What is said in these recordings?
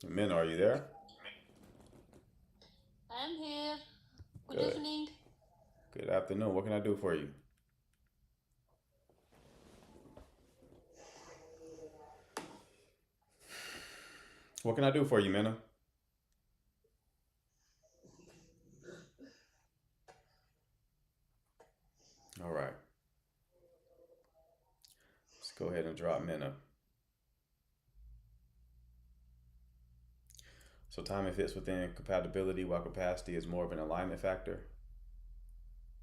Men, are you there? I'm here. Good Good. evening. Good afternoon. What can I do for you? What can I do for you, Minna? All right. Let's go ahead and drop Minna. So timing fits within compatibility while capacity is more of an alignment factor.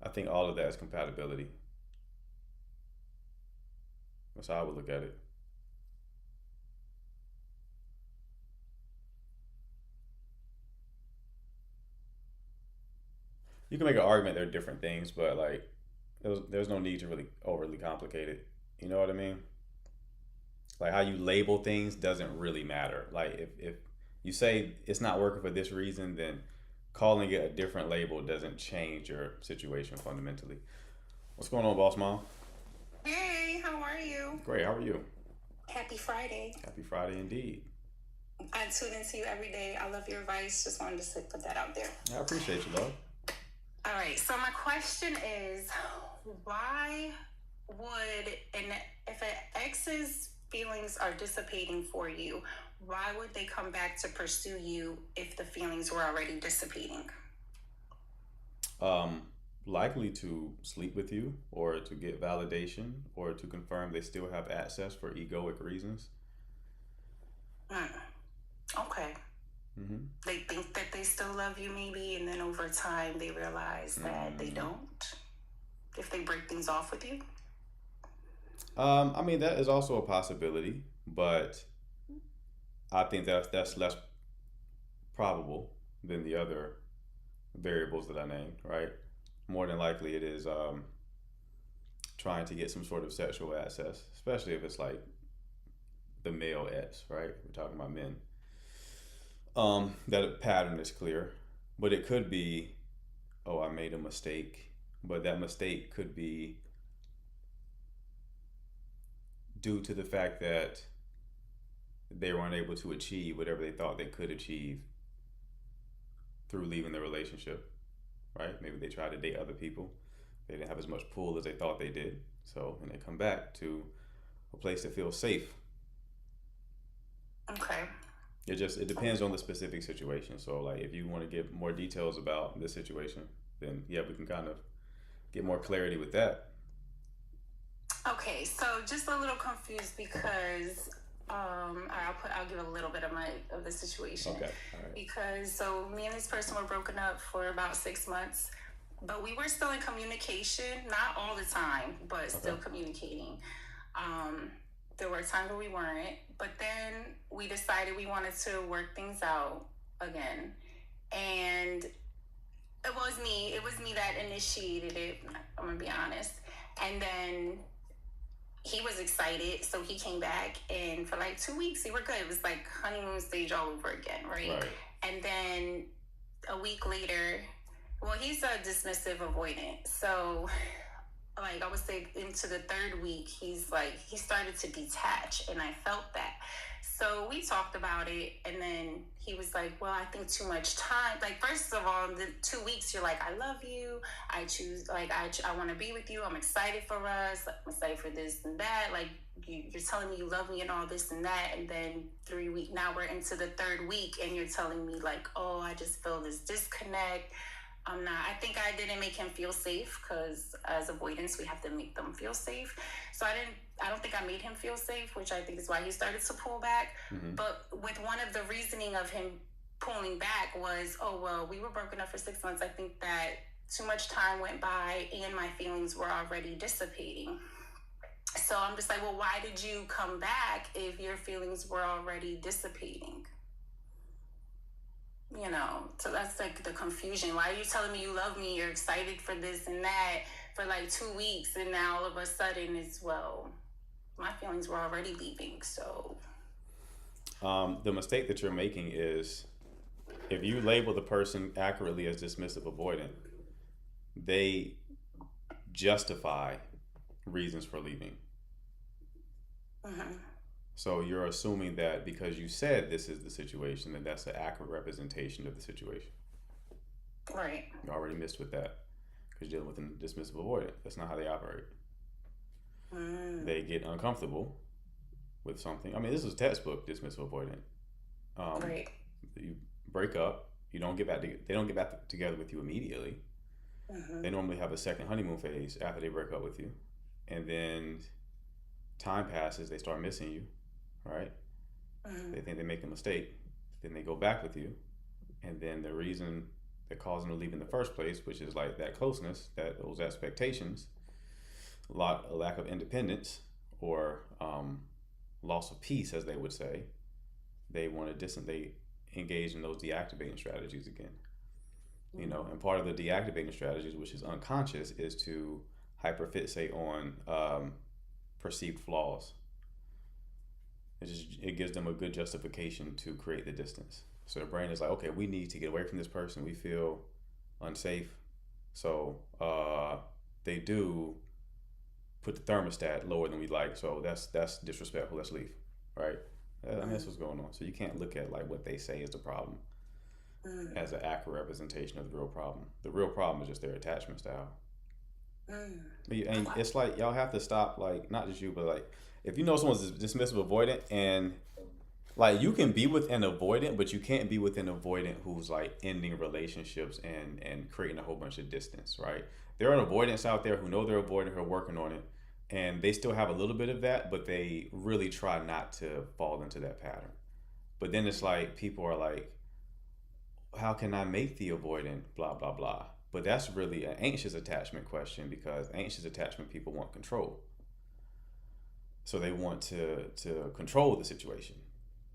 I think all of that is compatibility. That's how I would look at it. You can make an argument they're different things, but like there's no need to really overly complicate it. You know what I mean? Like how you label things doesn't really matter. Like if you say it's not working for this reason, then calling it a different label doesn't change your situation fundamentally. What's going on, boss mom? Hey, how are you? Great. How are you? Happy Friday. Happy Friday indeed. I tune into you every day. I love your advice. Just wanted to put that out there. I appreciate you, love. All right. So my question is, why would and if an ex's feelings are dissipating for you, why would they come back to pursue you if the feelings were already dissipating? Um, Likely to sleep with you, or to get validation, or to confirm they still have access for egoic reasons. Hmm. Okay. Mm-hmm. They think that they still love you, maybe, and then over time they realize that they Mm-hmm. don't. If they break things off with you. I mean that is also a possibility, but I think that's less probable than the other variables that I named. Right? More than likely, it is trying to get some sort of sexual access, especially if it's like the male S. Right? We're talking about men. That pattern is clear, but it could be, oh, I made a mistake, but that mistake could be due to the fact that they weren't able to achieve whatever they thought they could achieve through leaving the relationship, right? Maybe they tried to date other people. They didn't have as much pull as they thought they did. So, when they come back to a place that feels safe, Okay. it depends on the specific situation. So, like, if you want to give more details about this situation, then yeah, we can kind of get more clarity with that. Okay, so just a little confused because I'll give a little bit of the situation Okay, all right. because so me and this person were broken up for about 6 months, but we were still in communication, not all the time, but Okay. still communicating. Um, there were times where we weren't, but then we decided we wanted to work things out again, and it was me that initiated it. I'm gonna be honest, and then he was excited, so he came back, and for like 2 weeks, we were good. It was like honeymoon stage all over again, right? Right. And then a week later, well, he's a dismissive avoidant, so like I would say into the third week, he started to detach, and I felt that. So we talked about it, and then he was like, "Well, I think too much time. Like, first of all, the 2 weeks, you're like, I love you. I choose, like, I want to be with you. I'm excited for us. I'm excited for this and that. Like, you're telling me you love me and all this and that. And then 3 weeks, now we're into the third week, and you're telling me, like, oh, I just feel this disconnect. I'm not. I think I didn't make him feel safe because as avoidance, we have to make them feel safe. So I didn't. I don't think I made him feel safe, which I think is why he started to pull back. Mm-hmm. But with one of the reasoning of him pulling back was, oh well, we were broken up for 6 months. I think that too much time went by and my feelings were already dissipating. So I'm just like, well, why did you come back if your feelings were already dissipating? So that's like the confusion. Why are you telling me you love me, you're excited for this and that for like 2 weeks, and now all of a sudden it's, well, my feelings were already leaving. So The mistake that you're making is if you label the person accurately as dismissive avoidant, they justify reasons for leaving. mhm. So you're assuming that because you said this is the situation, that that's an accurate representation of the situation. Right. You already missed with that because you're dealing with a dismissive avoidant. That's not how they operate. They get uncomfortable with something. I mean, this is textbook dismissive avoidant. Right. You break up. You don't get back. They don't get back together with you immediately. They normally have a second honeymoon phase after they break up with you, and then time passes. They start missing you, right? They think they make a mistake. Then they go back with you, and then the reason that caused them to leave in the first place, which is like that closeness, that those expectations, a lack of independence, or loss of peace, as they would say, they want to They engage in those deactivating strategies again. You know, and part of the deactivating strategies, which is unconscious, is to hyperfixate on perceived flaws. It gives them a good justification to create the distance. So the brain is like, okay, we need to get away from this person. We feel unsafe. So they do put the thermostat lower than we like. So that's disrespectful. Let's leave, right? I mean, that's what's going on. So you can't look at like what they say is the problem as an accurate representation of the real problem. The real problem is just their attachment style. And it's like y'all have to stop, like, not just you, but like if you know someone's dismissive avoidant, and like you can be with an avoidant, but you can't be with an avoidant who's like ending relationships and creating a whole bunch of distance, right? There are avoidants out there who know they're avoidant, who are working on it, and they still have a little bit of that, but they really try not to fall into that pattern. But then it's like people are like, how can I make the avoidant blah blah blah? But that's really an anxious attachment question, because anxious attachment people want control. So they want to control the situation,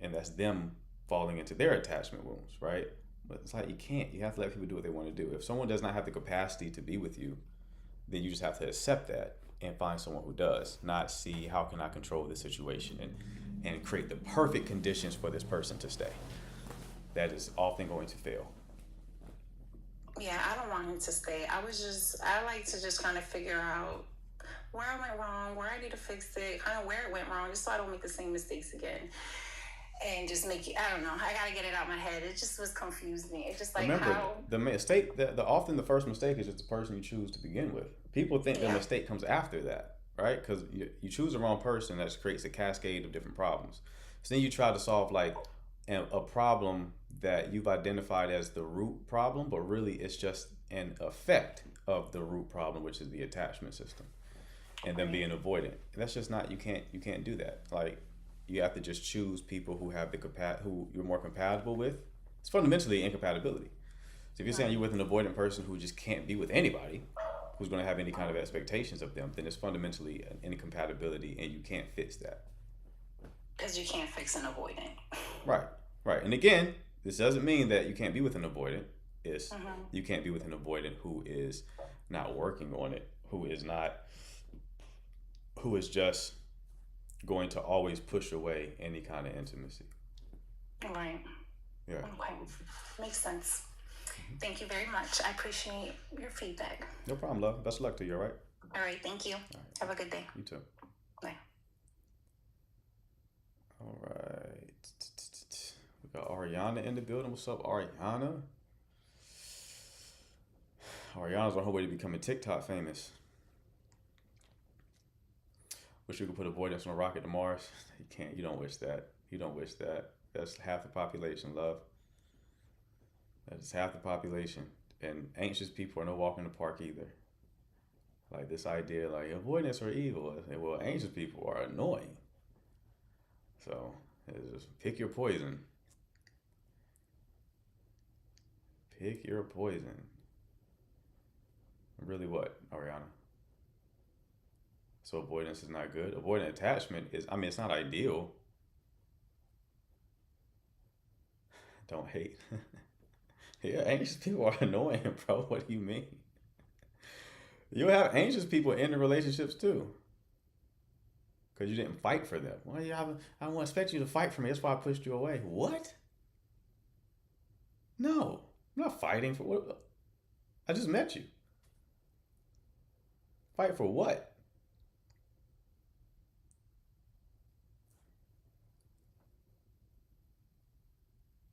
and that's them falling into their attachment wounds, right? But it's like you can't. You have to let people do what they want to do. If someone does not have the capacity to be with you, then you just have to accept that and find someone who does. Not see how can I control the situation and create the perfect conditions for this person to stay. That is often going to fail. Yeah, I don't want him to stay. I like to just kind of figure out where I went wrong, where I need to fix it, kind of where it went wrong, just so I don't make the same mistakes again. And just make it, I don't know, I gotta get it out of my head. It just was confused me. It's just like, remember, how the mistake, often the first mistake is just the person you choose to begin with. People think the mistake comes after that, right? Because you choose the wrong person, that creates a cascade of different problems. So then you try to solve like a problem that you've identified as the root problem, but really it's just an effect of the root problem, which is the attachment system, and then being avoidant. That's just not, you can't do that. Like, you have to just choose people who have who you're more compatible with. It's fundamentally incompatibility. So if you're saying you're with an avoidant person who just can't be with anybody, who's going to have any kind of expectations of them, then it's fundamentally an incompatibility, and you can't fix that. Because you can't fix an avoidant. Right. And again, this doesn't mean that you can't be with an avoidant. It's you can't be with an avoidant who is not working on it, who is just going to always push away any kind of intimacy. Right. Yeah. Okay. Makes sense. Thank you very much. I appreciate your feedback. No problem, love. Best of luck to you, all right? All right. Thank you. Right. Have a good day. You too. Bye. All right. We got Ariana in the building. What's up, Ariana? Ariana's on her way to becoming TikTok famous. Wish you could put avoidance on a rocket to Mars. You can't. You don't wish that. You don't wish that. That's half the population, love. That is half the population. And anxious people are no walk in the park either. Like this idea, like avoidance are evil. Well, anxious people are annoying. So just pick your poison. Pick your poison. Really, what, Ariana? So avoidance is not good. Avoidant attachment is, I mean, it's not ideal. Don't hate. Yeah, anxious people are annoying, bro. What do you mean? You have anxious people in the relationships too. Because you didn't fight for them. Well, yeah, I don't expect you to fight for me. That's why I pushed you away. What? No, I'm not fighting for what? I just met you. Fight for what?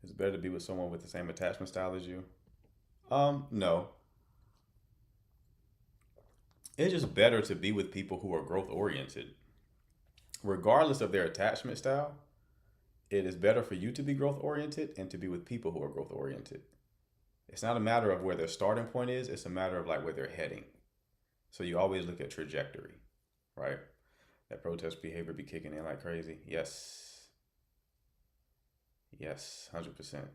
It's better to be with someone with the same attachment style as you. No. It's just better to be with people who are growth oriented. Regardless of their attachment style, it is better for you to be growth oriented and to be with people who are growth oriented. It's not a matter of where their starting point is, it's a matter of like where they're heading. So you always look at trajectory, right? That protest behavior be kicking in like crazy. Yes. Yes, 100%.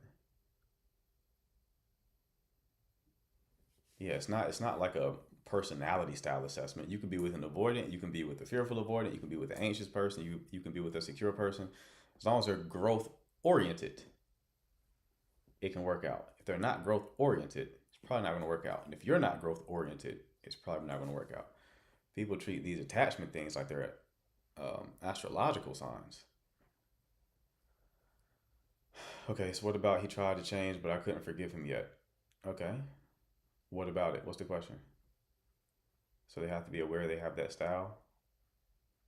Yeah, it's not like a personality style assessment. You can be with an avoidant, you can be with a fearful avoidant, you can be with an anxious person, you can be with a secure person. As long as they're growth oriented, it can work out. If they're not growth oriented, it's probably not going to work out. And if you're not growth oriented, it's probably not going to work out. People treat these attachment things like they're astrological signs. Okay, so what about he tried to change, but I couldn't forgive him yet? Okay, what about it? What's the question? So they have to be aware they have that style.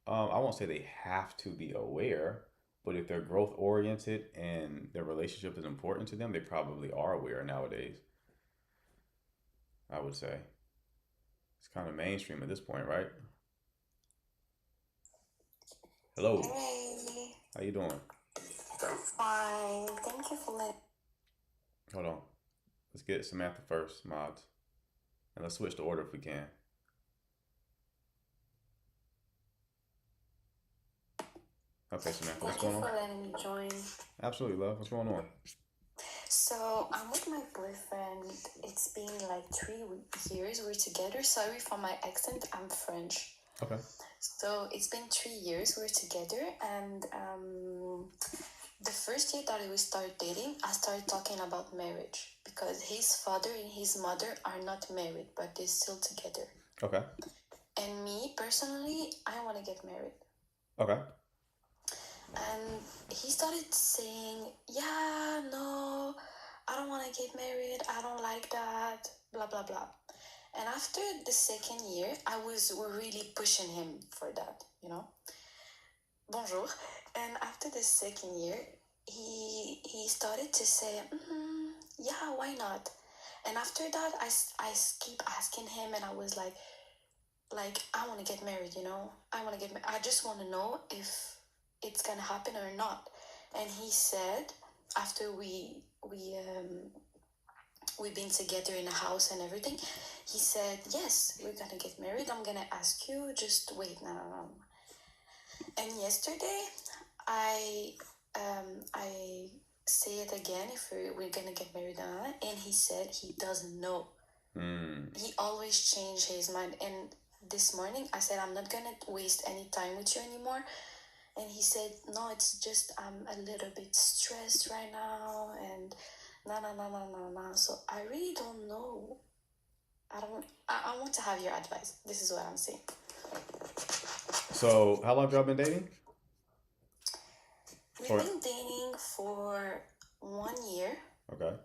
I won't say they have to be aware, but if they're growth oriented and their relationship is important to them, they probably are aware nowadays. I would say it's kind of mainstream at this point, right? Hello, Hey, how you doing? fine. Thank you for letting. Hold on. Let's get Samantha first, mods, and let's switch the order if we can. Okay, Samantha, what's Thank you going on? for letting me join. Absolutely, love. What's going on? So I'm with my boyfriend. It's been like 3 years we're together. Sorry for my accent. I'm French. Okay. So it's been 3 years we're together, and the first year that we started dating, I started talking about marriage because his father and his mother are not married, but they're still together. Okay. And me personally, I want to get married. Okay. And he started saying, yeah, no, I don't want to get married. I don't like that, blah, blah, blah. And after the second year, I was really pushing him for that, you know? Bonjour. And after the second year, he started to say, yeah, why not? And after that, I keep asking him, and I was like I want to get married, you know? I want to get married. I just want to know if it's gonna happen or not. And he said, after we've been together in a house and everything, he said, yes, we're gonna get married. I'm gonna ask you. Just wait, no. And yesterday, I say it again if we're gonna get married or not, and he said he doesn't know. He always changed his mind. And this morning I said, I'm not gonna waste any time with you anymore. And he said, no, it's just I'm a little bit stressed right now, and no. So I really don't know. I want to have your advice. This is what I'm saying. So, how long have y'all been dating? We've Or been dating for 1 year, okay,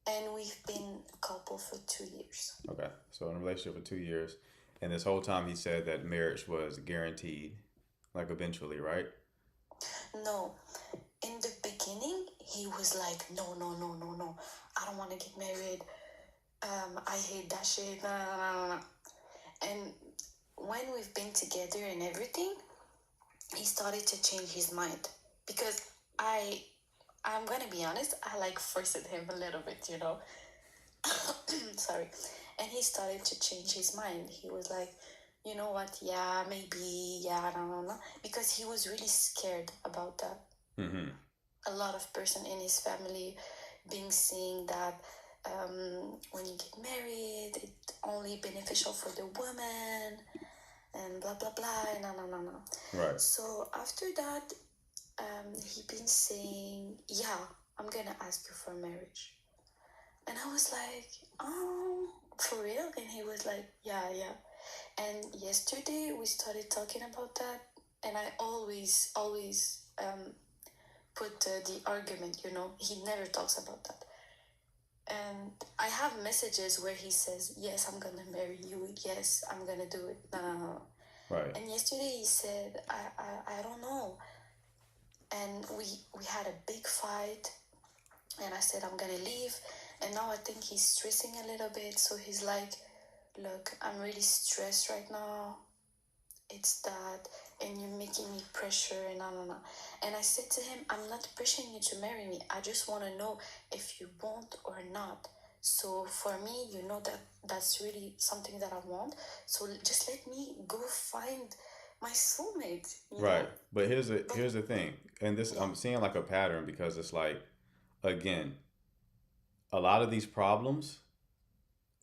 and we've been a couple for 2 years. okay. So in a relationship for 2 years, and this whole time he said that marriage was guaranteed, like eventually, right? No, in the beginning, he was like, no. I don't want to get married. I hate that shit. No. And when we've been together and everything, he started to change his mind because I'm gonna be honest, I like forced him a little bit, you know. Sorry. And he started to change his mind. He was like, you know what? Yeah, maybe. Yeah, no. Because he was really scared about that. Mm-hmm. A lot of person in his family being saying that when you get married, it's only beneficial for the woman and blah blah blah. No. Right. So after that, he been saying, yeah, I'm gonna ask you for marriage. And I was like, oh, for real? And he was like, yeah. And yesterday we started talking about that, and I always put the argument, you know, he never talks about that. And I have messages where he says, yes, I'm gonna marry you. Yes, I'm gonna do it. No. Right. And yesterday he said, I don't know. And we had a big fight. And I said, I'm gonna leave. And now I think he's stressing a little bit. So he's like, look, I'm really stressed right now. It's that, and you're making me pressure, and no. And I said to him, I'm not pressuring you to marry me. I just want to know if you want or not. So for me, you know that that's really something that I want. So just let me go find my soulmate, you Right. know? But But here's the thing. And this yeah, I'm seeing like a pattern because it's like again, a lot of these problems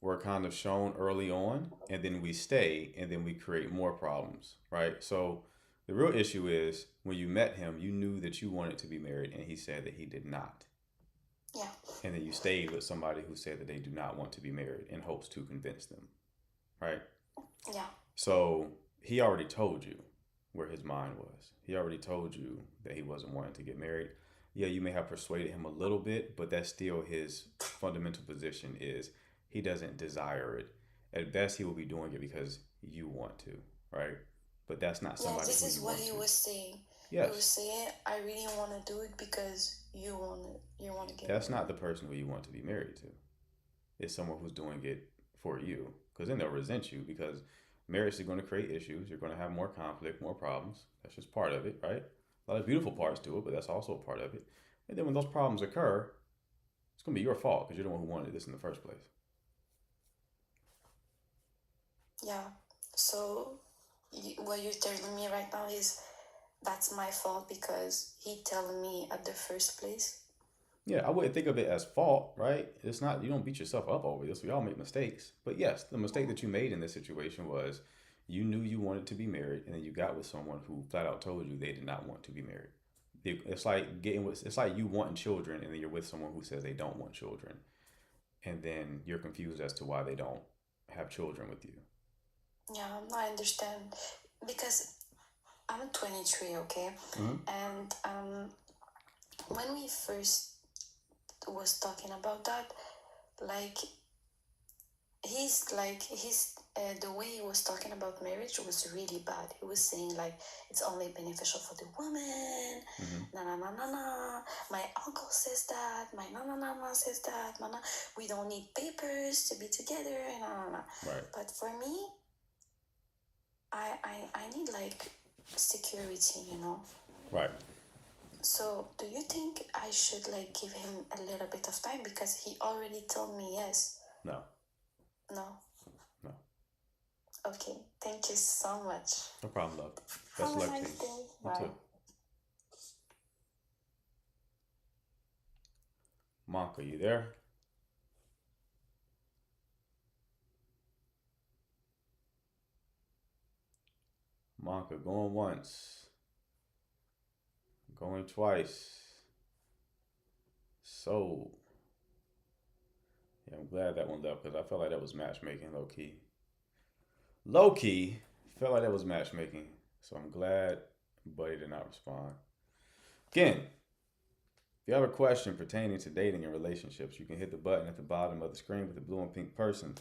were kind of shown early on and then we stay and then we create more problems, right? So the real issue is when you met him, you knew that you wanted to be married and he said that he did not. yeah, And then you stayed with somebody who said that they do not want to be married in hopes to convince them, right? yeah, So he already told you where his mind was. He already told you that he wasn't wanting to get married. Yeah, you may have persuaded him a little bit, but that's still his fundamental position is he doesn't desire it. At best, he will be doing it because you want to, right? But that's not yeah. somebody This who is you what want he to. was saying. He was Yes, saying, I really want to do it because you want to get that's not married. the person who you want to be married to. It's someone who's doing it for you because then they'll resent you because marriage is going to create issues. You're going to have more conflict, more problems. That's just part of it, right? A lot of beautiful parts to it, but that's also a part of it. And then when those problems occur, it's going to be your fault because you're the one who wanted this in the first place. Yeah. So what you're telling me right now is that's my fault because he telling me at the first place. Yeah, I wouldn't think of it as fault, right? It's not, you don't beat yourself up over this. We all make mistakes. But yes, the mistake that you made in this situation was you knew you wanted to be married and then you got with someone who flat out told you they did not want to be married. It's like it's like you wanting children and then you're with someone who says they don't want children. And then you're confused as to why they don't have children with you. Yeah, I understand because I'm 23, okay, Mm-hmm. and when we first was talking about that, like he's the way he was talking about marriage was really bad. He was saying like it's only beneficial for the woman. Mm-hmm. Na na na na na. My uncle says that. My na na na na says that. Na, na. We don't need papers to be together. Na na na. Right. But for me, I need like security, you know. Right. So do you think I should like give him a little bit of time because he already told me yes? No. No. No. Okay. Thank you so much. No problem, love. Have Best a of luck to nice you. day. You Bye. too. Monk, are you there? Monka going once, going twice. So, yeah, I'm glad that one left because I felt like that was matchmaking low key. Low key, felt like that was matchmaking. So I'm glad Buddy did not respond. Again, if you have a question pertaining to dating and relationships, you can hit the button at the bottom of the screen with the blue and pink person.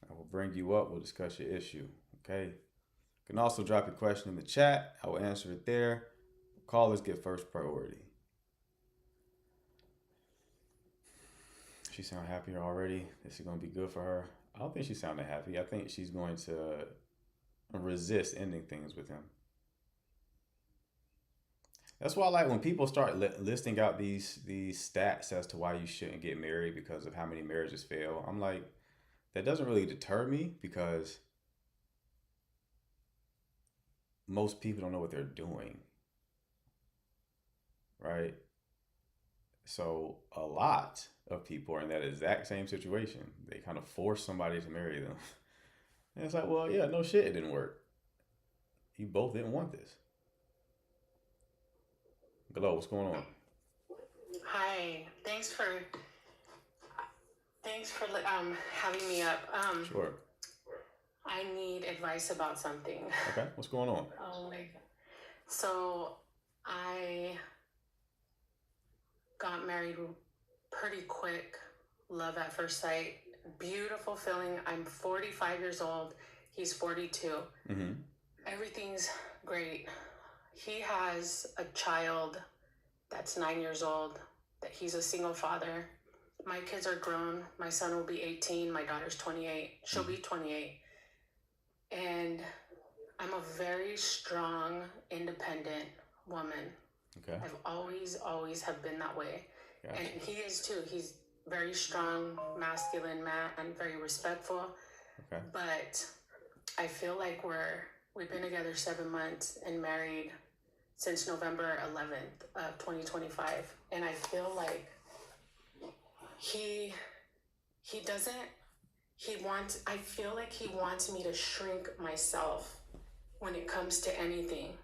I will bring you up. We'll discuss your issue. Okay. You can also drop your question in the chat. I will answer it there. Callers get first priority. She sound happier already. This is gonna be good for her. I don't think she's sounding happy. I think she's going to resist ending things with him. That's why I like when people start listing out these stats as to why you shouldn't get married because of how many marriages fail. I'm like, that doesn't really deter me because most people don't know what they're doing, right? So a lot of people are in that exact same situation. They kind of force somebody to marry them. And it's like, well, yeah, no shit, it didn't work. You both didn't want this. Glow, what's going on? Hi, thanks for having me up. Sure. I need advice about something. Okay, what's going on? Oh my god. So I got married pretty quick, love at first sight, beautiful feeling. I'm 45 years old. He's 42. Mm-hmm. Everything's great. He has a child that's 9 years old. that he's a single father. My kids are grown. My son will be 18. My daughter's 28. She'll be 28. And I'm a very strong, independent woman. Okay. I've always have been that way. Gotcha. And he is too. He's very strong, masculine man, very respectful. Okay. But I feel like we've been together 7 months and married since November 11th of 2025. And I feel like I feel like he wants me to shrink myself when it comes to anything.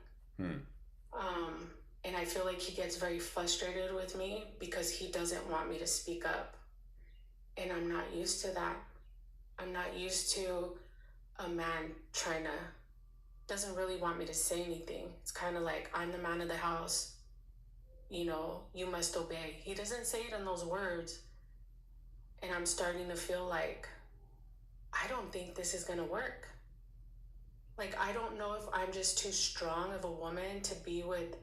And I feel like he gets very frustrated with me because he doesn't want me to speak up. And I'm not used to that. I'm not used to a man doesn't really want me to say anything. It's kind of like, I'm the man of the house. You know, you must obey. He doesn't say it in those words. And I'm starting to feel like, I don't think this is going to work. Like, I don't know if I'm just too strong of a woman to be with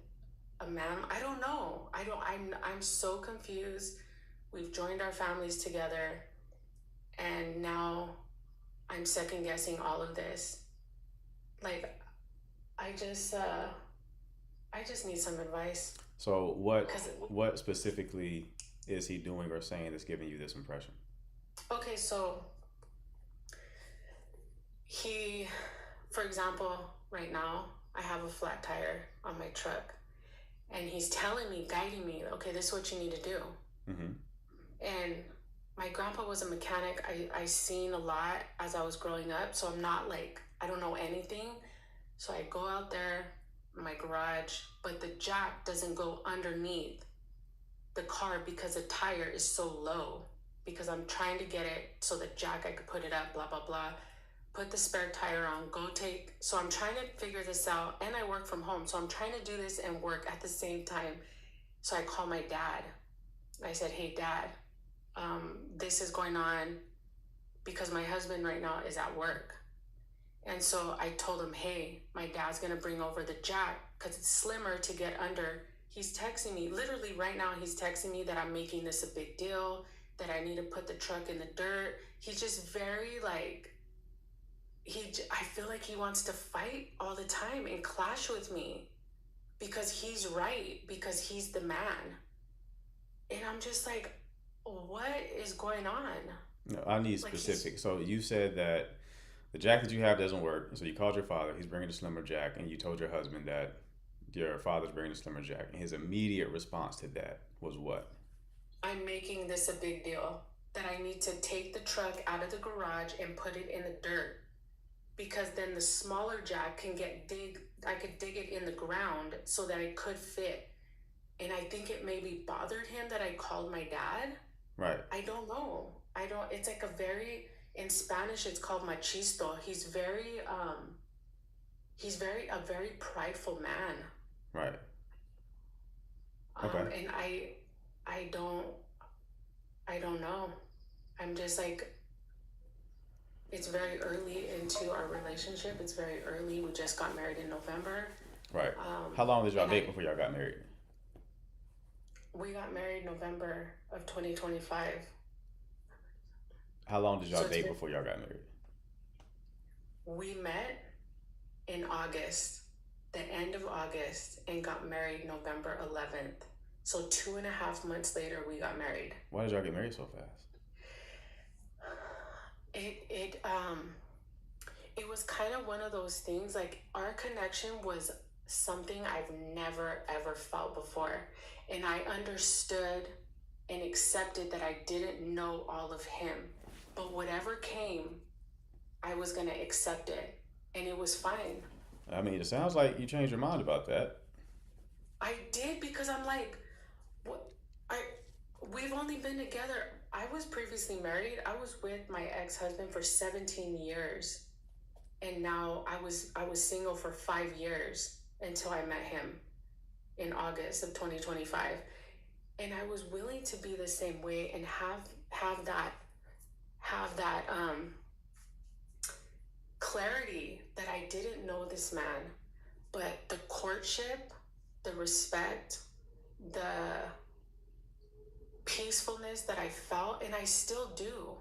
a man. I don't know. I'm so confused. We've joined our families together, and now I'm second guessing all of this. Like, I just need some advice. So what specifically is he doing or saying that's giving you this impression? Okay, so for example, right now, I have a flat tire on my truck, and he's telling me, guiding me, okay, this is what you need to do. Mm-hmm. And my grandpa was a mechanic. I seen a lot as I was growing up, so I'm not like, I don't know anything. So I go out there in my garage, but the jack doesn't go underneath the car because the tire is so low, because I'm trying to get it so the jack, I could put it up, blah, blah, blah. Put the spare tire on, so I'm trying to figure this out, and I work from home, so I'm trying to do this and work at the same time. So I call my dad. I said, hey, Dad, this is going on because my husband right now is at work. And so I told him, hey, my dad's going to bring over the jack because it's slimmer to get under. He's texting me, literally right now, he's texting me that I'm making this a big deal, that I need to put the truck in the dirt. He's just very like, I feel like he wants to fight all the time and clash with me because he's right, because he's the man. And I'm just like, what is going on? No, I need specifics. So you said that the jack that you have doesn't work. So you called your father. He's bringing the slimmer jack, and you told your husband that your father's bringing the slimmer jack. And his immediate response to that was what? I'm making this a big deal, that I need to take the truck out of the garage and put it in the dirt, because then the smaller jack I could dig it in the ground so that it could fit. And I think it maybe bothered him that I called my dad. Right. I don't know. It's like in Spanish, it's called machisto. He's a very prideful man. Right. Okay. And I don't know. I'm just like, it's very early into our relationship. It's very early. We just got married in November. Right. How long did y'all date before y'all got married? We got married November of 2025. How long did y'all date before y'all got married? We met in August, the end of August, and got married November 11th. So 2.5 months later, we got married. Why did y'all get married so fast? It was kind of one of those things, like our connection was something I've never ever felt before. And I understood and accepted that I didn't know all of him. But whatever came, I was going to accept it. And it was fine. I mean, it sounds like you changed your mind about that. I did, because I'm like, we've only been together. I was previously married. I was with my ex-husband for 17 years. And now I was single for 5 years until I met him in August of 2025. And I was willing to be the same way and have that clarity that I didn't know this man, but the courtship, the respect, peacefulness that I felt, and I still do.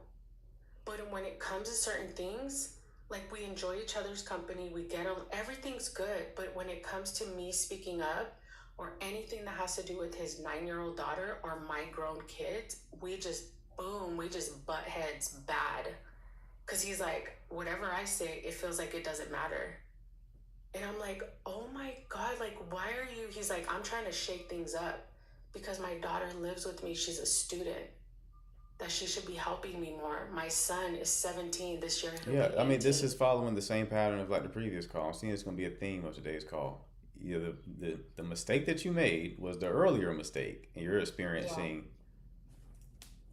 But when it comes to certain things, like we enjoy each other's company, we get on, everything's good. But when it comes to me speaking up or anything that has to do with his 9-year-old daughter or my grown kids, we just, boom, we just butt heads bad. Because he's like, whatever I say, it feels like it doesn't matter. And I'm like, oh my God, like, why are you? He's like, I'm trying to shake things up because my daughter lives with me. She's a student, that she should be helping me more. My son is 17 this year. Yeah, I mean, this is following the same pattern of like the previous call. I'm seeing it's going to be a theme of today's call. The mistake that you made was the earlier mistake, and you're experiencing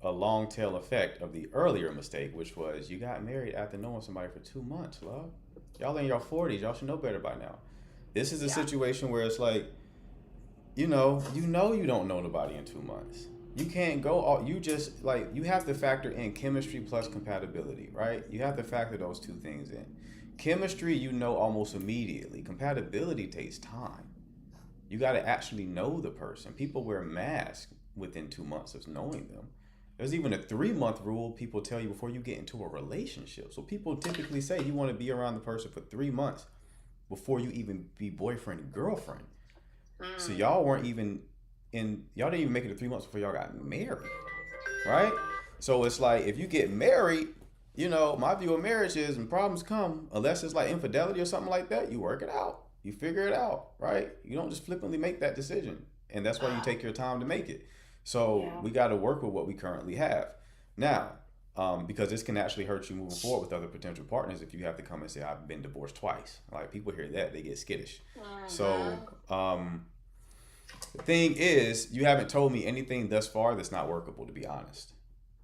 a long tail effect of the earlier mistake, which was you got married after knowing somebody for 2 months, love. Y'all in your 40s, y'all should know better by now. This is a situation where it's like, you don't know nobody in 2 months. You can't go all, you just like, you have to factor in chemistry plus compatibility, right? You have to factor those two things in. Chemistry, you know almost immediately. Compatibility takes time. You got to actually know the person. People wear masks within 2 months of knowing them. There's even a 3-month rule people tell you before you get into a relationship. So people typically say you want to be around the person for 3 months before you even be boyfriend and girlfriend. So y'all didn't even make it to 3 months before y'all got married, right? So it's like, if you get married, my view of marriage is when problems come, unless it's like infidelity or something like that, you work it out. You figure it out, right? You don't just flippantly make that decision. And that's why you take your time to make it. So we got to work with what we currently have. Now, because this can actually hurt you moving forward with other potential partners if you have to come and say, I've been divorced twice. Like, people hear that, they get skittish. So the thing is, you haven't told me anything thus far that's not workable, to be honest.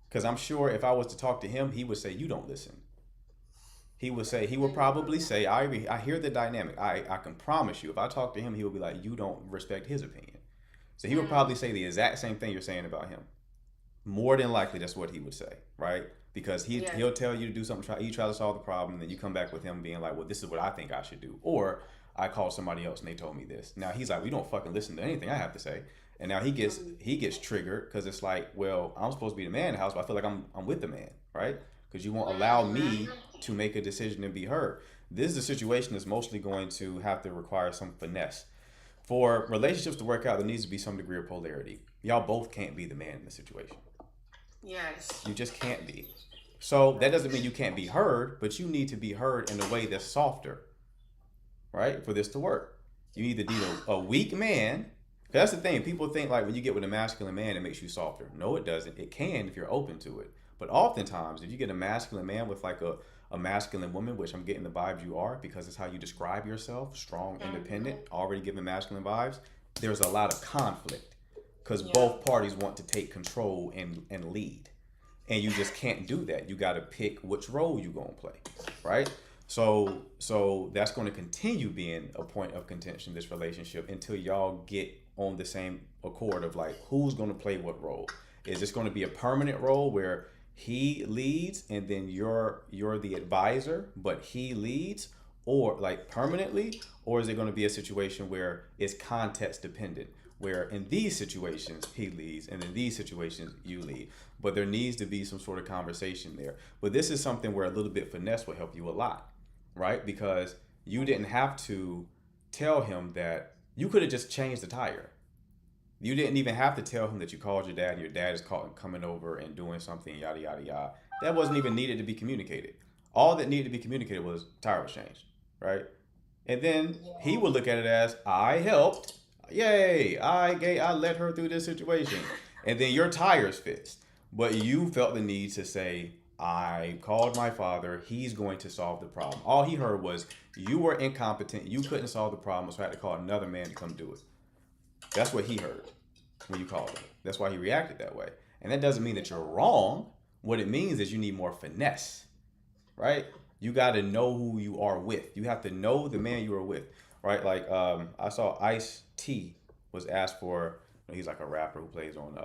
Because I'm sure if I was to talk to him, he would say, you don't listen. He would probably say, I hear the dynamic. I can promise you, if I talk to him, he would be like, you don't respect his opinion. So he would probably say the exact same thing you're saying about him. More than likely, that's what he would say, right? Because he'll tell you to do something, you try to solve the problem, and then you come back with him being like, well, this is what I think I should do. Or I called somebody else and they told me this. Now he's like, we don't fucking listen to anything I have to say. And now he gets triggered because it's like, well, I'm supposed to be the man in the house, but I feel like I'm with the man, right? Because you won't allow me to make a decision and be heard. This is a situation that's mostly going to have to require some finesse. For relationships to work out, there needs to be some degree of polarity. Y'all both can't be the man in the situation. Yes. You just can't be. So that doesn't mean you can't be heard, but you need to be heard in a way that's softer, right? For this to work. You need to be a weak man. That's the thing. People think like when you get with a masculine man, it makes you softer. No, it doesn't. It can if you're open to it. But oftentimes, if you get a masculine man with like a masculine woman, which I'm getting the vibes you are, because it's how you describe yourself, strong, independent, already giving masculine vibes, there's a lot of conflict because both parties want to take control and lead. And you just can't do that. You got to pick which role you're going to play, right? So that's going to continue being a point of contention in this relationship until y'all get on the same accord of like, who's going to play what role? Is this going to be a permanent role where he leads and then you're the advisor, but he leads, or like permanently? Or is it going to be a situation where it's context dependent, where in these situations he leads and in these situations you lead? But there needs to be some sort of conversation there. But this is something where a little bit finesse will help you a lot, right? Because you didn't have to tell him that. You could have just changed the tire. You didn't even have to tell him that you called your dad and your dad is coming over and doing something, yada, yada, yada. That wasn't even needed to be communicated. All that needed to be communicated was tire was changed, right? And then he would look at it as, I helped. Yay, I led her through this situation. And then your tire's fixed. But you felt the need to say, I called my father. He's going to solve the problem. All he heard was, you were incompetent. You couldn't solve the problem, so I had to call another man to come do it. That's what he heard when you called him. That's why he reacted that way. And that doesn't mean that you're wrong. What it means is you need more finesse, right? You got to know who you are with. You have to know the man you are with, right? Like I saw Ice-T was asked for, he's like a rapper who plays on,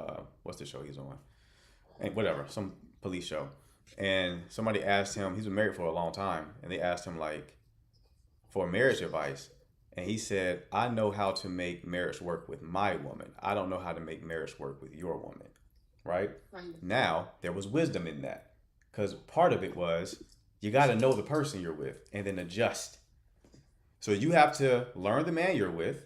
what's the show he's on? And whatever, some police show. And somebody asked him, he's been married for a long time, and they asked him like for marriage advice. And he said, I know how to make marriage work with my woman. I don't know how to make marriage work with your woman. right? Mm. Now, there was wisdom in that because part of it was you got to know the person you're with and then adjust. So you have to learn the man you're with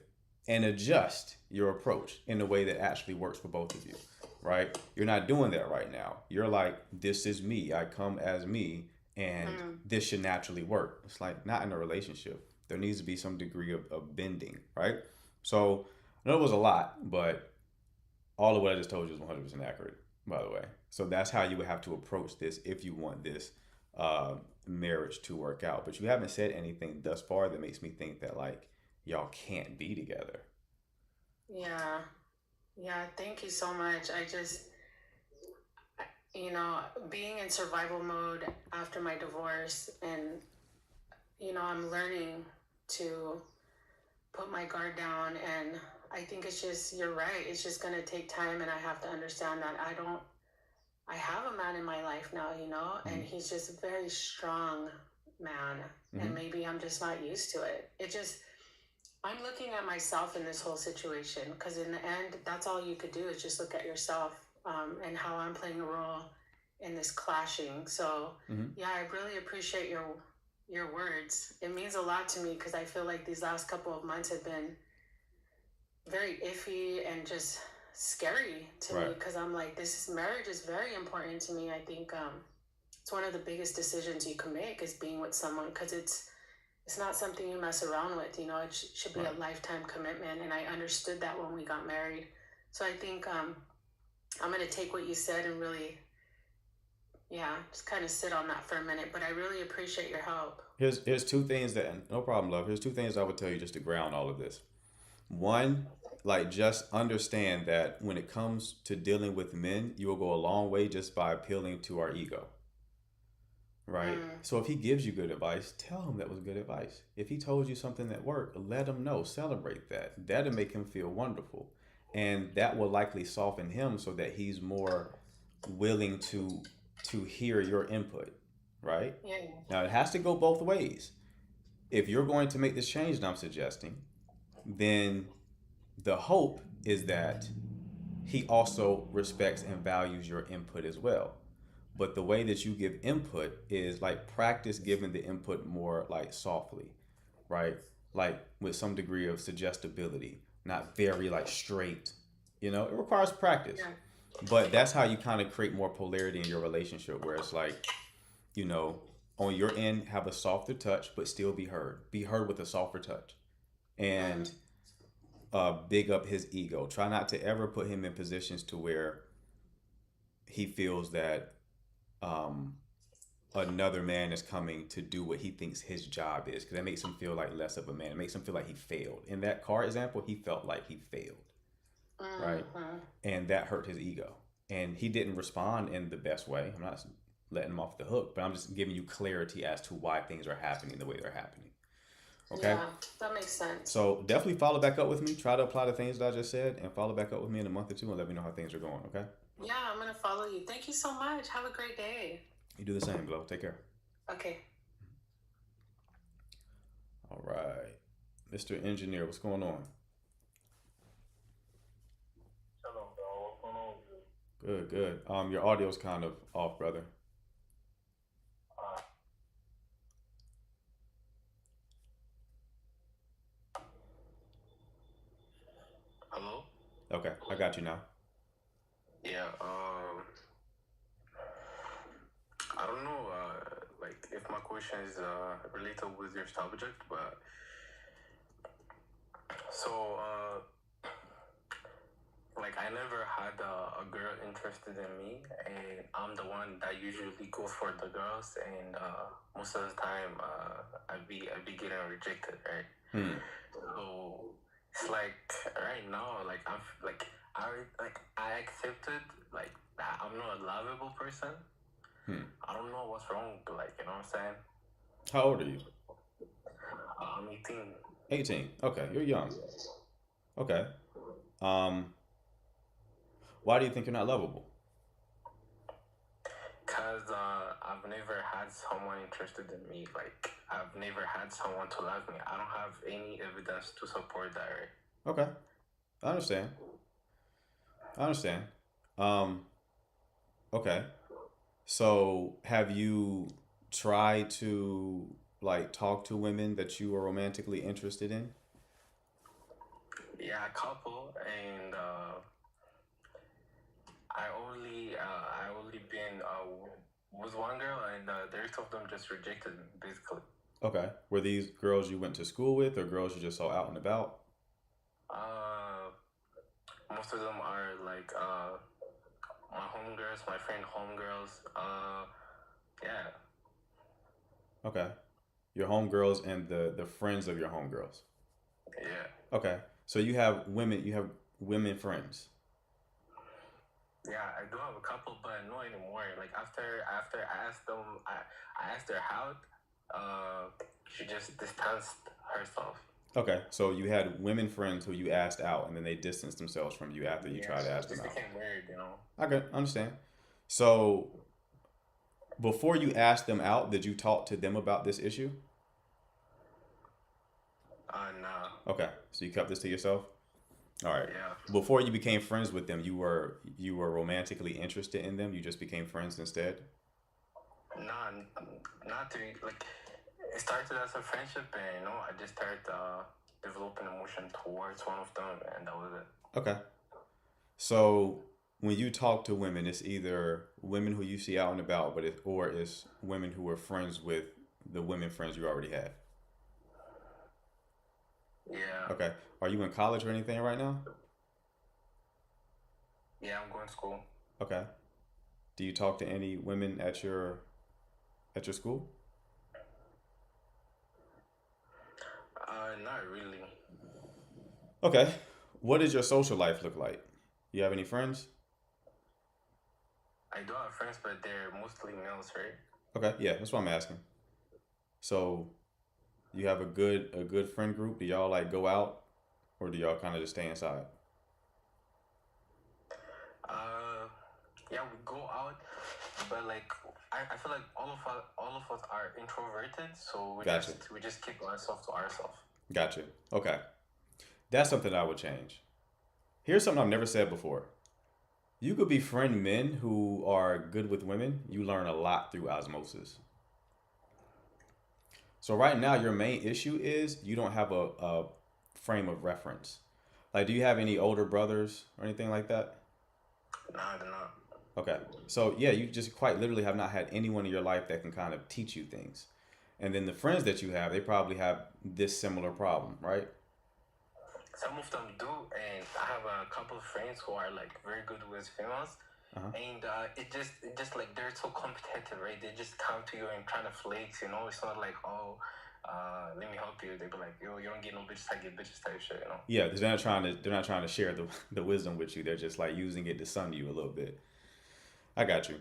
and adjust your approach in a way that actually works for both of you, right? You're not doing that right now. You're like, this is me. I come as me, and this should naturally work. It's like not in a relationship. There needs to be some degree of bending, right? So I know it was a lot, but all of what I just told you is 100% accurate, by the way. So that's how you would have to approach this if you want this marriage to work out. But you haven't said anything thus far that makes me think that like y'all can't be together. Yeah. Yeah. Thank you so much. I just, you know, being in survival mode after my divorce, and, you know, I'm learning to put my guard down. And I think it's just, you're right. It's just going to take time. And I have to understand that I have a man in my life now, you know, and he's just a very strong man. And maybe I'm just not used to it. I'm looking at myself in this whole situation, because in the end, that's all you could do is just look at yourself, and how I'm playing a role in this clashing. So yeah, I really appreciate your words. It means a lot to me, because I feel like these last couple of months have been very iffy and just scary to me, because I'm like, marriage is very important to me. I think it's one of the biggest decisions you can make, is being with someone, because it's not something you mess around with, you know. It should be a lifetime commitment, and I understood that when we got married. So I think I'm going to take what you said and really, just kind of sit on that for a minute. But I really appreciate your help. Here's two things that, no problem, love. Here's two things I would tell you just to ground all of this. One, like just understand that when it comes to dealing with men, you will go a long way just by appealing to our ego. Right? So if he gives you good advice, tell him that was good advice. If he told you something that worked, let him know. Celebrate that. That'll make him feel wonderful. And that will likely soften him so that he's more willing to hear your input. Right? Yeah. Now it has to go both ways. If you're going to make this change that I'm suggesting, then the hope is that he also respects and values your input as well. But the way that you give input is like practice giving the input more like softly, right? Like with some degree of suggestibility, not very like straight. You know, it requires practice. Yeah. But that's how you kind of create more polarity in your relationship, where it's like, you know, on your end, have a softer touch, but still be heard. Be heard with a softer touch. And big up his ego. Try not to ever put him in positions to where he feels that another man is coming to do what he thinks his job is, because that makes him feel like less of a man. It makes him feel like he failed. In that car example, he felt like he failed, right? And that hurt his ego. And he didn't respond in the best way. I'm not letting him off the hook, but I'm just giving you clarity as to why things are happening the way they're happening. Okay? Yeah, that makes sense. So definitely follow back up with me. Try to apply the things that I just said, and follow back up with me in a month or two and let me know how things are going, okay? Yeah, I'm going to follow you. Thank you so much. Have a great day. You do the same, Glow. Take care. Okay. All right. Mr. Engineer, what's going on? Hello, dog. What's going on with you? Good. Your audio's kind of off, brother. Hello? Okay, I got you now. Yeah, I don't know, like, if my question is related with your subject, but so, like, I never had a girl interested in me, and I'm the one that usually goes for the girls, and most of the time, I be getting rejected, right? So it's like right now, like I accepted like that I'm not a lovable person. I don't know what's wrong, like, you know what I'm saying? How old are you? I'm 18. 18. Okay, you're young. Okay. Why do you think you're not lovable? Cause I've never had someone interested in me. Like, I've never had someone to love me. I don't have any evidence to support that, right? Okay. I understand. Okay. So have you tried to like talk to women that you are romantically interested in? Yeah, a couple, and I only been with one girl, and the rest of them just rejected me, basically. Okay. Were these girls you went to school with or girls you just saw out and about? Uh, Most of them are like my homegirls, my friend homegirls. Yeah, Okay. Your homegirls and the friends of your homegirls. yeah, Okay. So you have women friends. yeah. I do have a couple, but not anymore. Like after I asked her out. She just distanced herself. Okay. So you had women friends who you asked out and then they distanced themselves from you after you Yeah, tried to she ask them just out. became weird, you know. Okay, understand. So before you asked them out, did you talk to them about this issue? Nah, Okay. So you kept this to yourself? All right. yeah, Before you became friends with them, you were romantically interested in them. You just became friends instead. nah, not to like. It started as a friendship, and I just started developing emotion towards one of them, and that was it. Okay. So when you talk to women, it's either women who you see out and about, or it's women who are friends with the women friends you already had. Yeah, Okay. Are you in college or anything right now? yeah. I'm going to school. Okay. Do you talk to any women at your school? Not really. Okay. What does your social life look like? You have any friends? I do have friends, but they're mostly males, right? Okay. Yeah, that's what I'm asking. So you have a good friend group. Do y'all like go out or do y'all kind of just stay inside? Uh, yeah, we go out, but like I feel like all of us are introverted, so we Gotcha. just we just keep ourselves to ourselves. Gotcha. Okay. That's something I would change. Here's something I've never said before. You could befriend men who are good with women. You learn a lot through osmosis. So right now, your main issue is you don't have a frame of reference. Like, do you have any older brothers or anything like that? Nah, they're not. Okay. So yeah, you just quite literally have not had anyone in your life that can kind of teach you things. And then the friends that you have, they probably have this similar problem, right? Some of them do, and I have a couple of friends who are like very good with females, Uh-huh. and it just like they're so competitive, right? They just come to you and trying to flex, It's not like, oh, let me help you. They be like, yo, you don't get no bitches, I get bitches type shit. Yeah, because they're not trying to share the wisdom with you. They're just like using it to sun you a little bit. I got you.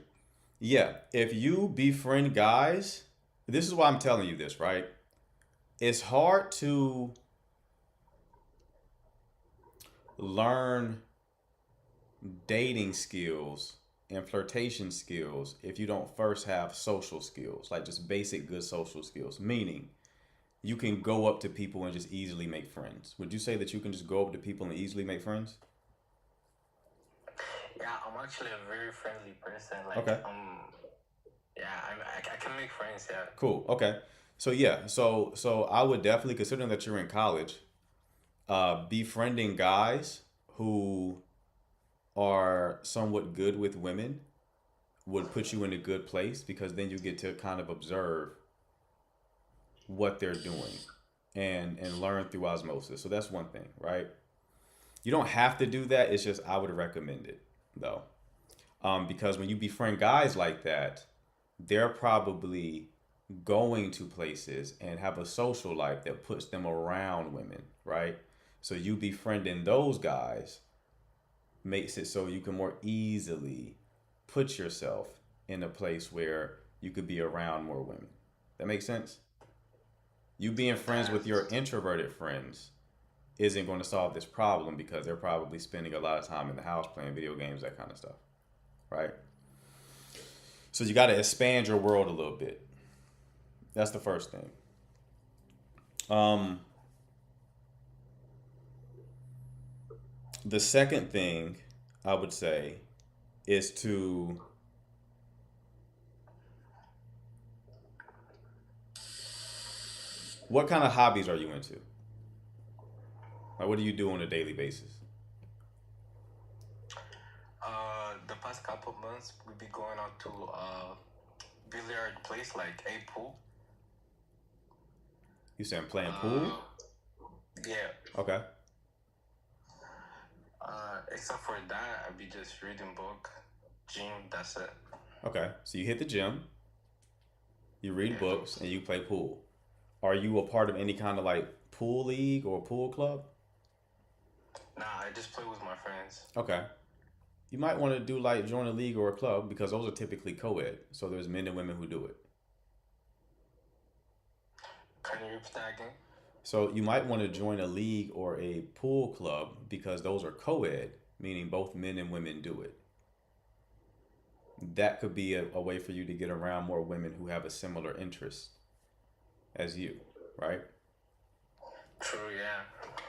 Yeah, if you befriend guys, this is why I'm telling you this, right? It's hard to learn dating skills and flirtation skills if you don't first have social skills, like just basic good social skills. Meaning, you can go up to people and just easily make friends. Would you say that you can just go up to people and easily make friends? Yeah, I'm actually a very friendly person. Like, Okay, yeah, I can make friends. Yeah, cool. Okay. So yeah, so I would definitely, considering that you're in college, befriending guys who are somewhat good with women would put you in a good place because then you get to kind of observe what they're doing and learn through osmosis. So that's one thing, right? You don't have to do that. It's just I would recommend it though, because when you befriend guys like that, they're probably going to places and have a social life that puts them around women, right? So you befriending those guys makes it so you can more easily put yourself in a place where you could be around more women. That makes sense? You being it friends with your does. introverted friends isn't going to solve this problem because they're probably spending a lot of time in the house playing video games, that kind of stuff, right? So you got to expand your world a little bit. That's the first thing. Um, the second thing I would say is to What kind of hobbies are you into? Like, what do you do on a daily basis? The past couple months, we be going out to billiard place like a pool. You saying playing pool? Yeah. Okay. Except for that, I be just reading book, gym. That's it. Okay. So you hit the gym, you read Yeah. books, and you play pool. Are you a part of any kind of like pool league or pool club? Nah, I just play with my friends. Okay. You might want to do like join a league or a club because those are typically co-ed. So there's men and women who do it. Can you repeat that again? So you might want to join a league or a pool club because those are co-ed, meaning both men and women do it. That could be a way for you to get around more women who have a similar interest as you, right? True, yeah.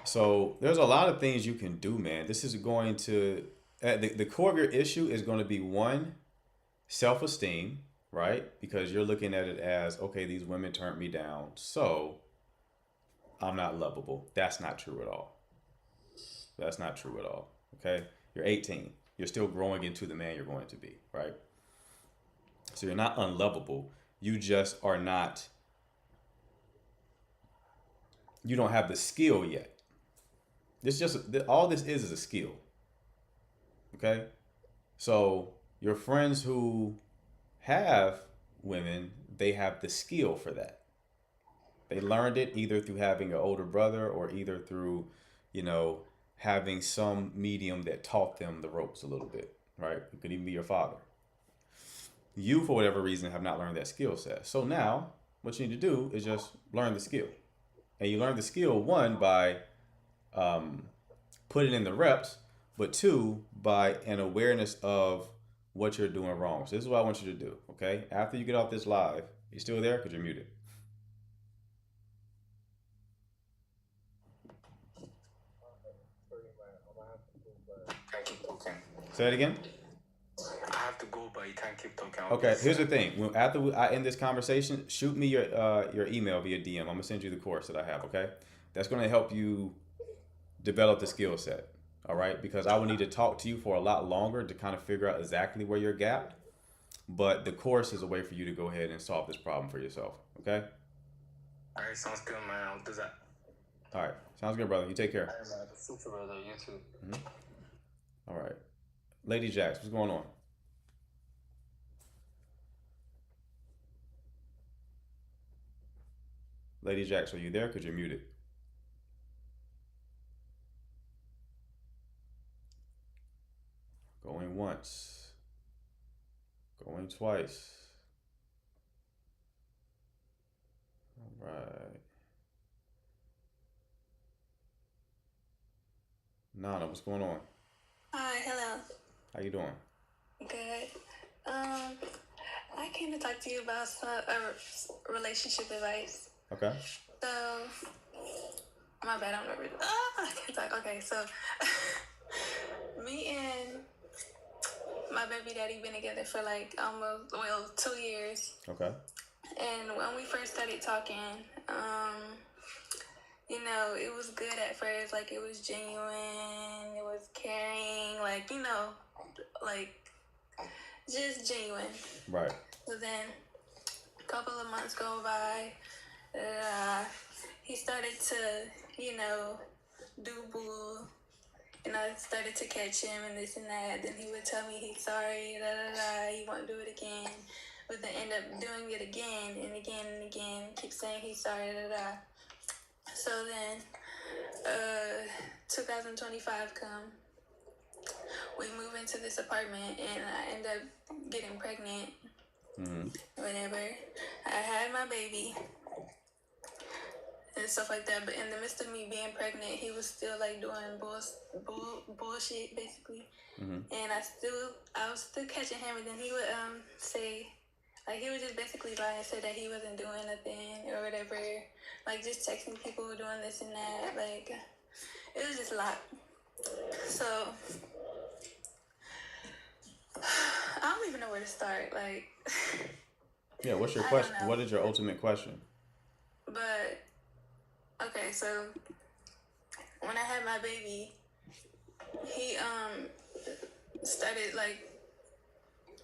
So there's a lot of things you can do, man. This is going to, the core of your issue is going to be one, self-esteem, right? Because you're looking at it as, okay, these women turned me down, so I'm not lovable. That's not true at all. That's not true at all. Okay? You're 18. You're still growing into the man you're going to be, right? So you're not unlovable. You just are not, you don't have the skill yet. All this is a skill. Okay? So your friends who have women, they have the skill for that. They learned it either through having an older brother or either through, having some medium that taught them the ropes a little bit, right? It could even be your father. You, for whatever reason, have not learned that skill set. So now, what you need to do is just learn the skill. And you learn the skill, one, by putting in the reps, but two, by an awareness of what you're doing wrong. So this is what I want you to do, okay? After you get off this live, you still there? Because you're muted. Can't keep talking. Say that again? I have to go, but you can't keep talking. Okay, here's the thing. After I end this conversation, shoot me your email via DM. I'm going to send you the course that I have, okay? That's going to help you develop the skill set, all right? Because I will need to talk to you for a lot longer to kind of figure out exactly where you're gapped. But the course is a way for you to go ahead and solve this problem for yourself, okay? All right, sounds good, man. I'll do that. All right, sounds good, brother. You take care. All right, man. Super, brother. You too. All right. Lady Jax, what's going on? Lady Jax, are you there? Because you're muted. Going once. Going twice. All right. Nana, what's going on? Hi, hello. How you doing? Good. I came to talk to you about some relationship advice. Okay. So, my bad, I'm not really. I can't talk. Okay, so me and my baby daddy been together for like almost 2 years. Okay. And when we first started talking, it was good at first. Like, it was genuine, it was caring, like just genuine. Right. So then a couple of months go by, he started to, do bull. And I started to catch him and this and that. Then he would tell me he's sorry, he won't do it again. But then end up doing it again and again and again. Keep saying he's sorry, So then, 2025 come. We move into this apartment and I end up getting pregnant. Whatever. I had my baby and stuff like that. But in the midst of me being pregnant, he was still like doing bullshit basically. And I was still catching him. And then he would say, like, he would just basically lie and say that he wasn't doing nothing or whatever. Like, just texting people doing this and that. Like, it was just a lot. So, I don't even know where to start. Like, Yeah, what's your question? What is your ultimate question? but Okay, so when I had my baby, he started like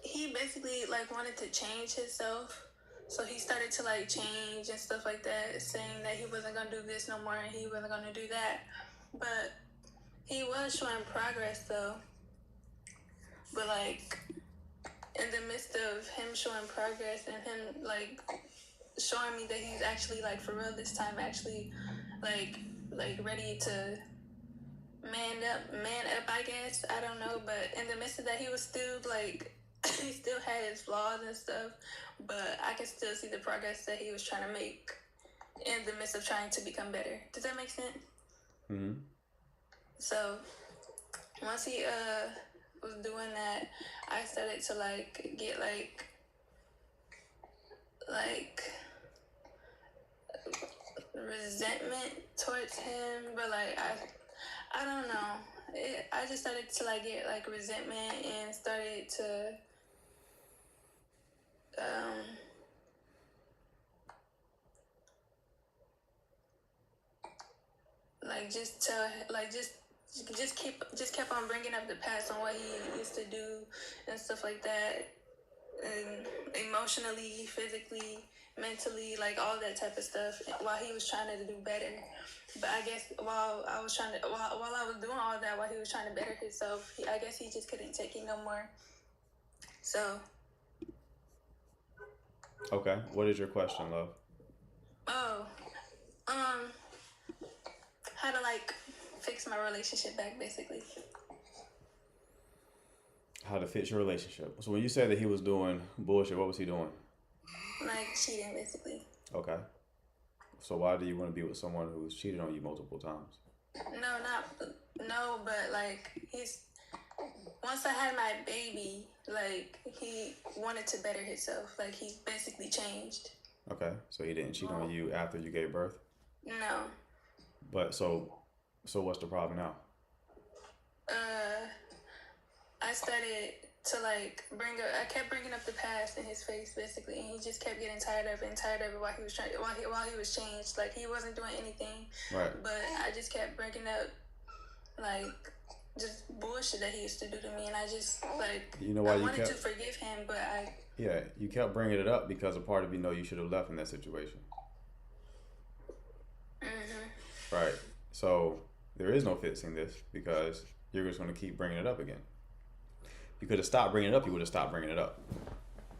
he basically like wanted to change himself. So he started to like change and stuff like that, saying that he wasn't gonna do this no more and he wasn't gonna do that. But he was showing progress though. But like in the midst of him showing progress and him like showing me that he's actually like for real this time, actually like ready to man up, I guess. I don't know, but in the midst of that, he was still like he still had his flaws and stuff, but I can still see the progress that he was trying to make in the midst of trying to become better. Does that make sense? Mm-hmm. So once he was doing that, I started to like get like resentment towards him, but like I don't know. I just started to like get like resentment and started to like just tell like just kept on bringing up the past on what he used to do and stuff like that, and emotionally, physically, mentally, like all that type of stuff while he was trying to do better. But I guess while I was doing all that while he was trying to better himself, I guess he just couldn't take it no more. So Okay. What is your question, love? how to like fix my relationship back, basically. How to fix your relationship. So when you said that he was doing bullshit, what was he doing? Like cheating, basically. Okay. So why do you want to be with someone who's cheated on you multiple times? No, but like once I had my baby, like he wanted to better himself. Like he basically changed. Okay. So he didn't cheat on you after you gave birth? No. But so what's the problem now? I started to like I kept bringing up the past in his face, basically, and he just kept getting tired of it while he was while he was changed. Like he wasn't doing anything. Right. But I just kept bringing up like just bullshit that he used to do to me, and I just like you know why I wanted to forgive him, but you kept bringing it up because a part of you know you should have left in that situation. Mm-hmm. Right. So there is no fixing this because you're just going to keep bringing it up again. You could have stopped bringing it up, you would have stopped bringing it up.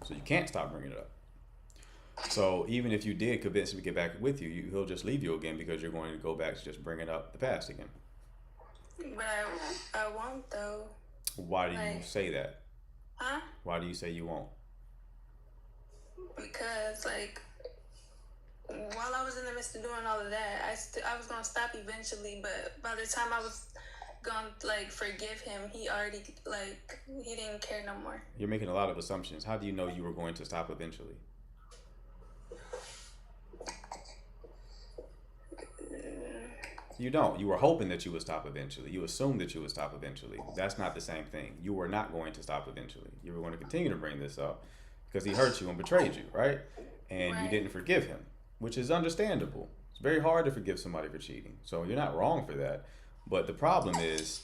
So you can't stop bringing it up. So even if you did convince him to get back with you, he'll just leave you again because you're going to go back to just bringing up the past again. But I won't though. Why do you say that? Huh? Why do you say you won't? Because like while I was in the midst of doing all of that, I was gonna stop eventually. But by the time I was gonna like forgive him, he already like he didn't care no more. You're making a lot of assumptions. How do you know you were going to stop eventually? You don't. You were hoping that you would stop eventually. You assumed that you would stop eventually. That's not the same thing. You were not going to stop eventually. You were going to continue to bring this up because he hurt you and betrayed you, right? And Right. you didn't forgive him, which is understandable. It's very hard to forgive somebody for cheating. So you're not wrong for that. But the problem is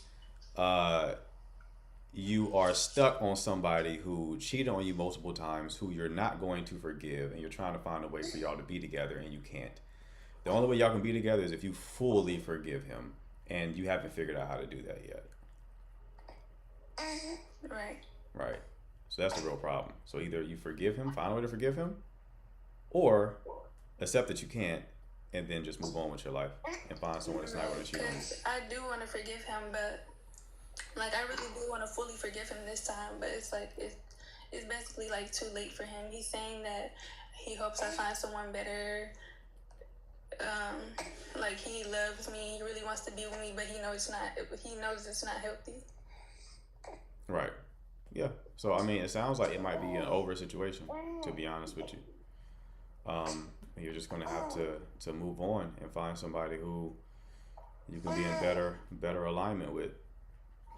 you are stuck on somebody who cheated on you multiple times, who you're not going to forgive, and you're trying to find a way for y'all to be together, and you can't. The only way y'all can be together is if you fully forgive him, and you haven't figured out how to do that yet. Right. Right. So that's the real problem. So either you forgive him, find a way to forgive him, or accept that you can't, and then just move on with your life and find someone that's not going to cheat on you. Because I do want to forgive him, but like I really do want to fully forgive him this time. But it's like it's basically like too late for him. He's saying that he hopes I find someone better. Like he loves me, he really wants to be with me, but he knows it's not healthy. Right. Yeah. So I mean, it sounds like it might be an over situation, to be honest with you. You're just gonna have to move on and find somebody who you can be in better alignment with,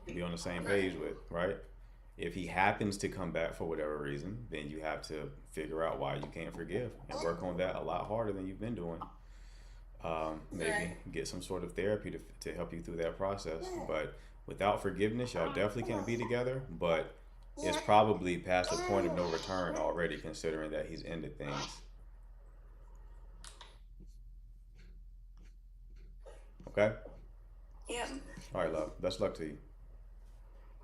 be on the same page with, right? If he happens to come back for whatever reason, then you have to figure out why you can't forgive and work on that a lot harder than you've been doing. Maybe Right. get some sort of therapy to help you through that process. But without forgiveness, y'all definitely can't be together. But it's probably past the point of no return already, considering that he's ended things. Okay? Yep. All right, love. Best luck to you.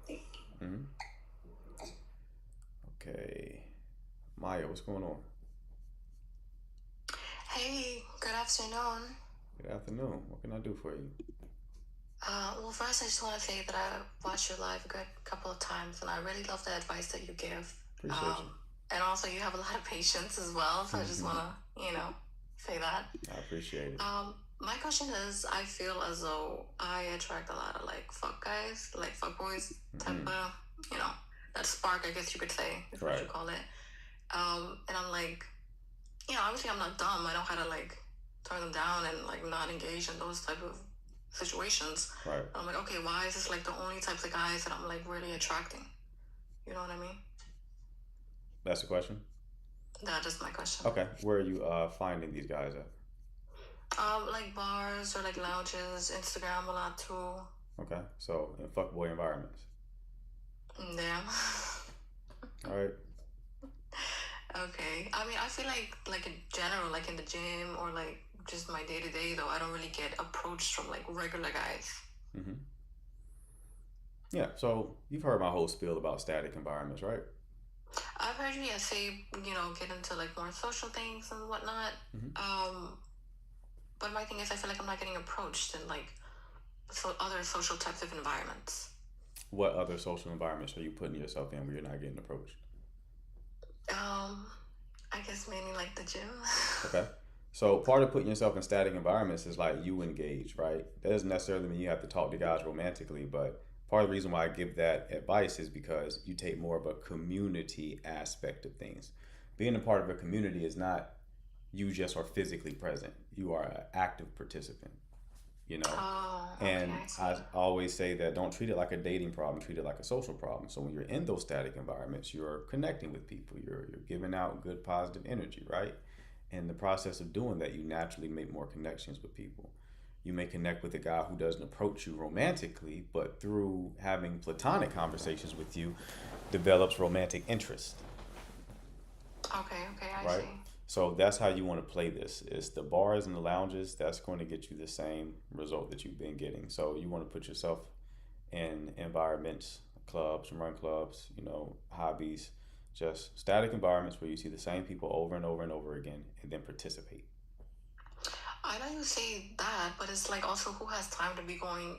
Thank Hmm. Okay. Maya, what's going on? Hey, good afternoon. Good afternoon. What can I do for you? Well, first, I just want to say that I watched your live a good couple of times, and I really love the advice that you give. Appreciate you. And also, you have a lot of patience as well, so I just want to, say that. I appreciate it. My question is, I feel as though I attract a lot of like fuck guys, like fuck boys type of, that spark, I guess you could say, is what you Right. call it. And I'm like, obviously I'm not dumb. I know how to like turn them down and like not engage in those type of situations. Right. I'm like, okay, why is this like the only types of guys that I'm like really attracting? You know what I mean? That's the question. That is my question. Okay. Where are you finding these guys at? Like bars or like lounges, Instagram a lot too. Okay. So in fuckboy environments. Yeah. All right. Okay. I mean, I feel like in general, like in the gym or like just my day to day though, I don't really get approached from like regular guys. Hmm. Yeah. So you've heard my whole spiel about static environments, right? I've heard you say, get into like more social things and whatnot. Hmm. But my thing is, I feel like I'm not getting approached in like other social types of environments. What other social environments are you putting yourself in where you're not getting approached? I guess mainly like the gym. Okay. So part of putting yourself in static environments is like you engage, right? That doesn't necessarily mean you have to talk to guys romantically, but part of the reason why I give that advice is because you take more of a community aspect of things. Being a part of a community is not you just are physically present. You are an active participant, you know? Oh, okay, And I see. I always say that don't treat it like a dating problem, treat it like a social problem. So when you're in those static environments, you're connecting with people, you're giving out good positive energy, right? In the process of doing that, you naturally make more connections with people. You may connect with a guy who doesn't approach you romantically, but through having platonic conversations with you, develops romantic interest, Okay, I right? see. So that's how you want to play this. It's the bars and the lounges that's going to get you the same result that you've been getting. So you want to put yourself in environments, clubs, run clubs, hobbies, just static environments where you see the same people over and over and over again and then participate. I know you say that, but it's like also who has time to be going,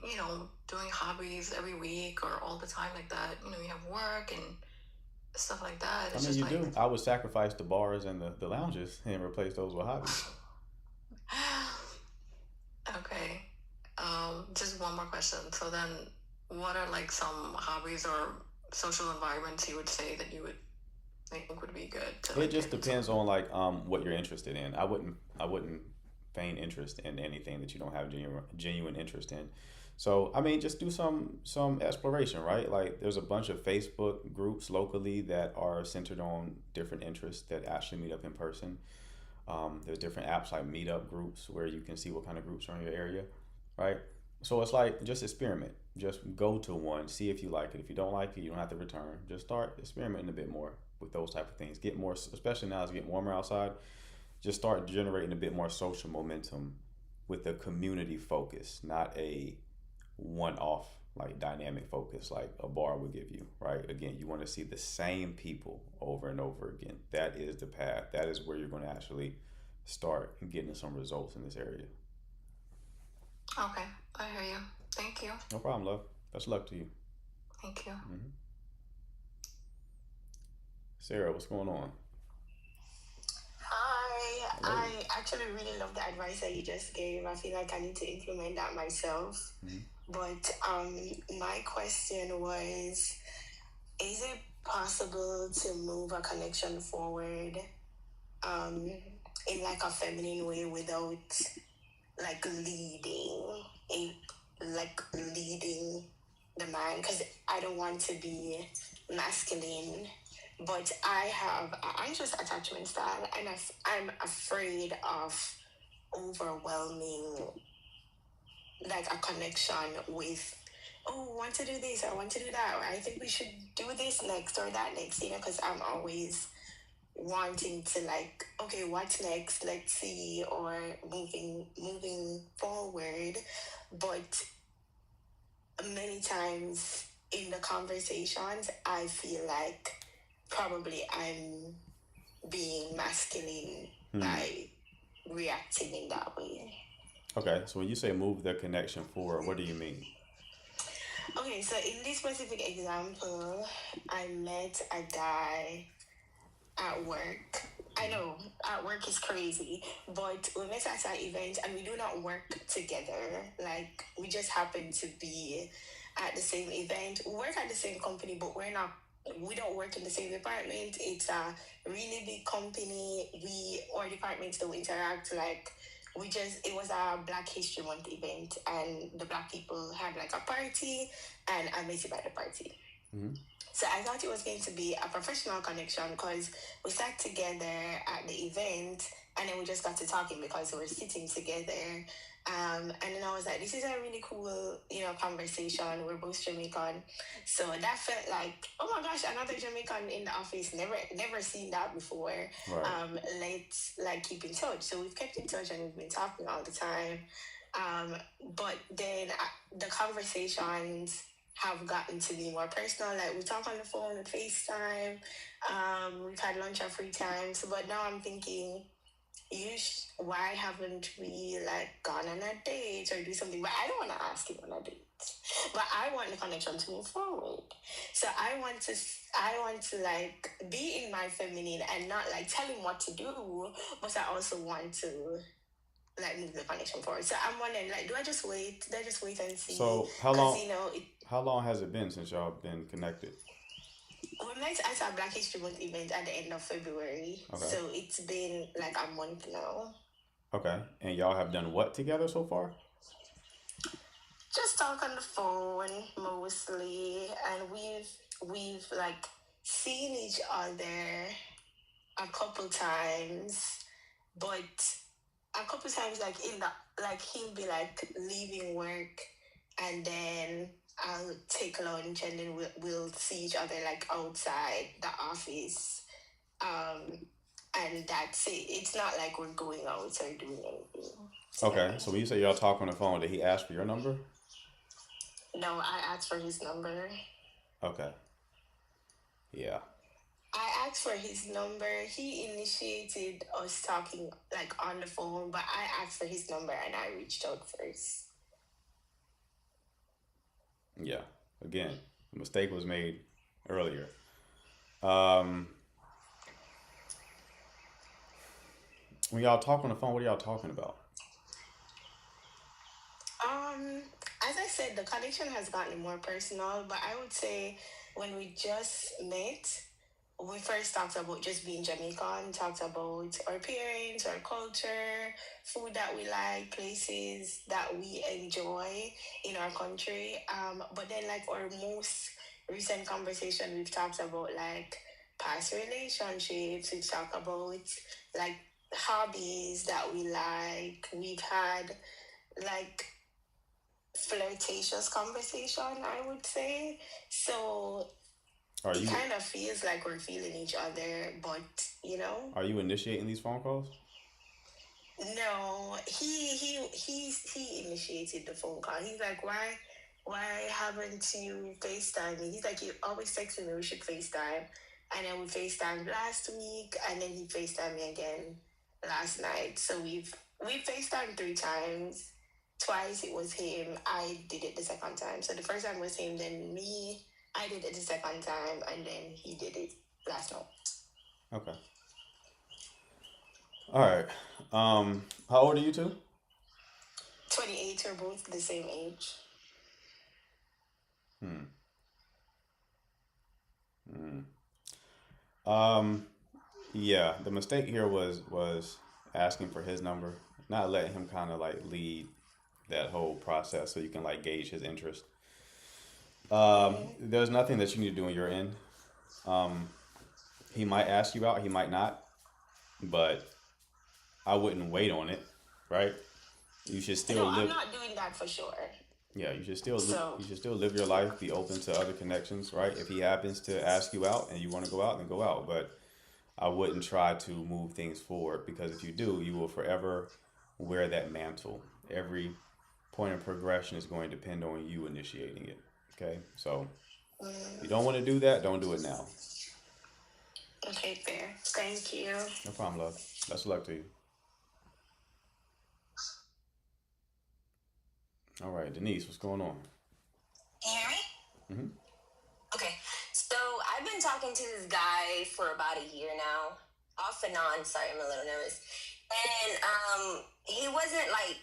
doing hobbies every week or all the time like that. You have work and stuff like that. I It's mean, just you like, do. I would sacrifice the bars and the lounges and replace those with hobbies. okay. Just one more question. So then, what are like some hobbies or social environments you would say that you would think would be good to It like just get into? depends on like what you're interested in. I wouldn't feign interest in anything that you don't have genuine interest in. So I mean, just do some exploration, right? Like there's a bunch of Facebook groups locally that are centered on different interests that actually meet up in person. There's different apps like meetup groups where you can see what kind of groups are in your area, right? So it's like just experiment. Just go to one, see if you like it. If you don't like it, you don't have to return. Just start experimenting a bit more with those type of things. Get more, especially now as it get warmer outside. Just start generating a bit more social momentum with a community focus, not a one-off like dynamic focus like a bar would give you, right? Again, you want to see the same people over and over again. That is the path. That is where you're going to actually start getting some results in this area. Okay, I hear you. Thank you. No problem, love. Best luck to you. Thank you. Hmm. Sarah, what's going on? Hi, Hello. I actually really love the advice that you just gave. I feel like I need to implement that myself. Hmm. But my question was, is it possible to move a connection forward um, in like a feminine way without like a leading the man? Because I don't want to be masculine, but I have an anxious attachment style, and I'm afraid of overwhelming, like a connection with, oh, want to do this, I want to do that, or I think we should do this next or that next, because I'm always wanting to, like, okay, what's next, let's see, or moving forward. But many times in the conversations, I feel like probably I'm being masculine by reacting in that way. Okay, so when you say move the connection forward, what do you mean? Okay, so in this specific example, I met a guy at work. I know at work is crazy, but we met at an event and we do not work together. Like, we just happen to be at the same event. We work at the same company, but we don't work in the same department. It's a really big company. Our departments don't interact. Like, it was a Black History Month event, and the Black people had like a party, and I met him at the party. Mm-hmm. So I thought it was going to be a professional connection because we sat together at the event, and then we just got to talking because we were sitting together. And then I was like, this is a really cool, conversation. We're both Jamaican. So that felt like, oh my gosh, another Jamaican in the office. Never seen that before. Right. Let's like keep in touch. So we've kept in touch and we've been talking all the time. But then the conversations have gotten to be more personal. Like, we talk on the phone with FaceTime. We've had lunch at free times. But now I'm thinking, why haven't we like gone on a date or do something? But I don't want to ask him on a date. But I want the connection to move forward. So I want to like be in my feminine and not like tell him what to do, but I also want to like move the connection forward. So I'm wondering, like, do I just wait? Do I just wait and see? So how long has it been since y'all been connected? We met at a Black History Month event at the end of February. Okay. So it's been like a month now. Okay. And y'all have done what together so far? Just talk on the phone mostly, and we've like seen each other a couple times, but a couple times like he'll be like leaving work, and then I'll take lunch, and then we'll see each other like outside the office, and that's it. It's not like we're going out or doing anything. Okay, so when you say y'all talk on the phone, did he ask for your number? No, I asked for his number. Okay. Yeah. I asked for his number. He initiated us talking like on the phone, but I asked for his number and I reached out first. Yeah. Again, a mistake was made earlier. When y'all talk on the phone, what are y'all talking about? As I said, the connection has gotten more personal, but I would say when we just met, we first talked about just being Jamaican, talked about our parents, our culture, food that we like, places that we enjoy in our country. But then like our most recent conversation, we've talked about like past relationships. We've talked about like hobbies that we like. We've had like flirtatious conversation, I would say. So it kind of feels like we're feeling each other, but Are you initiating these phone calls? No, he initiated the phone call. He's like, why haven't you FaceTime me? He's like, you always texting me we should FaceTime, and then we FaceTimed last week, and then he FaceTimed me again last night. So we've FaceTimed 3 times. Twice it was him. I did it the second time. So the first time was him, then me. I did it the second time, and then he did it last night. Okay. All right. How old are you two? 28. We're both the same age. Yeah. The mistake here was asking for his number, not letting him kind of like lead that whole process so you can like gauge his interest. There's nothing that you need to do on your end. He might ask you out, he might not, but I wouldn't wait on it, right? You should still No, I'm live. not doing that for sure. Yeah, So, you should still live your life. Be open to other connections, right? If he happens to ask you out and you want to go out, then go out. But I wouldn't try to move things forward because if you do, you will forever wear that mantle. Every point of progression is going to depend on you initiating it. Okay, so if you don't want to do that, don't do it now. okay, fair. Thank you. No problem, love. Best of luck to you. All right, Denise, what's going on? Can you hear me? Hmm. Okay. So I've been talking to this guy for about a year now, off and on. Sorry, I'm a little nervous. And he wasn't like.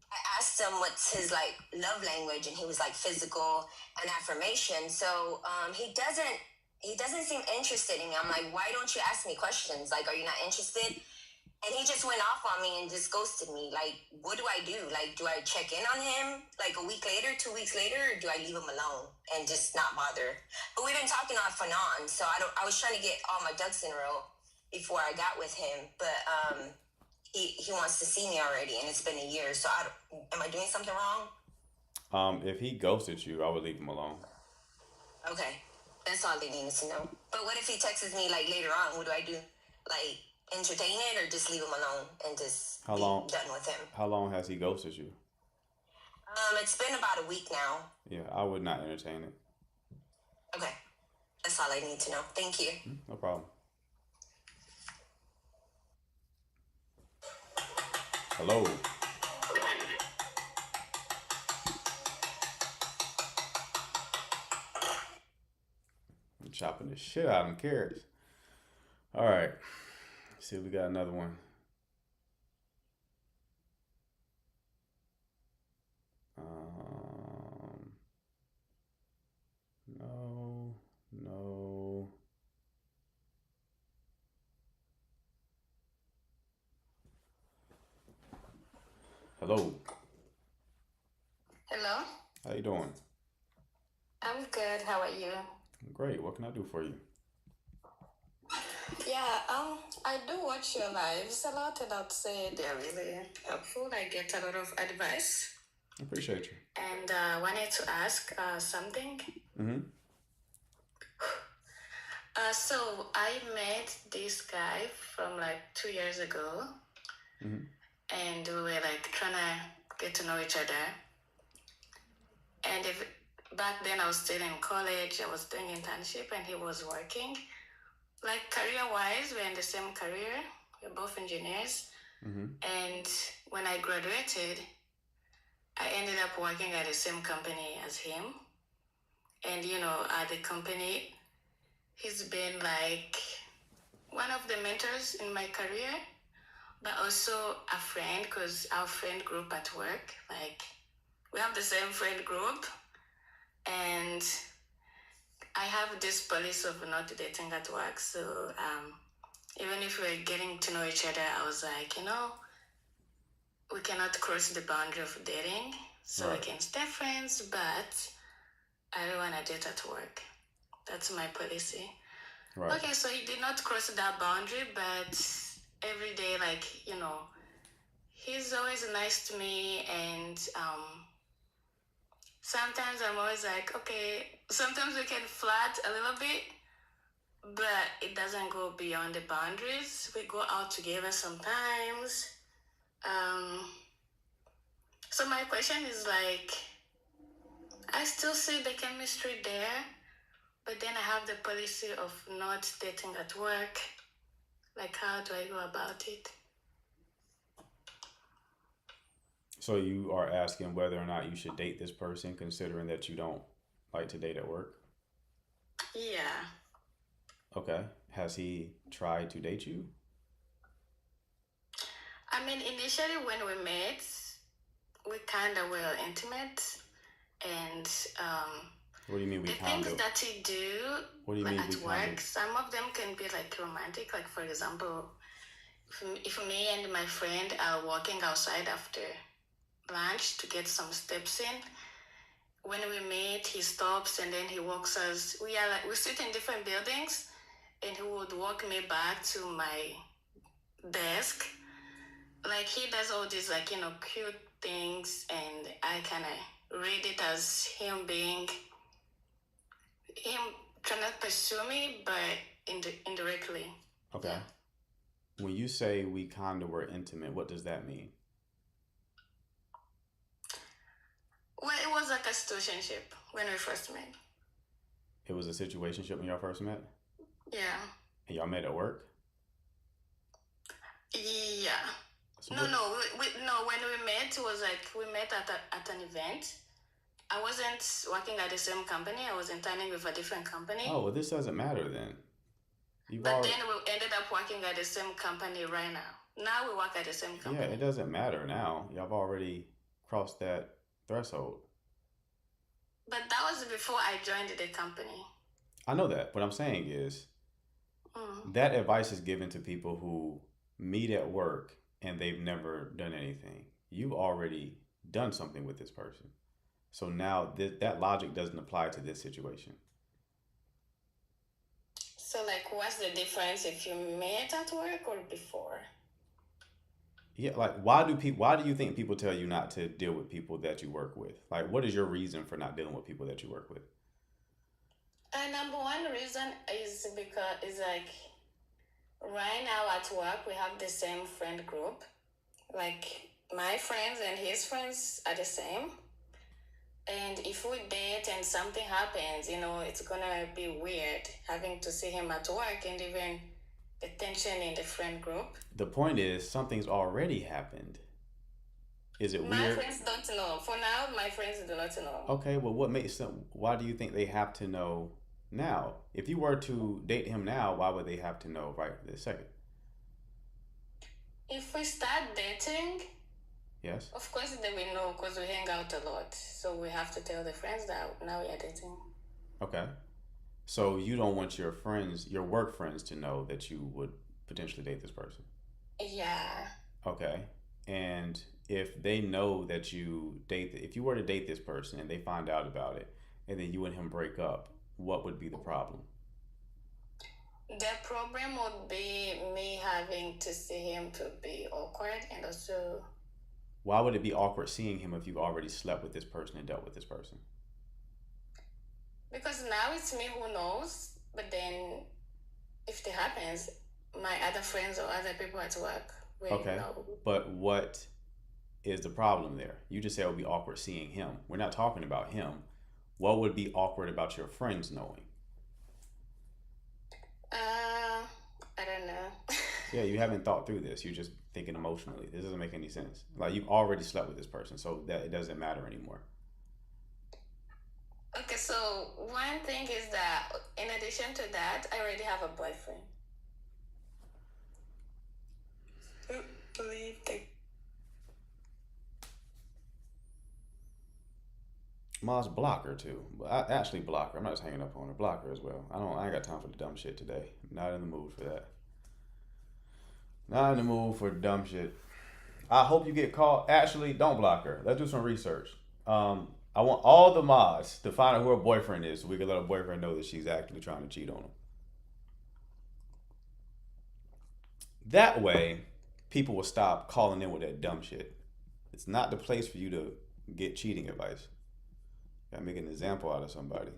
I asked him what's his like love language, and he was like physical and affirmation. So he doesn't seem interested in me. I'm like, why don't you ask me questions? Like, are you not interested? And he just went off on me and just ghosted me. Like, what do I do? Like, do I check in on him like a week later, 2 weeks later, or do I leave him alone and just not bother? But we've been talking off and on, so I was trying to get all my ducks in a row before I got with him. But he wants to see me already, and it's been a year. So am I doing something wrong? If he ghosted you, I would leave him alone. Okay, that's all they needed to know. But what if he texts me like later on? What do I do? Like entertain it or just leave him alone and just How be long? done with him? How long has he ghosted you? It's been about a week now. Yeah, I would not entertain it. Okay, that's all I need to know. Thank you. No problem. Hello. I'm chopping the shit out of them carrots. All right. Let's see if we got another one. No, no. Hello. Hello? How you doing? I'm good. How are you? Great. What can I do for you? Yeah, I do watch your lives a lot, and I'd say they're really helpful. I get a lot of advice. I appreciate you. And wanted to ask something. Mm-hmm. So I met this guy from like 2 years ago, Mm-hmm. and we were like trying to get to know each other. And back then I was still in college, I was doing internship, and he was working. Like career-wise, we're in the same career. We're both engineers. Mm-hmm. And when I graduated, I ended up working at the same company as him. And at the company, he's been like one of the mentors in my career, but also a friend, because our friend group at work, like we have the same friend group, and I have this policy of not dating at work. So even if we're getting to know each other, I was like, we cannot cross the boundary of dating. So Right. we can stay friends, but I don't want to date at work. That's my policy. Right. Okay, so he did not cross that boundary, but every day, like, he's always nice to me, and sometimes I'm always like, okay, sometimes we can flirt a little bit, but it doesn't go beyond the boundaries. We go out together sometimes. So my question is like, I still see the chemistry there, but then I have the policy of not dating at work. Like, how do I go about it? So you are asking whether or not you should date this person, considering that you don't like to date at work? Yeah. Okay. Has he tried to date you? I mean, initially when we met, we kind of were intimate, and What do you mean we the kind things of? that he do, What do you like mean at we work, kind of? some of them can be like romantic. Like, for example, if me and my friend are walking outside after lunch to get some steps in, when we meet, he stops and then he walks us. We sit in different buildings, and he would walk me back to my desk. like he does all these like cute things, and I kind of read it as him trying to pursue me, but indirectly. Okay. Yeah. When you say we kind of were intimate, what does that mean? Well, it was like a situationship when we first met. It was a situationship when y'all first met, Yeah. and y'all met at work. Yeah. So No, what? no, no. When we met, it was like we met at an event. I wasn't working at the same company. I was interning with a different company. Oh, well, this doesn't matter then. You've But already. then we ended up working at the same company right now. Now we work at the same Yeah, company. it doesn't matter now. Y'all have already crossed that threshold. But that was before I joined the company. I know that. What I'm saying is Mm. that advice is given to people who meet at work and they've never done anything. You've already done something with this person. So now that logic doesn't apply to this situation. So, like, what's the difference if you met at work or before? Yeah, like why do you think people tell you not to deal with people that you work with? Like what is your reason for not dealing with people that you work with? Number one reason is because it's like right now at work we have the same friend group. Like my friends and his friends are the same. And if we date and something happens, it's gonna be weird having to see him at work and even the tension in the friend group. The point is something's already happened. Is it My weird? friends don't know. For now, my friends do not know. Okay, well why do you think they have to know now? If you were to date him now, why would they have to know right this second? If we start dating, Yes. of course they will know because we hang out a lot. So we have to tell the friends that now we are dating. Okay. So you don't want your friends, your work friends, to know that you would potentially date this person. Yeah. Okay. And if they know that if you were to date this person and they find out about it, and then you and him break up, what would be the problem? The problem would be me having to see him to be awkward, and also Why would it be awkward seeing him if you've already slept with this person and dealt with this person? because now it's me who knows, but then if it happens, my other friends or other people at work will Okay. know. But what is the problem there? You just said it would be awkward seeing him. We're not talking about him. What would be awkward about your friends knowing? I don't know. Yeah, you haven't thought through this. You're just thinking emotionally. This doesn't make any sense. Like you've already slept with this person, so that it doesn't matter anymore. Okay, so one thing is that in addition to that, I already have a boyfriend. I believe they Maz, block her too. I actually block her. I'm not just hanging up on her. Block her as well. I ain't got time for the dumb shit today. Not in the mood for that. Not in the mood for dumb shit. I hope you get caught. Actually, don't block her. Let's do some research. I want all the mods to find out who her boyfriend is so we can let her boyfriend know that she's actually trying to cheat on him. That way, people will stop calling in with that dumb shit. It's not the place for you to get cheating advice. Gotta make an example out of somebody.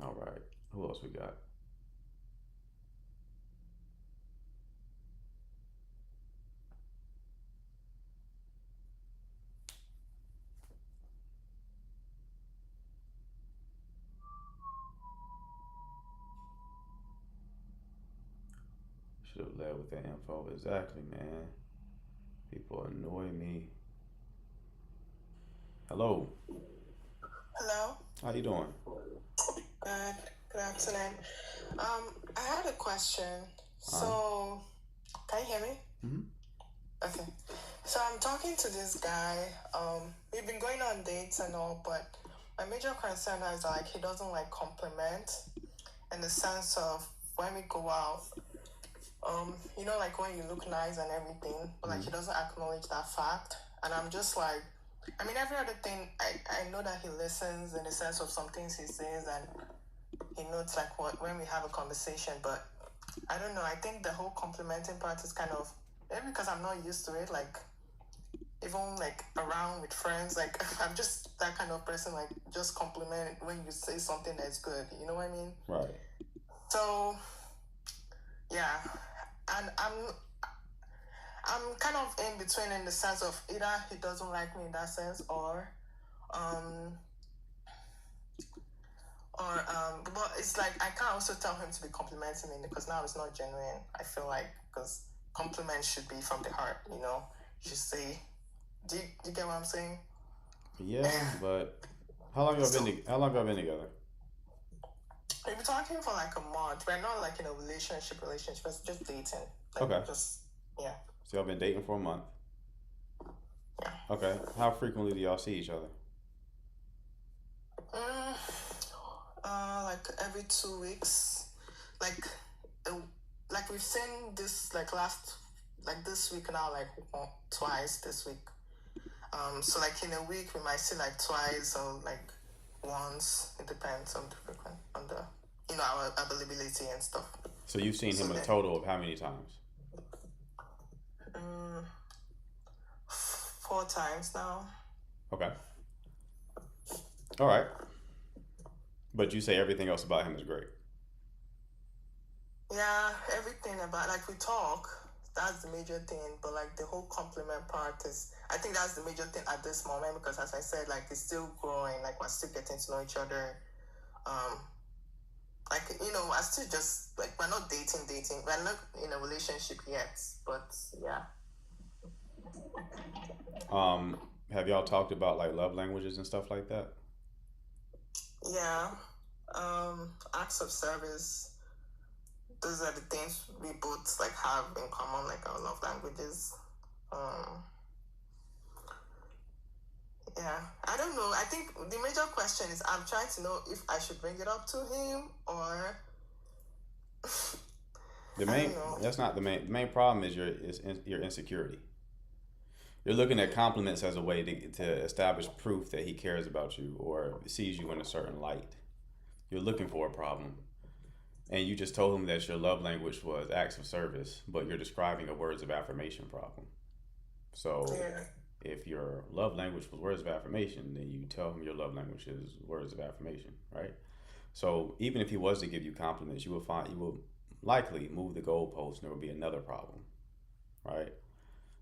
All right. Who else we got? Should have led with that info. Exactly, man. People annoy me. Hello. Hello. How you doing? Good afternoon. I had a question. So, can you hear me? Mm-hmm. Okay. So I'm talking to this guy. We've been going on dates and all, but my major concern is like he doesn't like compliment in the sense of when we go out. Like when you look nice and everything, but like he doesn't acknowledge that fact. And I'm just like, I mean, every other thing, I know that he listens in the sense of some things he says, and he notes like what when we have a conversation. But I don't know. I think the whole complimenting part is kind of maybe because I'm not used to it. Like even like around with friends, like I'm just that kind of person. Like just compliment when you say something that's good. You know what I mean? Right. So yeah, and I'm kind of in between in the sense of either he doesn't like me in that sense, um, but it's like I can't also tell him to be complimenting me because now it's not genuine. I feel like because compliments should be from the heart, you know. You should say, do you get what I'm saying? Yeah, but how long y'all been? How long y'all been together? We've been talking for like a month. We're not like in a relationship. We're just dating. Like Okay. just yeah. So y'all been dating for a month. Yeah. Okay. How frequently do y'all see each other? Like every 2 weeks. Like like we've seen this like this week now like twice this week. So like in a week we might see like twice or like once. It depends on the our availability and stuff. So you've seen him a total of how many times? 4 times now. Okay. All right. But you say everything else about him is great. Yeah, everything about like we talk. That's the major thing, but like the whole compliment part is, I think that's the major thing at this moment because as I said, like it's still growing, like we're still getting to know each other. Like I still just like we're not dating. We're not in a relationship yet, but yeah. Have y'all talked about like love languages and stuff like that? Yeah. Acts of service. Those are the things we both like have in common, like our love languages. Yeah, I don't know. I think the major question is I'm trying to know if I should bring it up to him or That's not the main. The main problem is your insecurity. You're looking at compliments as a way to establish proof that he cares about you or sees you in a certain light. You're looking for a problem. And you just told him that your love language was acts of service, but you're describing a words of affirmation problem. So if your love language was words of affirmation, then you tell him your love language is words of affirmation, right? So even if he was to give you compliments, you will likely move the goalpost and there will be another problem, right?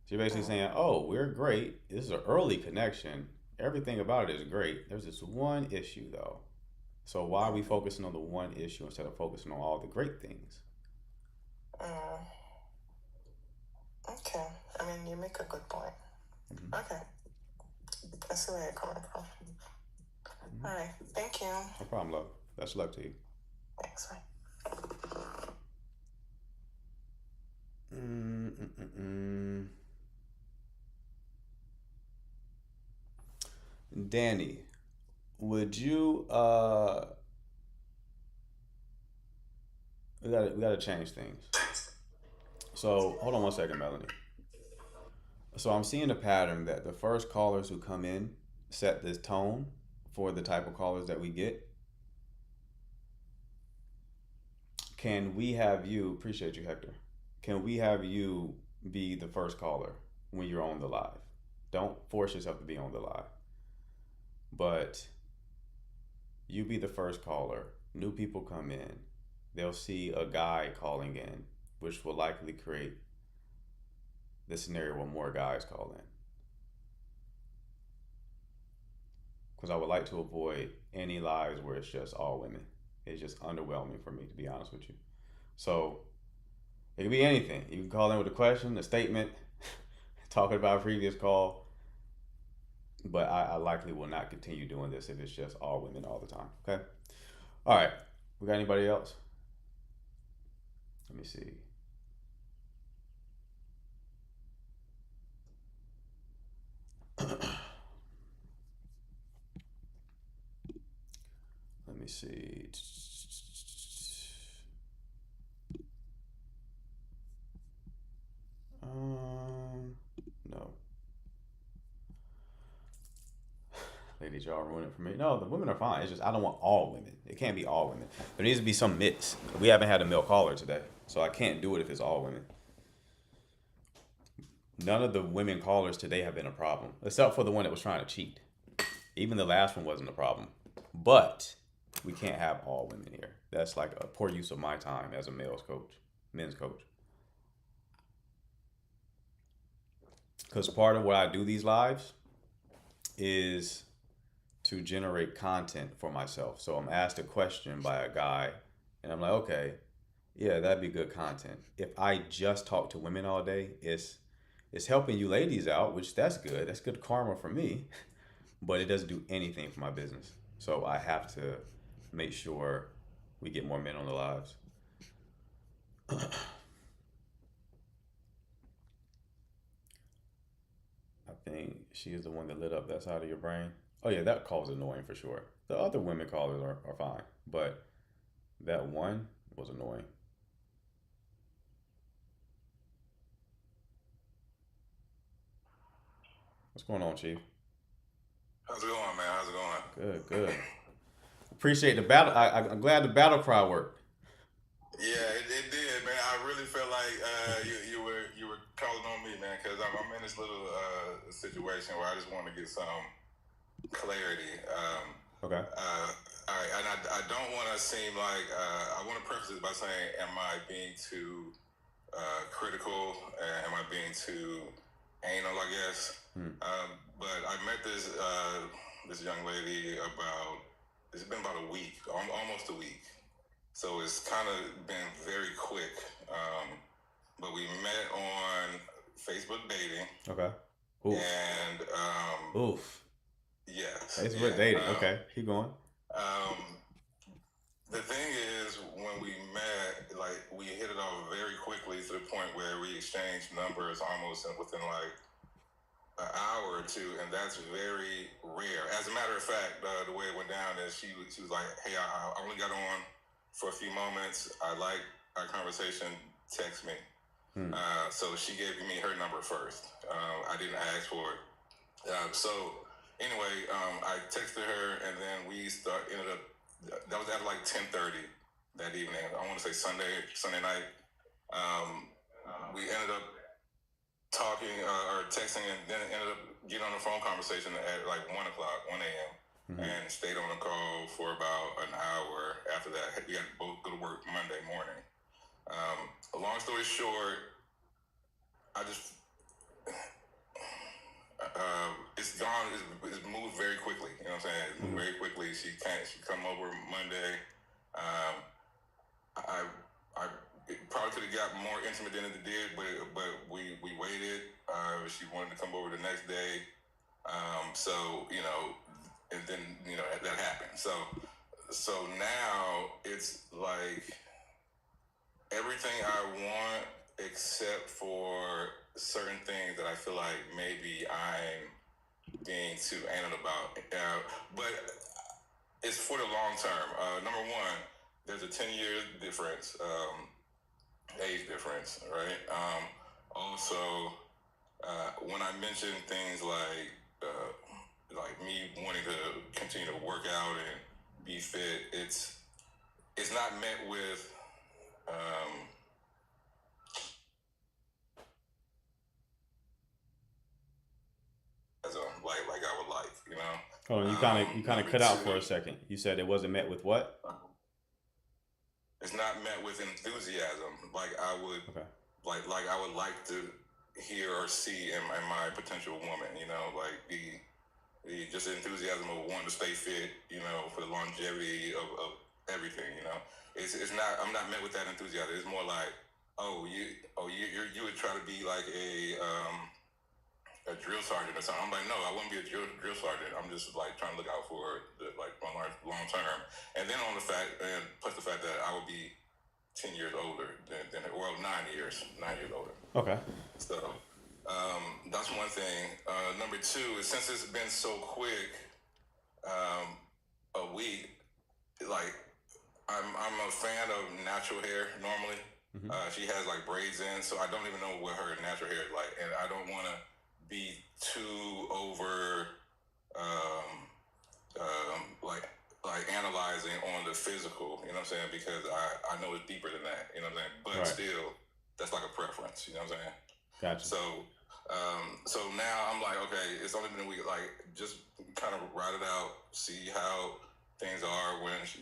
So you're basically saying, oh, we're great. This is an early connection. Everything about it is great. There's this one issue though. So why are we focusing on the one issue instead of focusing on all the great things? Okay. I mean, you make a good point. Mm-hmm. Okay. I see where you're coming from. Mm-hmm. All right. Thank you. No problem, love. Best of luck to you. Thanks. Bye. Danny, would you we gotta change things. So hold on one second, Melanie. So I'm seeing a pattern that the first callers who come in set this tone for the type of callers that we get. Can we have you, appreciate you, Hector, can we have you be the first caller when you're on the live? Don't force yourself to be on the live. But you be the first caller. New people come in. They'll see a guy calling in, which will likely create the scenario where more guys call in. Because I would like to avoid any lives where it's just all women. It's just underwhelming for me, to be honest with you. So it could be anything. You can call in with a question, a statement, talking about a previous call. But I likely will not continue doing this if it's just all women all the time. Okay? All right. We got anybody else? Let me see. Let me see. No. ladies, y'all ruin it for me. No, the women are fine. It's just I don't want all women. It can't be all women. There needs to be some mix. We haven't had a male caller today, so I can't do it if it's all women. None of the women callers today have been a problem, except for the one that was trying to cheat. Even the last one wasn't a problem. But we can't have all women here. That's like a poor use of my time as a men's coach. Because part of what I do these lives is to generate content for myself. So I'm asked a question by a guy, and I'm like, okay, yeah, that'd be good content. If I just talk to women all day, it's helping you ladies out, which that's good. That's good karma for me, but it doesn't do anything for my business. So I have to make sure we get more men on the lives. I think she is the one that lit up that side of your brain. Oh yeah, that call's annoying for sure. The other women callers are fine, but that one was annoying. What's going on, Chief? How's it going, man? How's it going? Good. Appreciate the battle. I'm glad the battle cry worked. Yeah, it did, man. I really felt like you were calling on me, man, because I'm in this little situation where I just want to get some clarity. Okay. All right, and I don't want to seem like I want to preface this by saying, am I being too critical? Am I being too anal? I guess. But I met this young lady it's been about a week, almost a week. So it's kind of been very quick. But we met on Facebook dating. Okay. Oof. And oof. Yes. Facebook dating. Okay. Keep going. The thing is, when we met, like, we hit it off very quickly to the point where we exchanged numbers almost within like an hour or two, and that's very rare. As a matter of fact, the way it went down is she was like, "Hey, I only got on for a few moments. I like our conversation. Text me." So she gave me her number first. I didn't ask for it. So anyway, I texted her, and then we ended up. That was at like 10:30 that evening. I want to say Sunday night. We ended up talking or texting, and then ended up getting on a phone conversation at like 1 a.m. And stayed on the call for about an hour. After that, we had to both go to work Monday morning. Long story short, it's gone. It's moved very quickly. You know what I'm saying? It's moved very quickly. She come over Monday. I probably could have got more intimate than it did, but we waited. She wanted to come over the next day. So and then that happened. So now it's like everything I want except for certain things that I feel like maybe I'm being too anal about. But it's for the long term. Number one, there's a 10-year difference, age difference, right? Also, when I mention things like me wanting to continue to work out and be fit, it's not met with like I would like, Oh, you kind of cut out for a second. You said it wasn't met with what? It's not met with enthusiasm, like I would, like I would like to hear or see in my potential woman. Like the just enthusiasm of wanting to stay fit, for the longevity of everything. It's not. I'm not met with that enthusiasm. It's more like, you would try to be like a drill sergeant or something. I'm like, no, I wouldn't be a drill sergeant. I'm just like trying to look out for my long term. And then plus the fact that I would be 10 years older than 9 years older. Okay. So that's one thing. Number two is, since it's been so quick, a week, like I'm a fan of natural hair normally. She has like braids in, so I don't even know what her natural hair is like, and I don't want to be too over like analyzing on the physical, you know what I'm saying? Because I know it's deeper than that, you know what I'm saying? But Right. still, that's like a preference, you know what I'm saying? Gotcha. So now I'm like, okay, it's only been a week. Like, just kind of ride it out, see how things are when she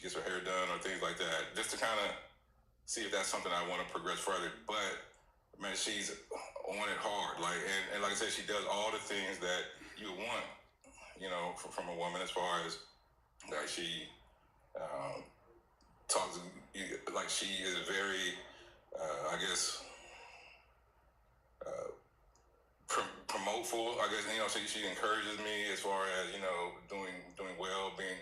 gets her hair done or things like that, just to kind of see if that's something I want to progress further. But man, she's on it hard. Like, and like I said, she does all the things that you would want, you know, from a woman, as far as like she talks, like she is very, I guess. Promoteful, I guess, you know. She encourages me as far as, you know, doing well, being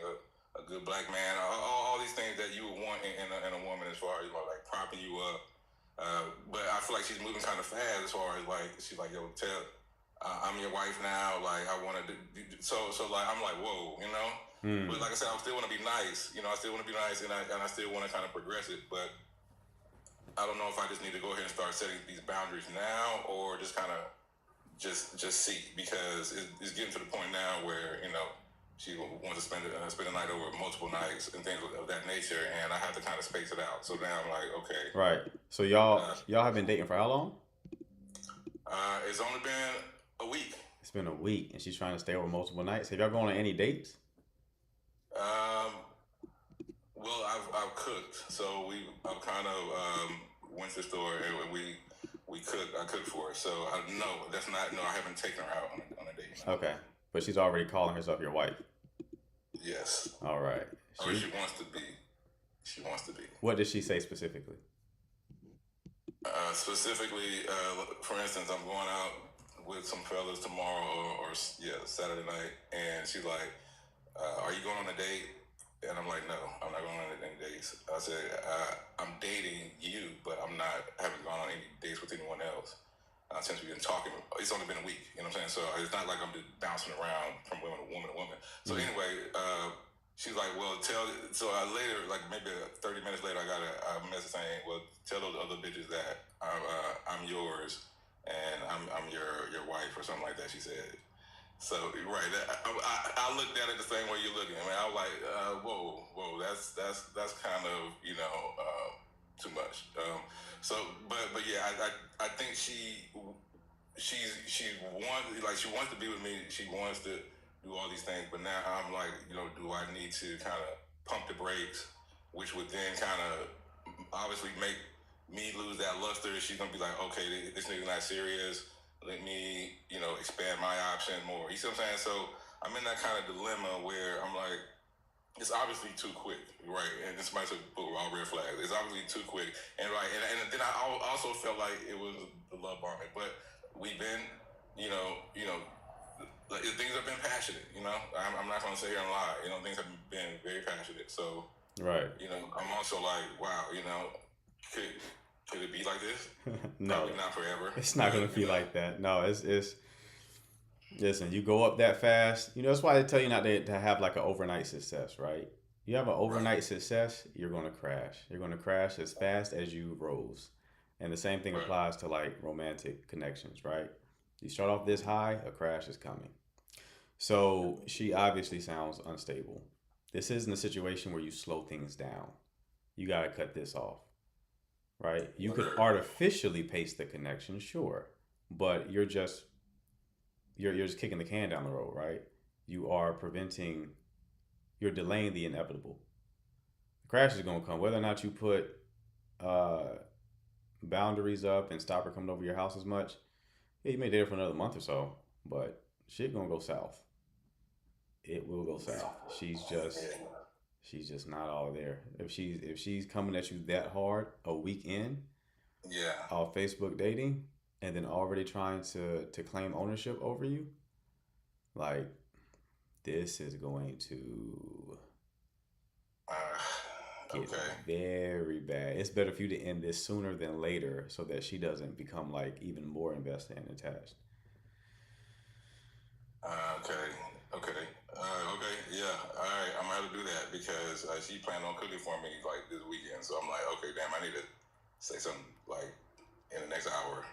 a good black man, all these things that you would want in a woman, as far as, you know, like propping you up. But I feel like she's moving kind of fast, as far as like she's like, yo, I'm your wife now. Like, I wanted to so like I'm like, whoa, you know. But like I said, I still want to be nice, you know. I still want to be nice, and I still want to kind of progress it, but I don't know if I just need to go ahead and start setting these boundaries now, or just kind of just see, because it's getting to the point now where, you know, she wants to spend the night over multiple nights and things of that nature, and I have to kind of space it out. So now I'm like, okay. Right. So y'all have been dating for how long? It's only been a week. It's been a week, and she's trying to stay over multiple nights. Have y'all gone on any dates? Well, I've cooked, so I've kind of went to the store and we cooked. I cooked for her, so I haven't taken her out on a date. Okay, but she's already calling herself your wife. Yes. All right. Or she wants to be. She wants to be. What did she say specifically? Specifically, for instance, I'm going out with some fellas tomorrow or Saturday night, and she's like, "Are you going on a date?" And I'm like, "No, I'm not going on any dates." I said, "I'm dating you, but haven't gone on any dates with anyone else since we've been talking. It's only been a week, you know what I'm saying? So it's not like I'm just bouncing around from woman to woman to woman." So anyway, she's like, "Well, so later, like maybe 30 minutes later, I got a message saying, well, tell those other bitches that I'm yours and I'm your wife," or something like that, she said. So, right, I looked at it the same way you're looking. I mean, I was like, whoa, that's kind of, you know, too much. But yeah, I think she wants to be with me. She wants to do all these things. But now I'm like, you know, do I need to kind of pump the brakes, which would then kind of obviously make me lose that luster. She's gonna be like, okay, this nigga's not serious. Let me, you know, expand my option more. You see what I'm saying? So I'm in that kind of dilemma where I'm like, it's obviously too quick, right? And this might put all red flags. It's obviously too quick, and right, and then I also felt like it was the love bombing. But we've been, you know, like, things have been passionate. You know, I'm not gonna sit here and lie. You know, things have been very passionate. So right, you know, I'm also like, wow, you know, could it be like this? No, probably not forever. It's not gonna be like that. No, it's listen, you go up that fast. You know, that's why they tell you not to have like an overnight success, right? You have an overnight success, you're gonna crash. You're gonna crash as fast as you rose. And the same thing applies to like romantic connections, right? You start off this high, a crash is coming. So she obviously sounds unstable. This isn't a situation where you slow things down. You gotta cut this off. Right? You could artificially pace the connection, sure, but you're just kicking the can down the road, right? You're delaying the inevitable. The crash is gonna come, whether or not you put boundaries up and stop her coming over your house as much. Yeah, you may date her for another month or so, but shit gonna go south. It will go south. She's just not all there. If she's coming at you that hard a week in, off Facebook dating, and then already trying to claim ownership over you, like, this is going to get very bad. It's better for you to end this sooner than later, so that she doesn't become like even more invested and attached. Okay, yeah, all right, I'm gonna have to do that, because she planned on cooking for me like this weekend. So I'm like, okay, damn, I need to say something like in the next hour.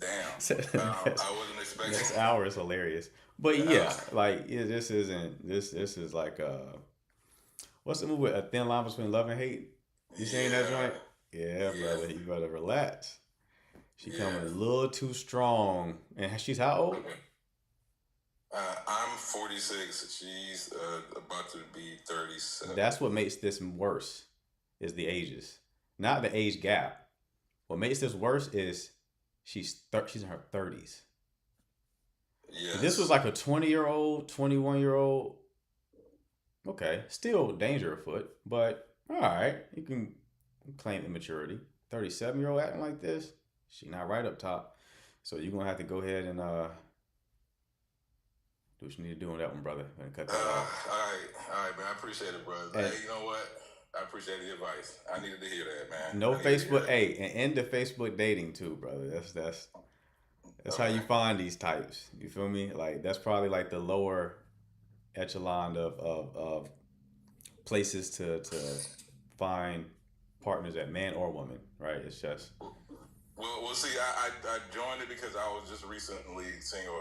Damn. I wasn't expecting. Next hour is hilarious. But yeah, like this isn't this is like what's the movie? A Thin Line Between Love and Hate. You seen that joint? Yeah, brother. You better relax. She coming a little too strong. And she's how old? I'm 46. She's about to be 37. That's what makes this worse, is the ages, not the age gap. What makes this worse is she's in her 30s. Yes. If this was like a 20-year-old, 21-year-old, okay, still danger afoot, but all right, you can claim immaturity. 37-year-old acting like this, she not right up top. So you're gonna have to go ahead and do what you need to do on that one, brother, and cut that off. All right, man. I appreciate it, brother. Hey, you know what? I appreciate the advice. I needed to hear that, man. No Facebook, hey, and end the Facebook dating too, brother. That's how you find these types. You feel me? Like that's probably like the lower echelon of places to find partners, at man or woman, right? It's just. Well, see, I joined it because I was just recently single.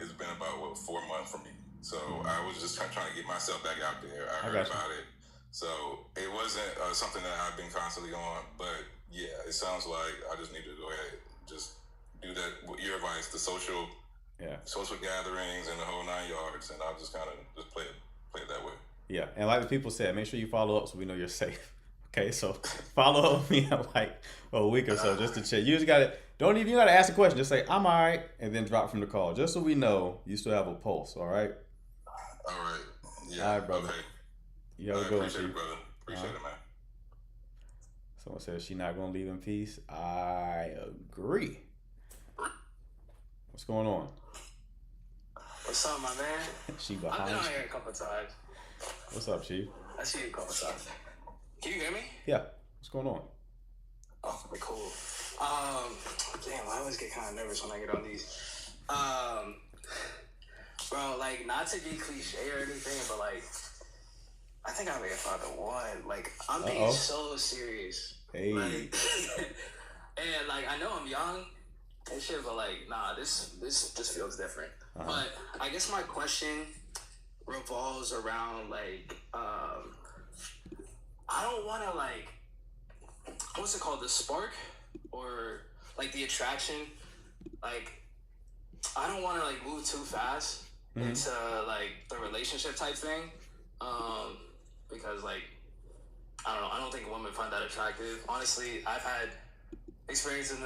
It's been about 4 months for me, so I was just trying to get myself back out there. I heard about it, so it wasn't something that I've been constantly on. But yeah, it sounds like I just need to go ahead and just do that. With your advice, the social gatherings and the whole 9 yards, and I'll just kind of just play it that way. Yeah, and like the people said, make sure you follow up so we know you're safe. Okay, so follow up with me in like a week or so just to check. You just gotta you gotta ask a question. Just say I'm all right, and then drop from the call, just so we know you still have a pulse. All right. All right. Yeah. All right, brother. Okay. You have a good one, Appreciate it, brother. Appreciate it, man. Someone says she's not gonna leave in peace. I agree. What's going on? What's up, my man? She behind. I've been on here a couple times. What's up, Chief? I see you a couple times. Can you hear me? Yeah. What's going on? Oh, cool. Damn, I always get kind of nervous when I get on these. Bro, like, not to be cliche or anything, but like, I think I may have found the one. Like, I'm being so serious. Hey. Like, and like, I know I'm young and shit, but like, nah, this just feels different. But I guess my question revolves around like, I don't want to like, what's it called? The spark or like the attraction. Like, I don't want to like move too fast into like the relationship type thing. Because like, I don't know. I don't think women find that attractive. Honestly, I've had experiences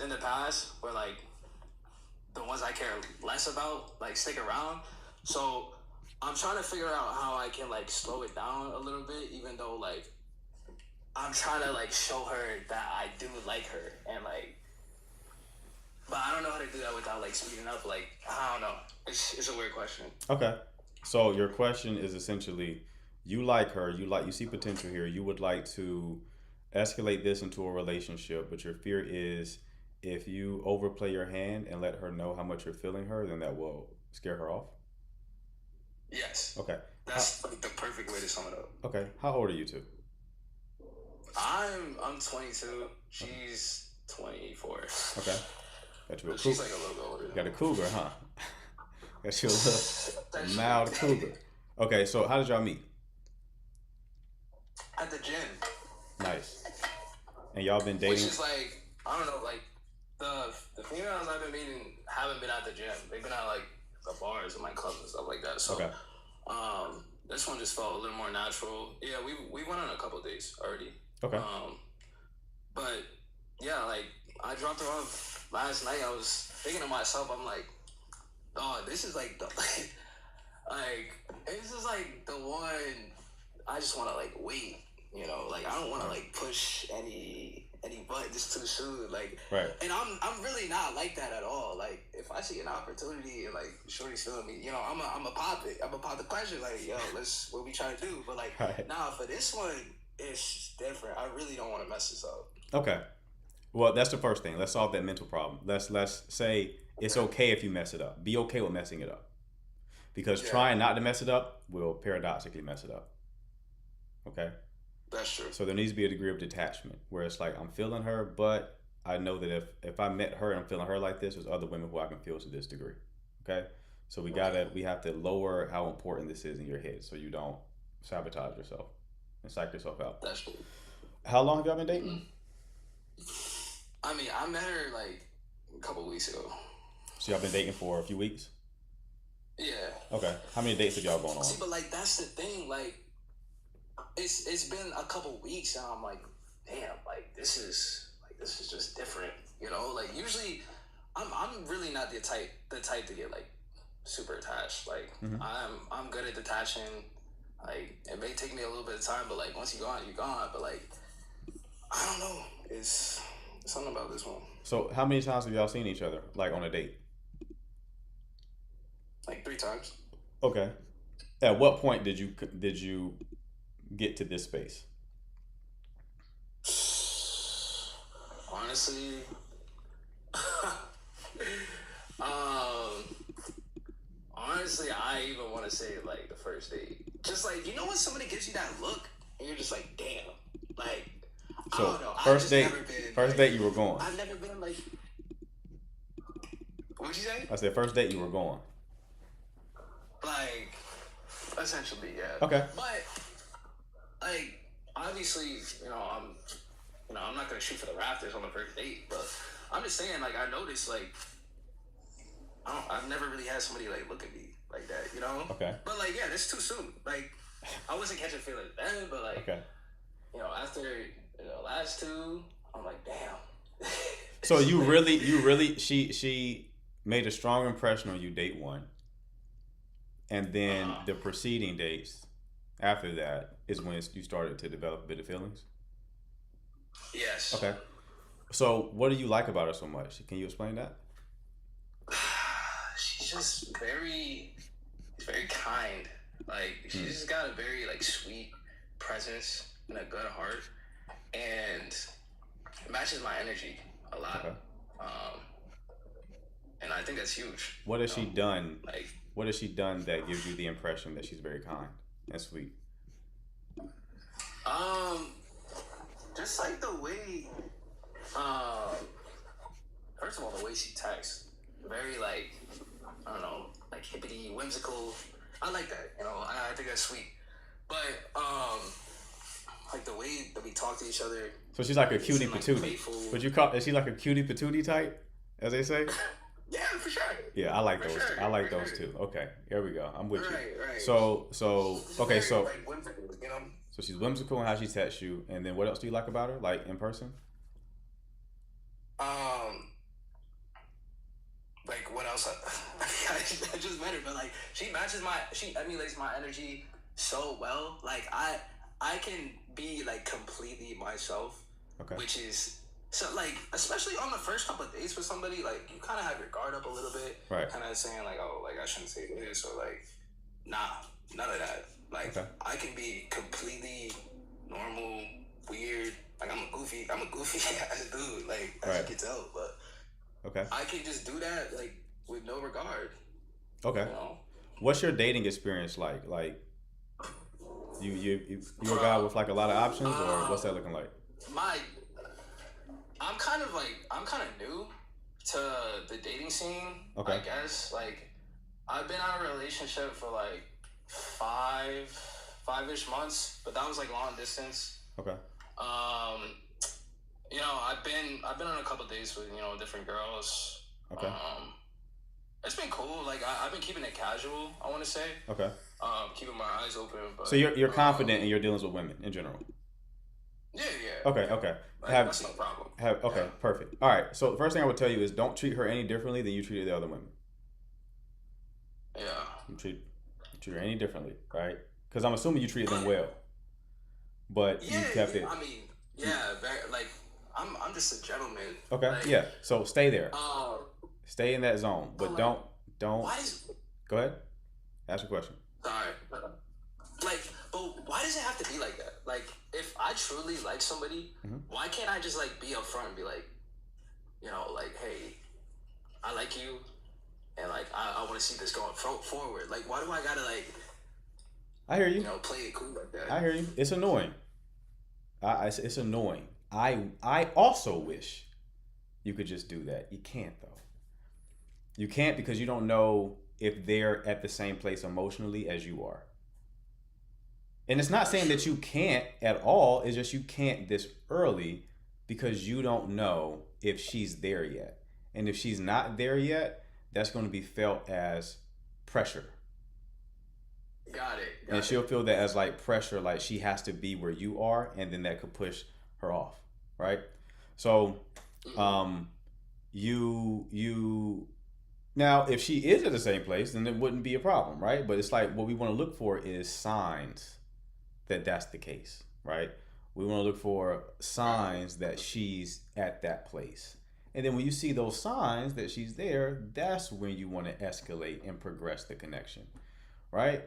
in the past where like the ones I care less about like stick around. So I'm trying to figure out how I can like slow it down a little bit, even though like I'm trying to like show her that I do like her and like, but I don't know how to do that without like speeding up. Like, I don't know. It's a weird question. Okay. So your question is essentially, you like her, you see potential here, you would like to escalate this into a relationship, but your fear is if you overplay your hand and let her know how much you're feeling her, then that will scare her off? Yes. Okay. That's like the perfect way to sum it up. Okay. How old are you two? I'm 22. She's 24. Okay. Got you a She's like a little bit older. Got a cougar, huh? Got you a little mild cougar. Okay, so how did y'all meet? At the gym. Nice. And y'all been dating? Which is like, I don't know, like the females I've been meeting haven't been at the gym. They've been at like the bars and like clubs and stuff like that. So okay. This one just felt a little more natural. Yeah, we went on a couple dates already. Okay. But yeah, like I dropped her off last night. I was thinking to myself, I'm like, oh, this is like the like this is like the one I just want to like wait, you know, like I don't want to like push any buttons too soon, like. Right. And I'm really not like that at all. Like if I see an opportunity and like shorty's feeling me, you know, I'm a pop it. I'm a pop the question, like, yo, let's what we trying to do. But like, nah, for this one, it's different. I really don't want to mess this up. Okay. Well, that's the first thing. Let's solve that mental problem. Let's say it's okay if you mess it up. Be okay with messing it up. Because trying not to mess it up will paradoxically mess it up. Okay? That's true. So there needs to be a degree of detachment where it's like, I'm feeling her, but I know that if I met her and I'm feeling her like this, there's other women who I can feel to this degree. Okay, so we have to lower how important this is in your head, so you don't sabotage yourself and psych yourself out. That's true. How long have y'all been dating? I mean, I met her like a couple weeks ago. So y'all been dating for a few weeks? Yeah. Okay. How many dates have y'all gone on? See, but like that's the thing. Like, it's been a couple weeks, and I'm like, damn, like this is just different. You know, like usually, I'm really not the type to get like super attached. Like I'm good at detaching. Like it may take me a little bit of time, but like once you're gone, you're gone. But like I don't know, it's something about this one. So how many times have y'all seen each other, like on a date? Like 3 times. Okay. At what point did you get to this space? Honestly, honestly, I even want to say like the first date. Just like, you know when somebody gives you that look and you're just like, damn, like So I don't know. first date you were going. I've never been like. What'd you say? I said first date you were going. Like, essentially, yeah. Okay. But like, obviously, I'm not gonna shoot for the rafters on the first date, but I'm just saying, like, I noticed, like, I've never really had somebody like look at me like that, you know? Okay. But like, yeah, that's too soon. Like, I wasn't catching feelings then, but like, okay. After the last 2, I'm like, damn. So you really, she made a strong impression on you date 1, and then the preceding dates after that is when you started to develop a bit of feelings. Yes. Okay. So what do you like about her so much? Can you explain that? She's just very kind. Like she's just got a very like sweet presence and a good heart, and it matches my energy a lot. Okay. And I think that's huge. What has she done? Like, what has she done that gives you the impression that she's very kind and sweet? Just like the way, first of all, the way she texts, very like, I don't know, like hippity, whimsical. I like that, I think that's sweet. But, like the way that we talk to each other. So she's like a cutie patootie. Is she like a cutie patootie type, as they say? Yeah, for sure. Yeah, I like those. Sure, I like those too. Okay, here we go. I'm with you. Right. So okay, so like whimsical, So she's whimsical in how she texts you, and then what else do you like about her, like in person? Like what else? I just met her, but like she emulates my energy so well. Like I can be like completely myself, okay. Which is. So, like, especially on the first couple of dates with somebody, like, you kind of have your guard up a little bit. Right. Kind of saying, like, oh, like, I shouldn't say this, or, like, nah, none of that. Like, okay. I can be completely normal, weird. Like, I'm a goofy ass dude, like, as you can tell. But okay. I can just do that, like, with no regard. Okay. What's your dating experience like? Like, you're a guy with, like, a lot of options, or what's that looking like? I'm kind of new to the dating scene. Okay. I guess like I've been out of a relationship for like five-ish months, but that was like long distance. Okay. I've been on a couple of dates with different girls. Okay. It's been cool. Like I've been keeping it casual. I want to say. Okay. Keeping my eyes open. But, so you're confident in your dealings with women in general. Yeah. Okay. Like, that's no problem. Perfect. All right. So the first thing I would tell you is don't treat her any differently than you treated the other women. Yeah. You treat her any differently, right? Because I'm assuming you treated them well, but you kept it. I mean, yeah. Very, like I'm just a gentleman. Okay. Like, yeah. So stay there. Stay in that zone, but don't. Why is? Go ahead. Ask your question. Sorry. Like, but why does it have to be like that? Like, if I truly like somebody, why can't I just like be upfront and be like, like, hey, I like you, and like I want to see this going forward. Like, why do I gotta like? I hear you. Play it cool like that. I hear you. It's annoying. It's annoying. I also wish you could just do that. You can't though. You can't because you don't know if they're at the same place emotionally as you are. And it's not saying that you can't at all. It's just you can't this early because you don't know if she's there yet. And if she's not there yet, that's going to be felt as pressure. Got it. And she'll feel that as like pressure, like she has to be where you are, and then that could push her off, right? So, you now if she is at the same place, then it wouldn't be a problem, right? But it's like what we want to look for is signs that that's the case, right? We want to look for signs that she's at that place. And then when you see those signs that she's there, that's when you want to escalate and progress the connection, right?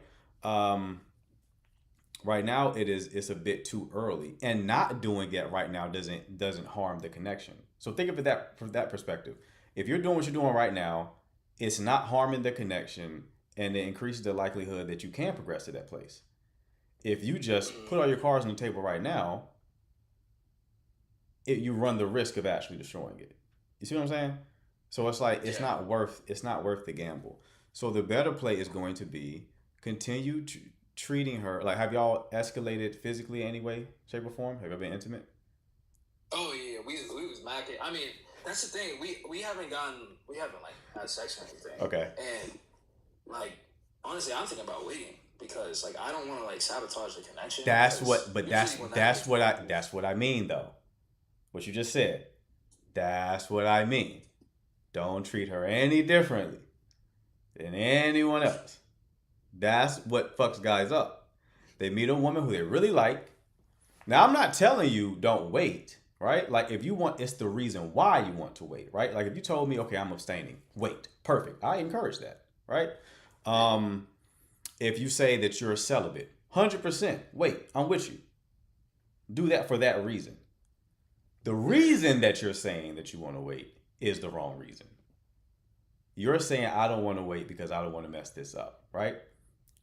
Right now it's a bit too early, and not doing it right now doesn't harm the connection. So think of it that from that perspective. If you're doing what you're doing right now, it's not harming the connection, and it increases the likelihood that you can progress to that place. If you just put all your cards on the table right now, you run the risk of actually destroying it. You see what I'm saying? So it's like it's not worth the gamble. So the better play is going to be continue treating her like. Have y'all escalated physically in any way, shape, or form? Have you been intimate? Oh yeah, we was macking. I mean, that's the thing. We haven't like had sex or anything. Okay. And like honestly, I'm thinking about waiting because like I don't want to like sabotage the connection. That's what I mean though. What you just said. That's what I mean. Don't treat her any differently than anyone else. That's what fucks guys up. They meet a woman who they really like. Now, I'm not telling you don't wait, right? Like if you want, it's the reason why you want to wait, right? Like if you told me, okay, I'm abstaining, wait, perfect. I encourage that, right? If you say that you're a celibate, 100%, wait, I'm with you. Do that for that reason. The reason that you're saying that you want to wait is the wrong reason. You're saying, I don't want to wait because I don't want to mess this up, right?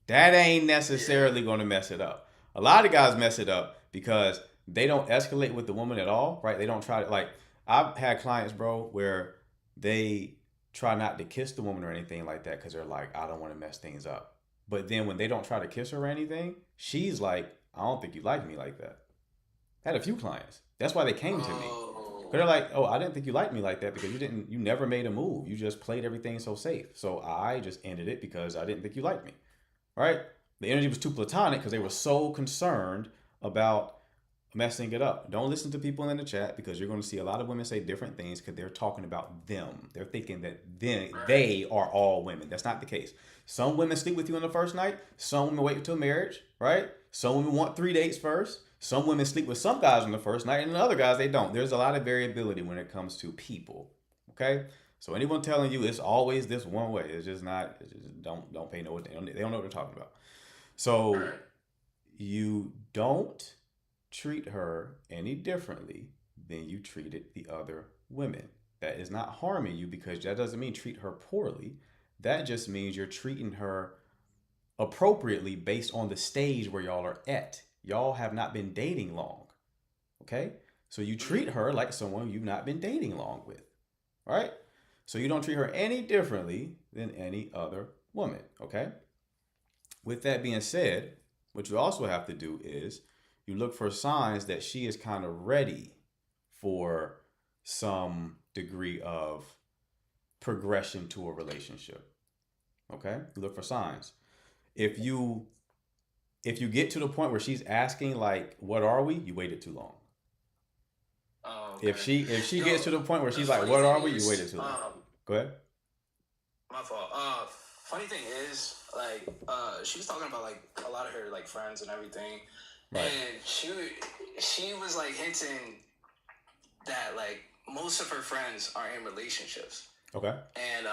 That ain't necessarily going to mess it up. A lot of guys mess it up because they don't escalate with the woman at all, right? They don't try to, like, I've had clients, bro, where they try not to kiss the woman or anything like that because they're like, I don't want to mess things up. But then when they don't try to kiss her or anything, she's like, I don't think you like me like that. I had a few clients. That's why they came to me. But they're like, oh, I didn't think you liked me like that because you never made a move. You just played everything so safe. So I just ended it because I didn't think you liked me. Right? The energy was too platonic because they were so concerned about messing it up. Don't listen to people in the chat because you're going to see a lot of women say different things because they're talking about them. They're thinking that they are all women. That's not the case. Some women sleep with you on the first night. Some women wait until marriage, right? Some women want 3 dates first. Some women sleep with some guys on the first night and the other guys, they don't. There's a lot of variability when it comes to people, okay? So anyone telling you it's always this one way, it's just not, don't pay no attention. They don't know what they're talking about. So you don't treat her any differently than you treated the other women. That is not harming you because that doesn't mean treat her poorly. That just means you're treating her appropriately based on the stage where y'all are at. Y'all have not been dating long, okay? So you treat her like someone you've not been dating long with, right? So you don't treat her any differently than any other woman, okay? With that being said, what you also have to do is you look for signs that she is kind of ready for some degree of progression to a relationship, okay? You look for signs. If you get to the point where she's asking like, what are we? You waited too long. Okay. If she gets to the point where she's like, what are we? You waited too long. Go ahead. My fault. Funny thing is, like, she was talking about like a lot of her like friends and everything, right. And she was like hinting that like most of her friends are in relationships. Okay. And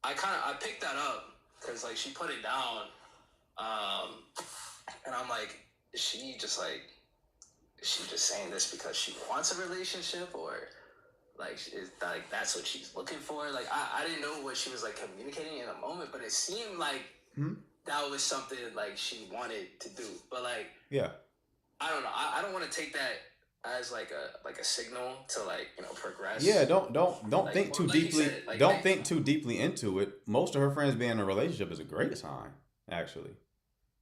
I picked that up because like she put it down. And I'm like, is she just saying this because she wants a relationship, or like is like that's what she's looking for? Like I didn't know what she was like communicating in a moment, but it seemed like that was something like she wanted to do. But like, yeah, I don't know. I don't want to take that as like a signal to like progress. Yeah, don't Like think too like you deeply. said, like Don't think too deeply into it. Most of her friends being in a relationship is a great sign, actually.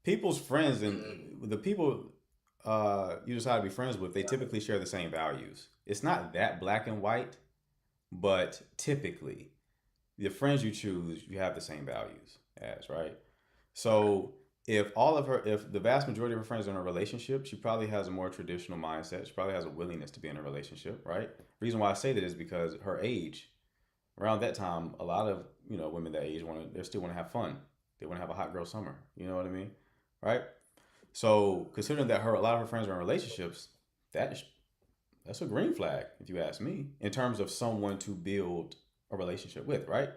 People's friends and the people you decide to be friends with, they typically share the same values. It's not that black and white, but typically the friends you choose, you have the same values as, right? So if the vast majority of her friends are in a relationship, she probably has a more traditional mindset. She probably has a willingness to be in a relationship, right? Reason why I say that is because her age, around that time, a lot of women that age they still want to have fun. They want to have a hot girl summer. You know what I mean, right? So considering that a lot of her friends are in relationships, that that's a green flag, if you ask me, in terms of someone to build a relationship with, right?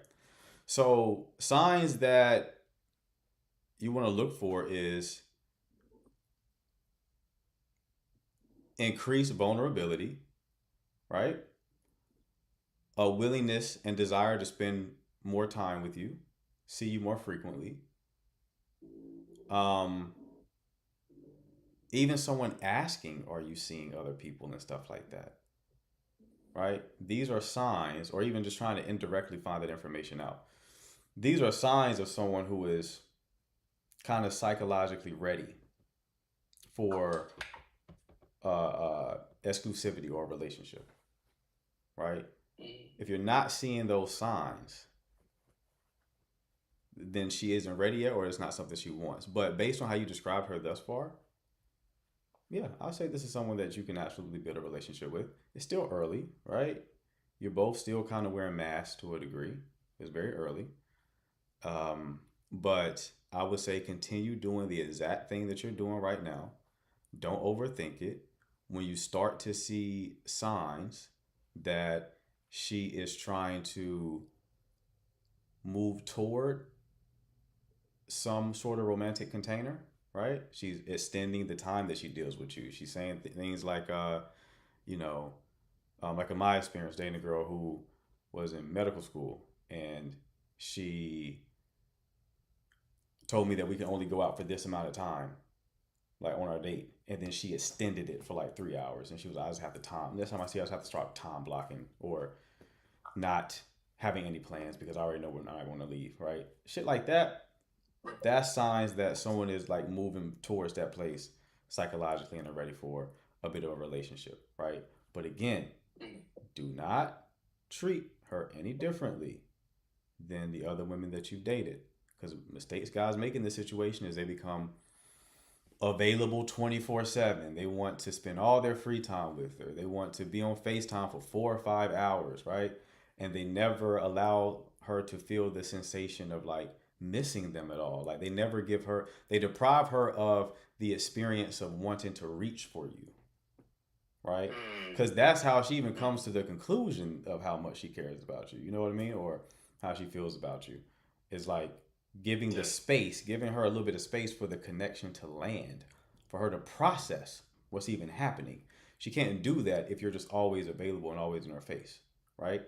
So signs that you want to look for is increased vulnerability, right? A willingness and desire to spend more time with you, see you more frequently. Um, Even someone asking, are you seeing other people and stuff like that, right? These are signs, or even just trying to indirectly find that information out. These are signs of someone who is kind of psychologically ready for exclusivity or a relationship, right? If you're not seeing those signs, then she isn't ready yet, or it's not something she wants. But based on how you described her thus far, yeah, I'll say this is someone that you can absolutely build a relationship with. It's still early, right? You're both still kind of wearing masks to a degree. It's very early. But I would say continue doing the exact thing that you're doing right now. Don't overthink it. When you start to see signs that she is trying to move toward some sort of romantic container, right? She's extending the time that she deals with you. She's saying things like, you know, like in my experience, dating a girl who was in medical school, and she told me that we can only go out for this amount of time, like on our date. And then she extended it for like 3 hours. And she was, I just have to time. Next time I see her, I just have to start time blocking or not having any plans because I already know when I want to leave, right? Shit like that. That's signs that someone is like moving towards that place psychologically and are ready for a bit of a relationship, right? But again, do not treat her any differently than the other women that you've dated. Because mistakes guys make in this situation is they become available 24/7. They want to spend all their free time with her. They want to be on FaceTime for 4 or 5 hours, right? And they never allow her to feel the sensation of like missing them at all. Like they deprive her of the experience of wanting to reach for you, right? Because that's how she even comes to the conclusion of how much she cares about you. You know what I mean? Or how she feels about you. It's like giving the space, giving her a little bit of space for the connection to land, for her to process what's even happening. She can't do that if you're just always available and always in her face, right?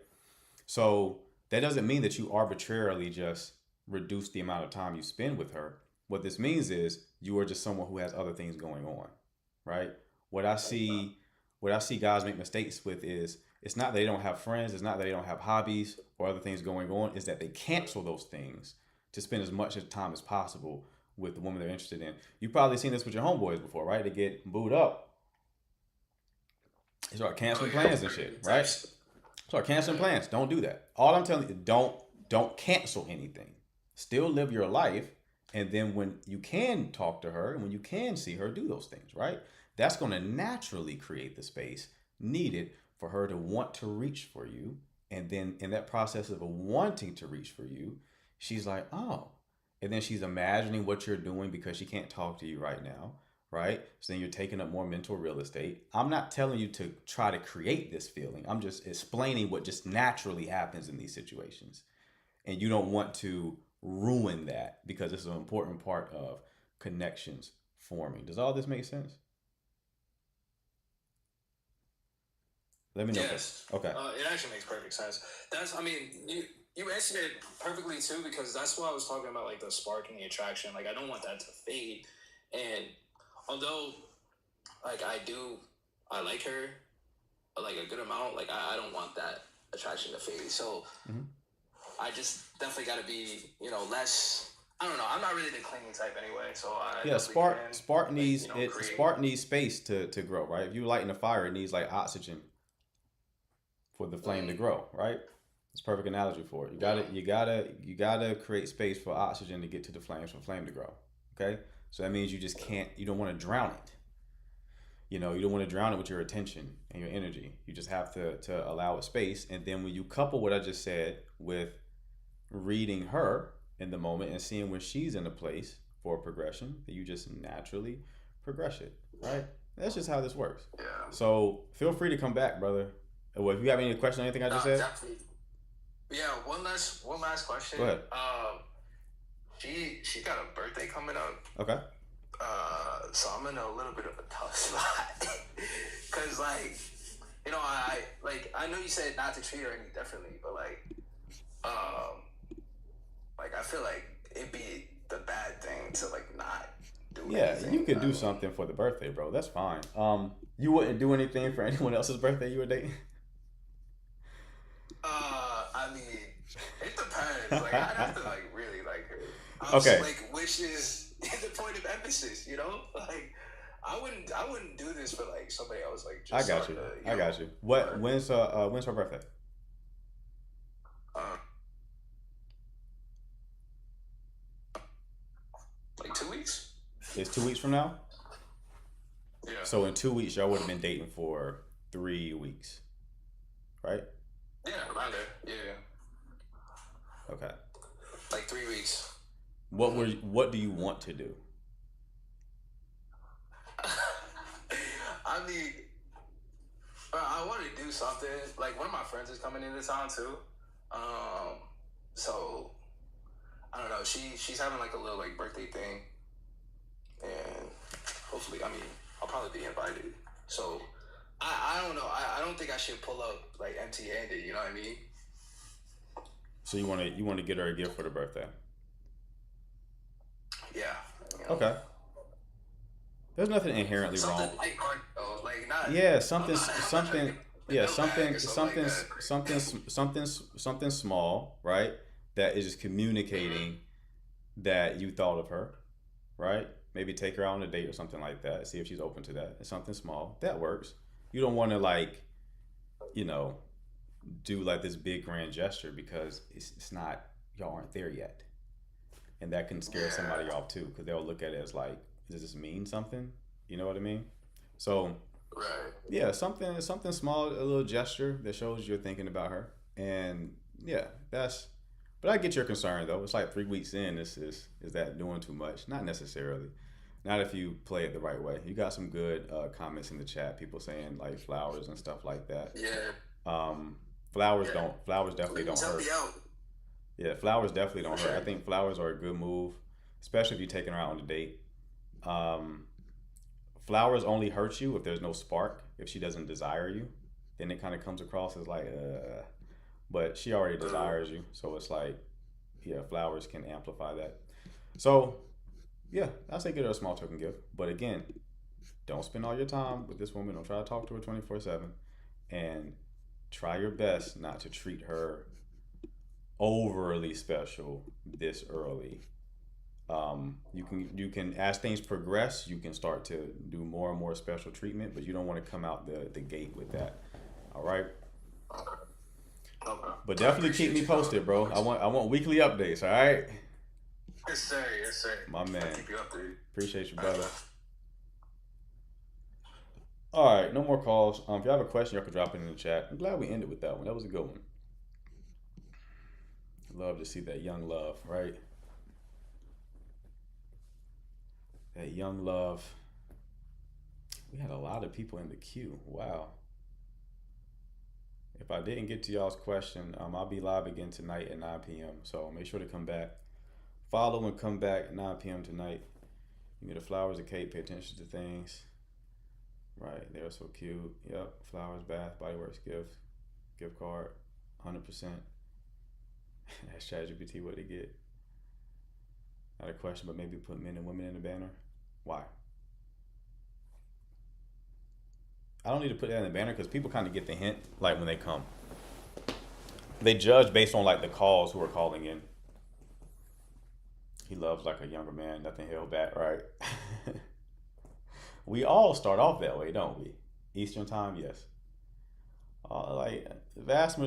So that doesn't mean that you arbitrarily just reduce the amount of time you spend with her. What this means is you are just someone who has other things going on, right? What I see guys make mistakes with is it's not that they don't have friends, it's not that they don't have hobbies or other things going on, it's that they cancel those things to spend as much time as possible with the woman they're interested in. You've probably seen this with your homeboys before, right? They get booed up. They start canceling plans and shit, right? Start canceling plans. Don't do that. All I'm telling you, don't cancel anything. Still live your life, and then when you can talk to her and when you can see her, do those things, right? That's going to naturally create the space needed for her to want to reach for you. And then in that process of wanting to reach for you, she's like, oh. And then she's imagining what you're doing because she can't talk to you right now, right? So then you're taking up more mental real estate. I'm not telling you to try to create this feeling. I'm just explaining what just naturally happens in these situations. And you don't want to ruin that because it's an important part of connections forming. Does all this make sense? Let me know. Yes. Okay. It actually makes perfect sense. You answered it perfectly too, because that's what I was talking about, like the spark and the attraction. Like I don't want that to fade. And although like I do I like her like a good amount, like I don't want that attraction to fade. So I just definitely got to be, less. I don't know. I'm not really the clingy type anyway, so I Yeah, definitely spark can, needs it. create. Spark needs space to grow, right? If you lighting a fire, it needs like oxygen for the flame to grow, right? It's a perfect analogy for it. You gotta create space for oxygen to get to the flames for flame to grow. Okay, so that means you just can't. You don't want to drown it. You don't want to drown it with your attention and your energy. You just have to allow it space. And then when you couple what I just said with reading her in the moment and seeing when she's in a place for progression, that you just naturally progress it, right? That's just how this works. Yeah. So feel free to come back, brother. Well, if you have any question on anything I just said, Definitely. Yeah. One last question. Go ahead. She got a birthday coming up. Okay. So I'm in a little bit of a tough spot, cause I know you said not to treat her any differently, but I feel like it'd be the bad thing to not do anything. You could do something for the birthday, bro. That's fine. You wouldn't do anything for anyone else's birthday you were dating? I mean, it depends. I'd have to really like her. Okay. Which is the point of emphasis, I wouldn't do this for somebody else. I got you. I got you. When's her birthday? 2 weeks. It's 2 weeks from now? Yeah. So in 2 weeks, y'all would have been dating for 3 weeks, right? Yeah, around there. Yeah. Okay. 3 weeks. What do you want to do? I mean, I want to do something. One of my friends is coming into town too. So I don't know. She's having a little birthday thing, and hopefully, I'll probably be invited. So I don't know. I don't think I should pull up empty-handed. You know what I mean? So you want to get her a gift for the birthday? Yeah. Okay. There's nothing inherently wrong. Something small, right? That is just communicating that you thought of her, right? Maybe take her out on a date or something like that. See if she's open to that. It's something small that works. You don't want to do this big grand gesture because it's not, y'all aren't there yet, and that can scare somebody off too because they'll look at it as does this mean something? You know what I mean? So, right. Yeah, something small, a little gesture that shows you're thinking about her, and yeah, But I get your concern though. It's 3 weeks in. Is that doing too much? Not necessarily. Not if you play it the right way. You got some good comments in the chat. People saying flowers and stuff like that. Yeah. Flowers definitely don't hurt. Yeah, flowers definitely don't hurt. I think flowers are a good move, especially if you're taking her out on a date. Flowers only hurt you if there's no spark. If she doesn't desire you, then it kind of comes across as but she already desires you, so it's flowers can amplify that. So yeah, I say get her a small token gift, but again, don't spend all your time with this woman. Don't try to talk to her 24/7, and try your best not to treat her overly special this early. You can as things progress, you can start to do more and more special treatment, but you don't want to come out the gate with that. All right. Okay. But definitely keep me posted, bro. I want weekly updates. All right. Yes, sir. Yes, sir. My man. I'll keep you updated. Appreciate you, brother. All right, no more calls. If you have a question, you can drop it in the chat. I'm glad we ended with that one. That was a good one. Love to see that young love, right? That young love. We had a lot of people in the queue. Wow. If I didn't get to y'all's question, I'll be live again tonight at 9 p.m. So make sure to come back. Follow and come back at 9 p.m. tonight. You get the flowers, the cake, pay attention to things. Right, they're so cute. Yep, flowers, bath, body works, gift card, 100%. Ask ChatGPT what they get. Not a question, but maybe put men and women in the banner. Why? I don't need to put that in the banner because people kind of get the hint like when they come. They judge based on like the calls who are calling in. He loves like a younger man, nothing held back, right? We all start off that way, don't we? Eastern time, yes. Like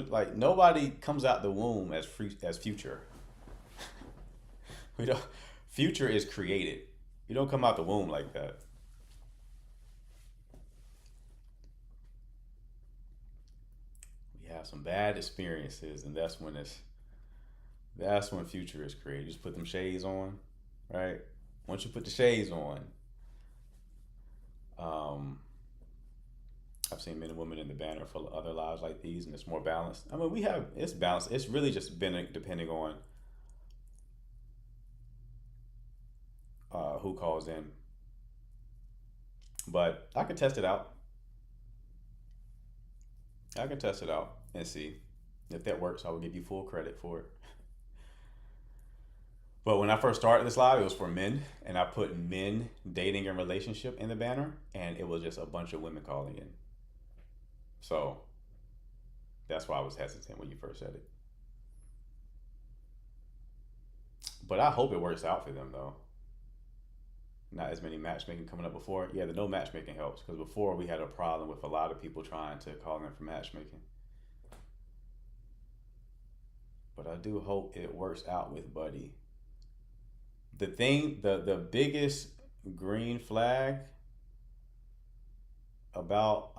like nobody comes out the womb as Future. We don't. Future is created. You don't come out the womb like that. We have some bad experiences, and that's when Future is created. You just put them shades on, right? Once you put the shades on, I've seen men and women in the banner for other lives like these, and it's more balanced. I mean, it's balanced. It's really just been depending on who calls in. But I can test it out. I can test it out and see if that works. I will give you full credit for it. But when I first started this live, it was for men, and I put men dating and relationship in the banner, and it was just a bunch of women calling in. So that's why I was hesitant when you first said it. But I hope it works out for them, though. Not as many matchmaking coming up before. Yeah, the no matchmaking helps, because before we had a problem with a lot of people trying to call in for matchmaking. But I do hope it works out with Buddy. The biggest green flag about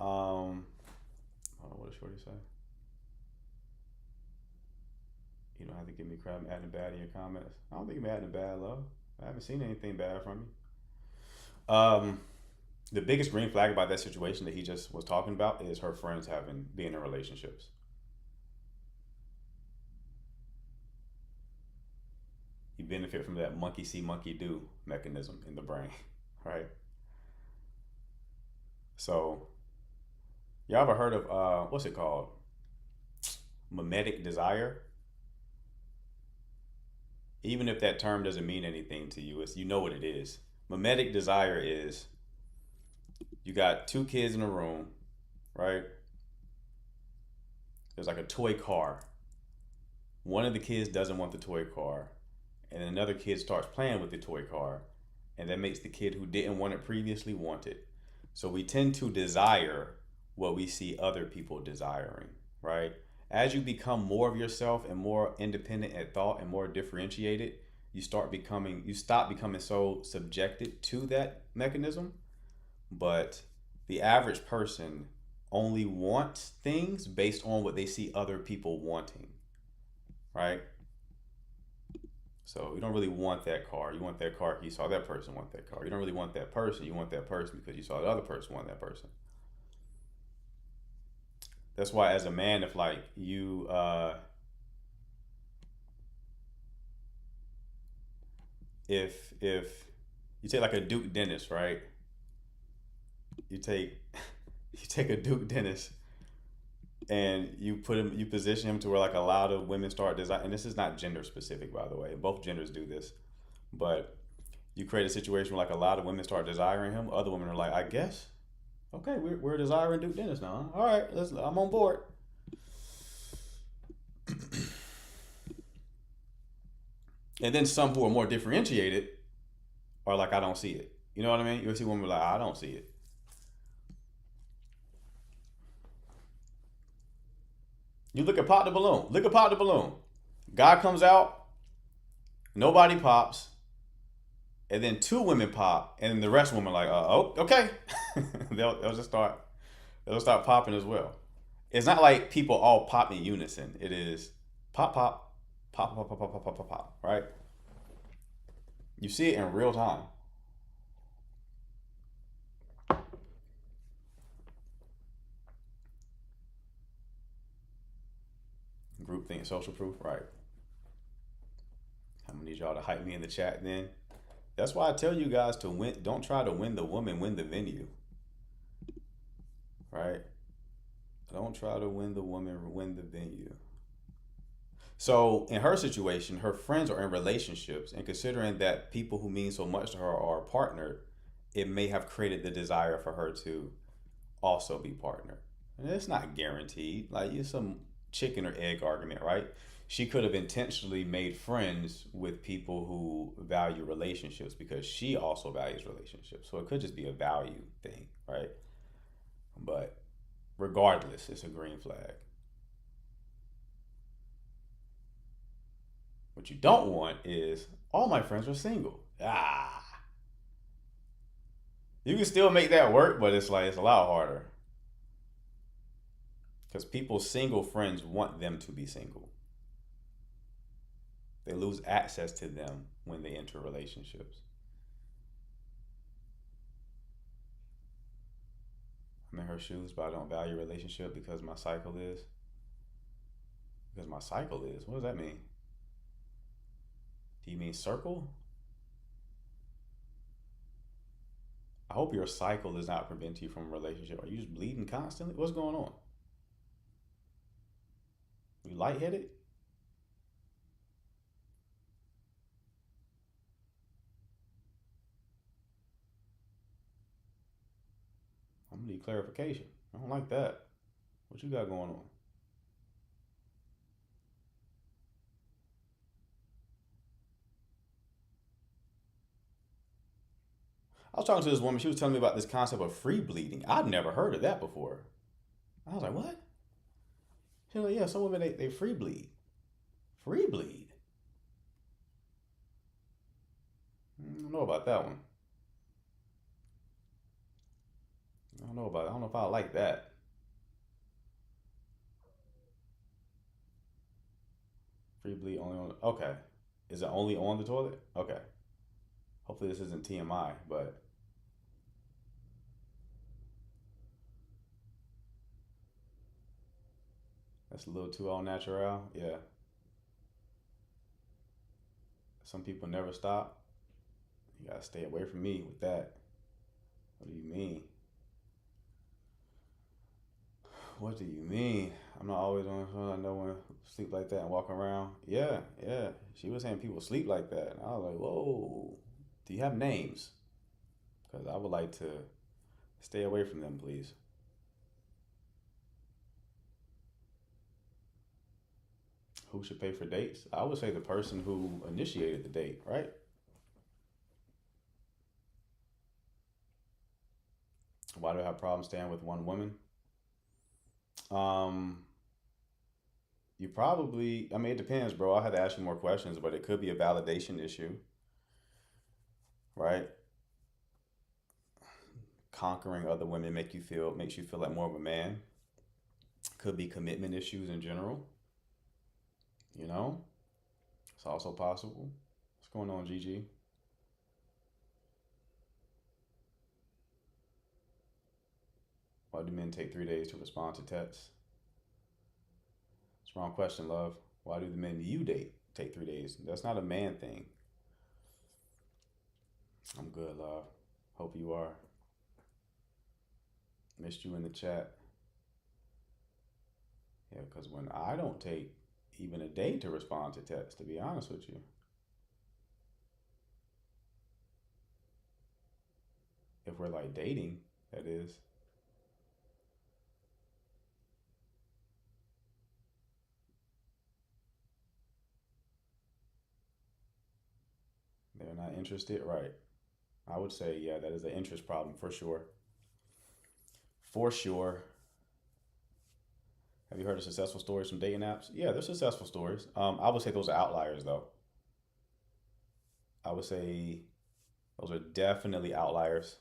what did Shorty say? You don't have to give me crap. I'm adding bad in your comments. I don't think you're adding bad, love. I haven't seen anything bad from you. The biggest green flag about that situation that he just was talking about is her friends being in relationships. You benefit from that monkey see, monkey do mechanism in the brain, right? So, y'all ever heard of, what's it called? Mimetic desire? Even if that term doesn't mean anything to you, you know what it is. Mimetic desire is, you got two kids in a room, right? There's like a toy car. One of the kids doesn't want the toy car, and another kid starts playing with the toy car, and that makes the kid who didn't want it previously want it. So we tend to desire what we see other people desiring, right? As you become more of yourself and more independent at thought and more differentiated, you stop becoming so subjected to that mechanism. But the average person only wants things based on what they see other people wanting, right? So you don't really want that car. You want that car because you saw that person want that car. You don't really want that person. You want that person because you saw the other person want that person. That's why as a man, if like you if you take like a Duke dentist, right? You take a Duke dentist and you position him to where like a lot of women start design, and this is not gender specific, by the way. Both genders do this, but you create a situation where like a lot of women start desiring him. Other women are like, I guess, okay, we're desiring Duke dentist now. All right, I'm on board. And then some who are more differentiated are like, I don't see it. You know what I mean? You'll see women like, I don't see it. You look at Pop the Balloon. Look at Pop the Balloon. Guy comes out, nobody pops, and then two women pop, and then the rest of them are like, oh, okay. they'll start popping as well. It's not like people all pop in unison. It is pop, pop, pop, pop, pop, pop, pop, pop, pop, pop, right? You see it in real time. Groupthink, social proof, right? I'm gonna need y'all to hype me in the chat then. That's why I tell you guys to win. Don't try to win the woman, win the venue. Right? Don't try to win the woman, win the venue. So in her situation, her friends are in relationships, and considering that people who mean so much to her are partnered, it may have created the desire for her to also be partnered. And it's not guaranteed. Like, it's some chicken or egg argument, right? She could have intentionally made friends with people who value relationships because she also values relationships. So it could just be a value thing, right? But regardless, it's a green flag. What you don't want is all my friends are single. You can still make that work, but it's a lot harder. Because people's single friends want them to be single. They lose access to them when they enter relationships. I'm in her shoes, but I don't value relationship because my cycle is. Because my cycle is. What does that mean? Do you mean circle? I hope your cycle does not prevent you from a relationship. Are you just bleeding constantly? What's going on? You lightheaded? I'm gonna need clarification. I don't like that. What you got going on? I was talking to this woman. She was telling me about this concept of free bleeding. I'd never heard of that before. I was like, what? She was like, yeah, some women, they free bleed. Free bleed? I don't know about that one. I don't know about it. I don't know if I like that. Free bleed only on. Okay. Is it only on the toilet? Okay. Hopefully this isn't TMI, but that's a little too all natural. Yeah. Some people never stop. You gotta stay away from me with that. What do you mean? What do you mean? I'm not always on the phone. I know when sleep like that and walk around. Yeah, yeah. She was saying people sleep like that. And I was like, whoa. Do you have names? Because I would like to stay away from them, please. Who should pay for dates? I would say the person who initiated the date, right? Why do I have problems staying with one woman? Um, you probably, I mean, it depends, bro. I had to ask you more questions, but it could be a validation issue, right? Conquering other women makes you feel like more of a man. Could be commitment issues in general, you know? It's also possible. What's going on, Gigi? Why do men take 3 days to respond to texts? It's the wrong question, love. Why do the men you date take 3 days? That's not a man thing. I'm good, love. Hope you are. Missed you in the chat. Yeah, because when I don't take even a day to respond to texts, to be honest with you. If we're like dating, that is. They're not interested, right? I would say, yeah, that is an interest problem for sure. For sure. Have you heard of successful stories from dating apps? Yeah, they're successful stories. I would say those are outliers, though. I would say those are definitely outliers.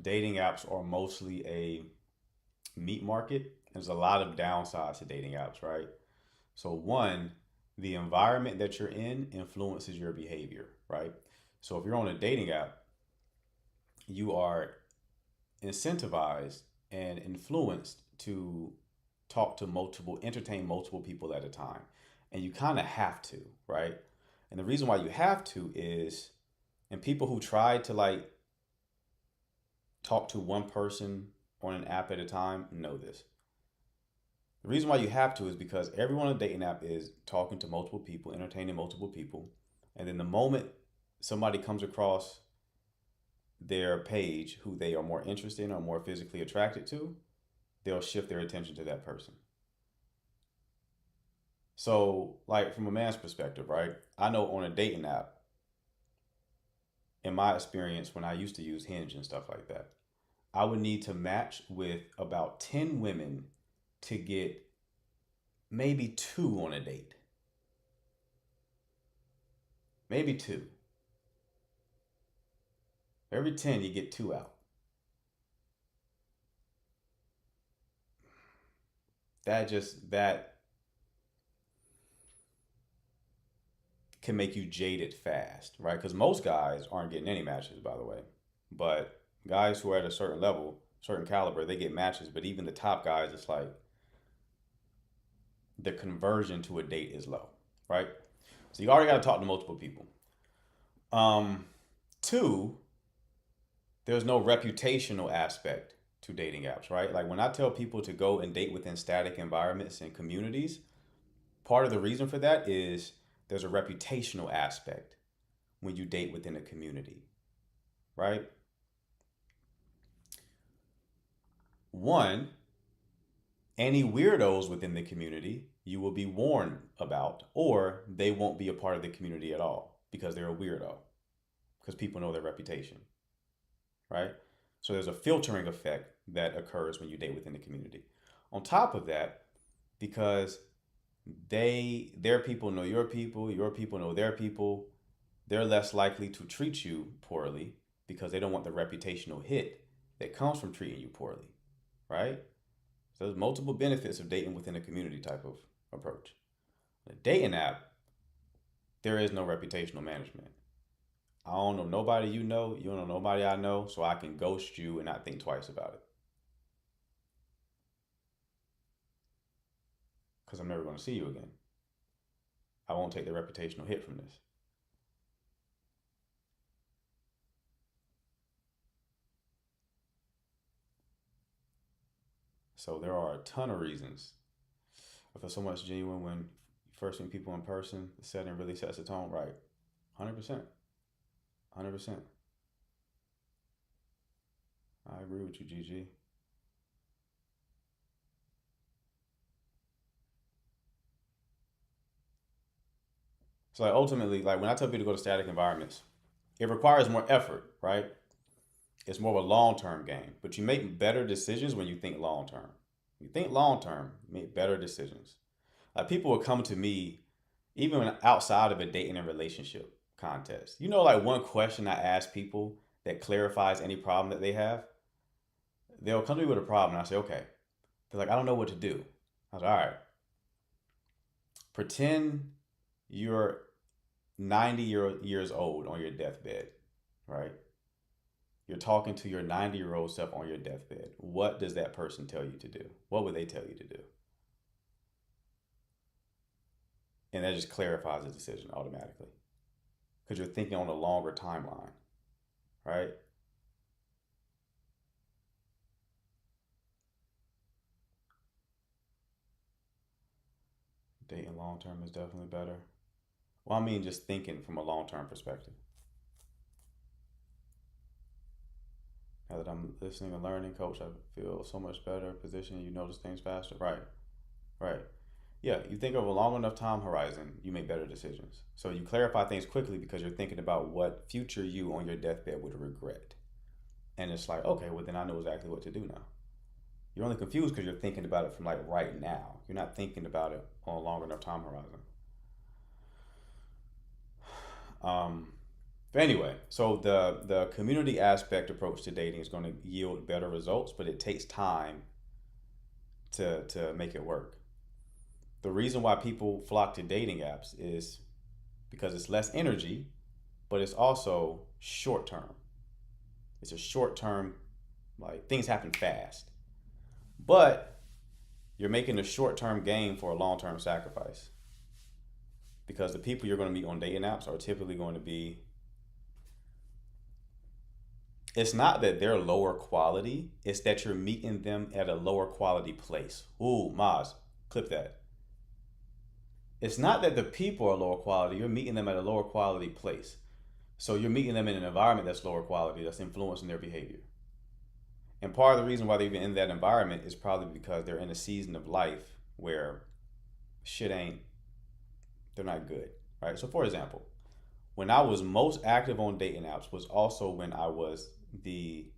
Dating apps are mostly a meat market. There's a lot of downsides to dating apps, right? So, one, the environment that you're in influences your behavior, right? So, if you're on a dating app, you are incentivized and influenced to entertain multiple people at a time. And you kind of have to, right? And the reason why you have to is, and people who try to like talk to one person on an app at a time know this. The reason why you have to is because everyone on a dating app is talking to multiple people, entertaining multiple people. And then the moment somebody comes across their page who they are more interested in or more physically attracted to, they'll shift their attention to that person. So, like from a man's perspective, right? I know on a dating app, in my experience, when I used to use Hinge and stuff like that, I would need to match with about 10 women to get maybe 2 on a date. Maybe 2. Every 10, you get 2 out. That can make you jaded fast, right? Because most guys aren't getting any matches, by the way. But guys who are at a certain level, certain caliber, they get matches. But even the top guys, it's like the conversion to a date is low, right? So you already got to talk to multiple people. 2, there's no reputational aspect to dating apps, right? Like when I tell people to go and date within static environments and communities, part of the reason for that is there's a reputational aspect when you date within a community, right? 1, any weirdos within the community you will be warned about, or they won't be a part of the community at all because they're a weirdo, because people know their reputation, right? So there's a filtering effect that occurs when you date within the community. On top of that, because their people know your people know their people, they're less likely to treat you poorly because they don't want the reputational hit that comes from treating you poorly, right? So there's multiple benefits of dating within a community type of approach. A dating app, there is no reputational management. I don't know nobody you know, you don't know nobody I know, so I can ghost you and not think twice about it. Because I'm never going to see you again. I won't take the reputational hit from this. So there are a ton of reasons. I feel so much genuine when you first meet people in person. The setting really sets the tone right. 100%. 100%. I agree with you, Gigi. So like ultimately, like when I tell people to go to static environments, it requires more effort, right? It's more of a long-term game, but you make better decisions when you think long-term. You think long-term, make better decisions. Like people will come to me, even outside of a dating and relationship contest. You know, like one question I ask people that clarifies any problem that they have, they'll come to me with a problem and I say, okay. They're like, I don't know what to do. I was like, all right. Pretend you're 90 years old on your deathbed, right? You're talking to your 90-year-old self on your deathbed. What does that person tell you to do? What would they tell you to do? And that just clarifies the decision automatically. Because you're thinking on a longer timeline, right? Dating long term is definitely better. Well, I mean, just thinking from a long term perspective. Now that I'm listening and learning, coach, I feel so much better position. You notice things faster. Right. Right. Yeah, you think of a long enough time horizon, you make better decisions. So you clarify things quickly because you're thinking about what future you on your deathbed would regret. And it's like, okay, well, then I know exactly what to do now. You're only confused because you're thinking about it from like right now. You're not thinking about it on a long enough time horizon. But anyway, so the community aspect approach to dating is going to yield better results, but it takes time to make it work. The reason why people flock to dating apps is because it's less energy, but it's also short term. It's a short term, like things happen fast. But you're making a short term gain for a long term sacrifice. Because the people you're going to meet on dating apps are typically going to be, it's not that they're lower quality, it's that you're meeting them at a lower quality place. Ooh, Maz, clip that. It's not that the people are lower quality, you're meeting them at a lower quality place. So you're meeting them in an environment that's lower quality, that's influencing their behavior. And part of the reason why they're even in that environment is probably because they're in a season of life where they're not good, right? So for example, when I was most active on dating apps was also when I was the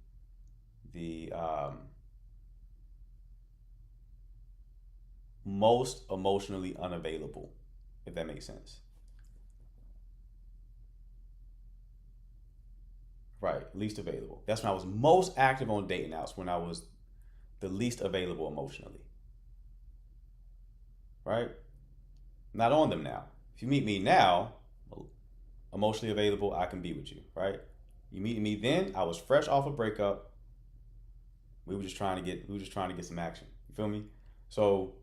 most emotionally unavailable, if that makes sense. Right, least available. That's when I was most active on dating apps, when I was the least available emotionally. Right? Not on them now. If you meet me now, emotionally available, I can be with you, right? You meet me then, I was fresh off a breakup. We were just trying to get some action. You feel me? So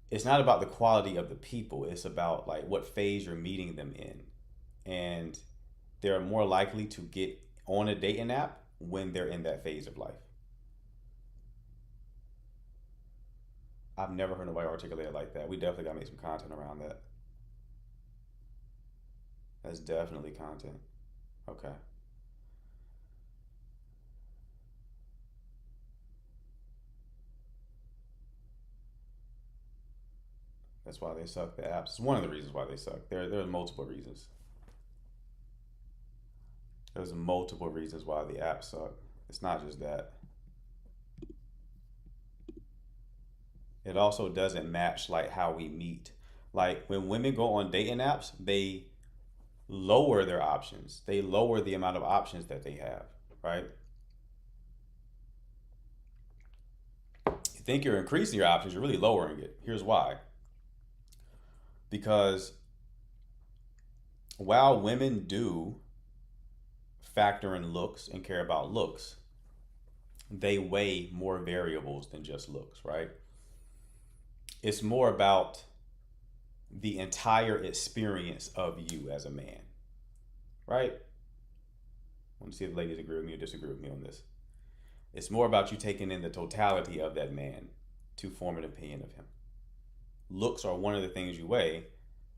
it's not about the quality of the people, it's about like what phase you're meeting them in. And they're more likely to get on a dating app when they're in that phase of life. I've never heard nobody articulate it like that. We definitely got to make some content around that. That's definitely content. Okay. That's why they suck, the apps. It's one of the reasons why they suck. There are multiple reasons. There's multiple reasons why the apps suck. It's not just that. It also doesn't match like how we meet. Like when women go on dating apps, they lower their options. They lower the amount of options that they have, right? You think you're increasing your options, you're really lowering it. Here's why. Because while women do factor in looks and care about looks, they weigh more variables than just looks, right? It's more about the entire experience of you as a man, right? I want to see if ladies agree with me or disagree with me on this. It's more about you taking in the totality of that man to form an opinion of him. Looks are one of the things you weigh,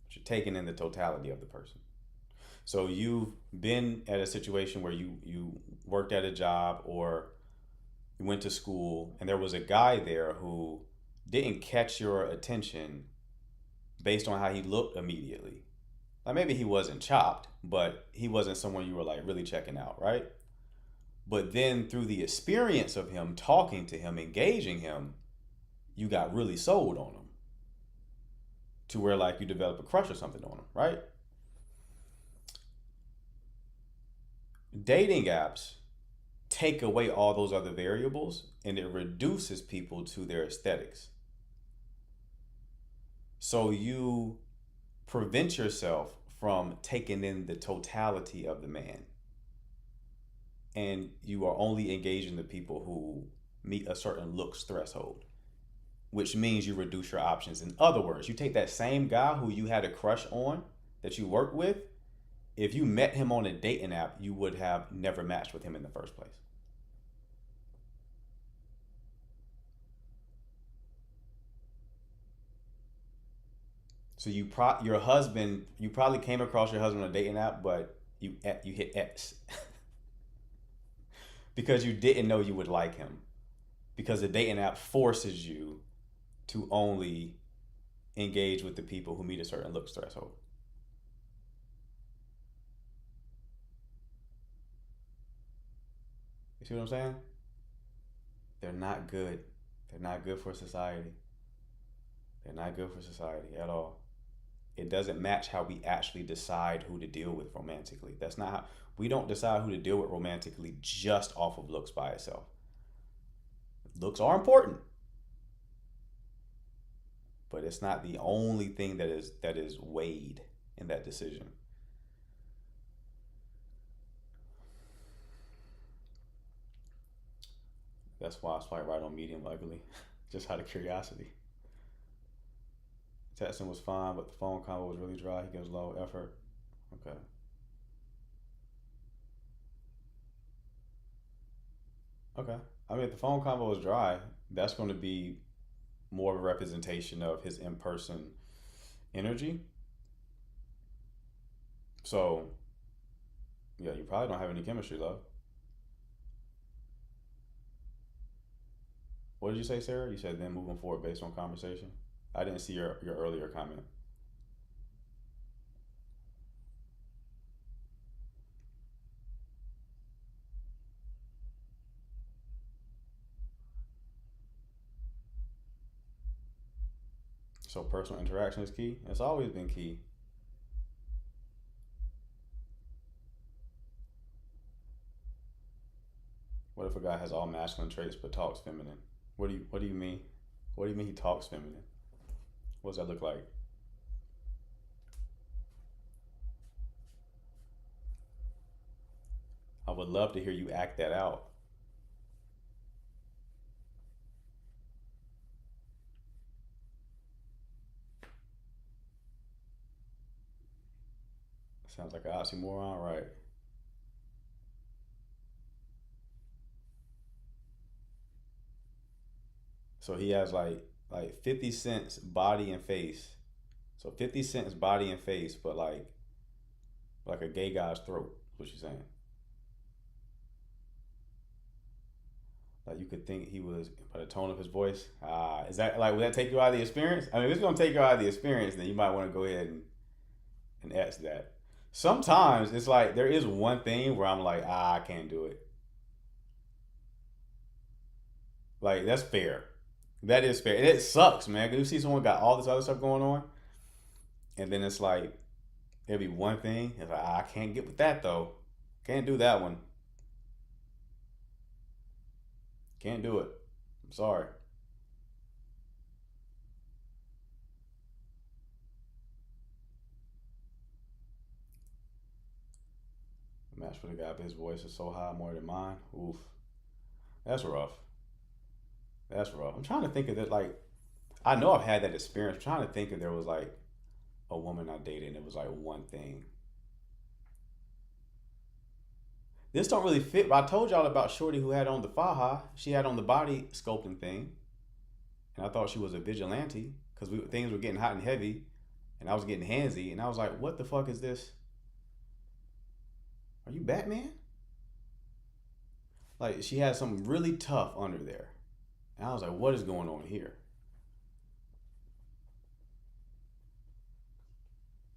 but you're taking in the totality of the person. So you've been at a situation where you worked at a job or you went to school and there was a guy there who didn't catch your attention based on how he looked immediately. Like maybe he wasn't chopped, but he wasn't someone you were like really checking out, right? But then through the experience of him, talking to him, engaging him, you got really sold on him to where like you develop a crush or something on him, right? Dating apps take away all those other variables and it reduces people to their aesthetics. So you prevent yourself from taking in the totality of the man. And you are only engaging the people who meet a certain looks threshold, which means you reduce your options. In other words, you take that same guy who you had a crush on that you worked with, if you met him on a dating app, you would have never matched with him in the first place. So you probably came across your husband on a dating app, but you hit X because you didn't know you would like him, because the dating app forces you to only engage with the people who meet a certain looks threshold. You see what I'm saying? They're not good. They're not good for society. They're not good for society at all. It doesn't match how we actually decide who to deal with romantically. That's not how we don't decide who to deal with romantically just off of looks by itself. Looks are important, but it's not the only thing that is weighed in that decision. That's why I swipe right on medium ugly, just out of curiosity. Texting was fine, but the phone combo was really dry. He gives low effort. Okay. Okay. I mean, if the phone combo was dry, that's going to be more of a representation of his in-person energy. So yeah, you probably don't have any chemistry, love. What did you say, Sarah? You said then moving forward based on conversation. I didn't see your earlier comment. So personal interaction is key. It's always been key. What if a guy has all masculine traits but talks feminine? What do you mean? What do you mean he talks feminine? What does that look like? I would love to hear you act that out. Sounds like an oxymoron, right? So he has like 50 Cent's body and face. So 50 Cent's body and face, but like a gay guy's throat. What you saying? Like you could think he was by the tone of his voice. Is that like would that take you out of the experience? I mean, if it's gonna take you out of the experience, then you might want to go ahead and X that. Sometimes it's like there is one thing where I'm like, I can't do it. Like that's fair. That is fair. And it sucks, man. 'Cause you see someone got all this other stuff going on, and then it's like it'll be one thing. It's like I can't get with that though. Can't do that one. Can't do it. I'm sorry. Match for the guy, but his voice is so high, more than mine. Oof, that's rough. That's rough. I'm trying to think of it like I know I've had that experience. I'm trying to think if there was like a woman I dated and it was like one thing. This don't really fit. But I told y'all about Shorty who had on the faja. She had on the body sculpting thing, and I thought she was a vigilante because things were getting hot and heavy, and I was getting handsy, and I was like, "What the fuck is this? Are you Batman?" Like she had something really tough under there, and I was like, "What is going on here?"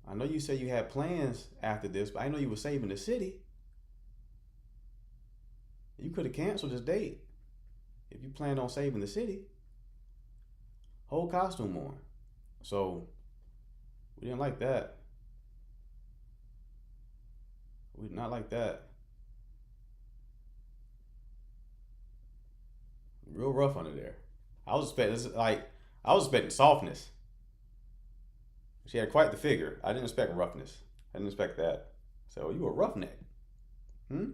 I know you said you had plans after this, but I know you were saving the city. You could have canceled this date if you planned on saving the city. Whole costume on. So we didn't like that. We did not like that. Real rough under there. I was expecting softness. She had quite the figure. I didn't expect roughness. I didn't expect that. So you a roughneck. Hmm?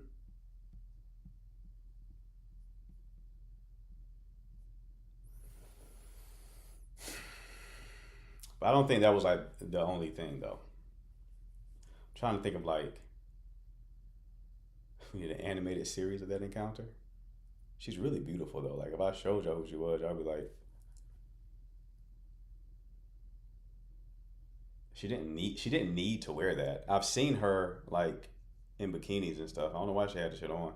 But I don't think that was like the only thing though. I'm trying to think of like we need an animated series of that encounter. She's really beautiful though. Like if I showed y'all who she was, y'all be like, she didn't need to wear that. I've seen her like in bikinis and stuff. I don't know why she had the shit on.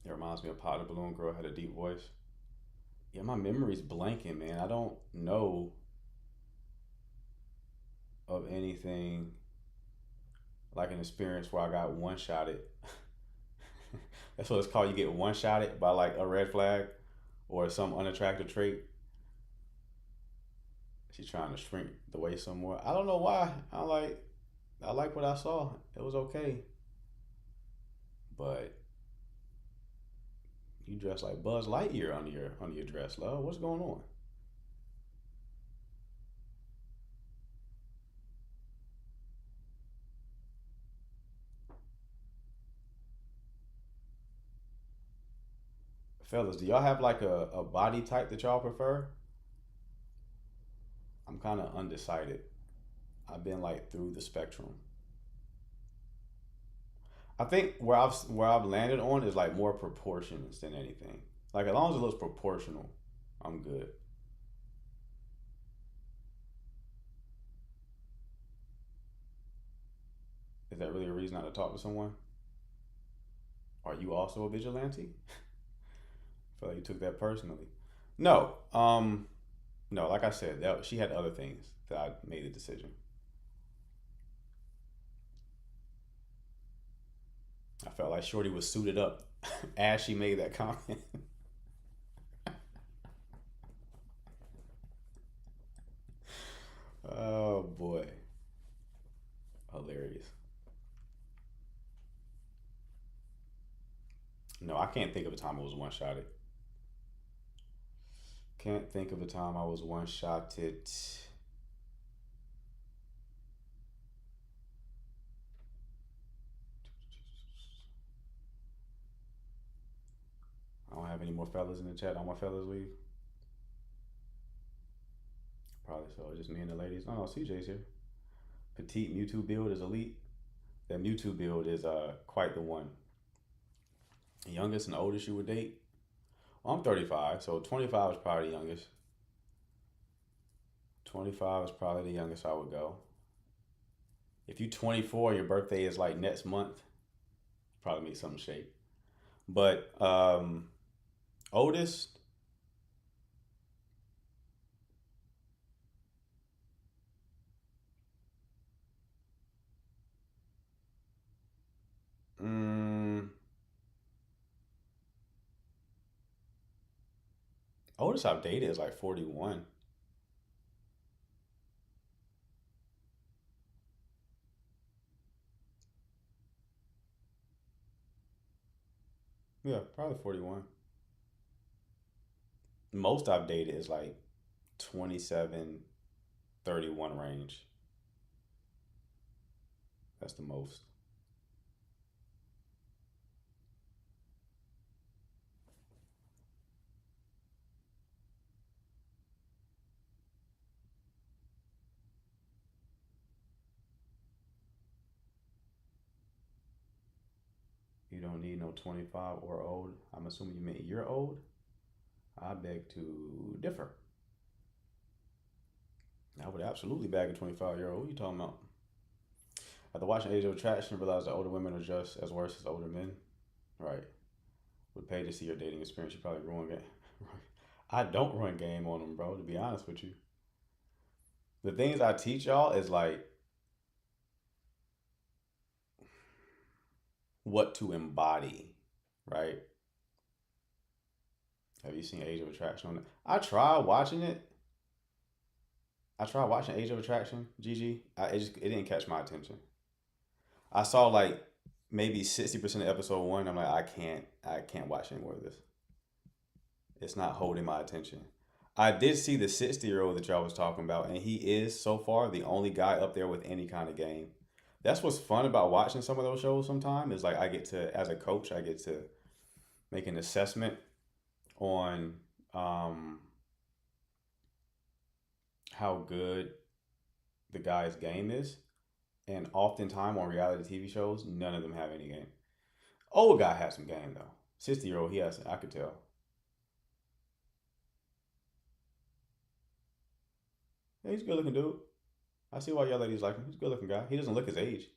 It reminds me of Pot the Balloon Girl had a deep voice. Yeah, my memory's blanking, man. I don't know of anything like an experience where I got one shotted. That's what it's called. You get one shotted by like a red flag or some unattractive trait. She's trying to shrink the waist some more. I don't know why. I like what I saw. It was okay. But you dress like Buzz Lightyear under your dress, love. What's going on? Fellas, do y'all have like a body type that y'all prefer? I'm kind of undecided. I've been like through the spectrum. I think where I've landed on is like more proportions than anything. Like as long as it looks proportional, I'm good. Is that really a reason not to talk to someone? Are you also a vigilante? I feel like you took that personally. No, no. Like I said, she had other things that I made the decision. I felt like Shorty was suited up as she made that comment. Oh boy, hilarious. No, I can't think of a time I was one shotted. Can't think of a time I was one shotted. I don't have any more fellas in the chat. All my fellas leave. Probably so. Just me and the ladies. Oh no, CJ's here. Petite Mewtwo build is elite. That Mewtwo build is quite the one. The youngest and oldest you would date? Well, I'm 35, so 25 is probably the youngest. 25 is probably the youngest I would go. If you 24, your birthday is like next month, probably make something shape. But oldest, oldest I've dated is like 41. Yeah, probably 41. Most I've dated is like 27, 31 range. That's the most. You don't need no 25 or old. I'm assuming you meant you're old. I beg to differ. I would absolutely bag a 25-year-old. What are you talking about? After watching Age of Attraction, I realized that older women are just as worse as older men. Right. Would pay to see your dating experience. You probably ruin game. I don't run game on them, bro, to be honest with you. The things I teach y'all is like what to embody, right? Have you seen Age of Attraction on it? I tried watching it. I tried watching Age of Attraction, GG. It didn't catch my attention. I saw like maybe 60% of episode one. I'm like, I can't watch any more of this. It's not holding my attention. I did see the 60-year-old that y'all was talking about, and he is so far the only guy up there with any kind of game. That's what's fun about watching some of those shows sometimes is like I get to, as a coach, I get to make an assessment on how good the guy's game is. And oftentimes on reality TV shows, none of them have any game. Old guy has some game though. 60-year-old, he has, I could tell. Yeah, he's a good looking dude. I see why y'all ladies like him. He's a good looking guy. He doesn't look his age.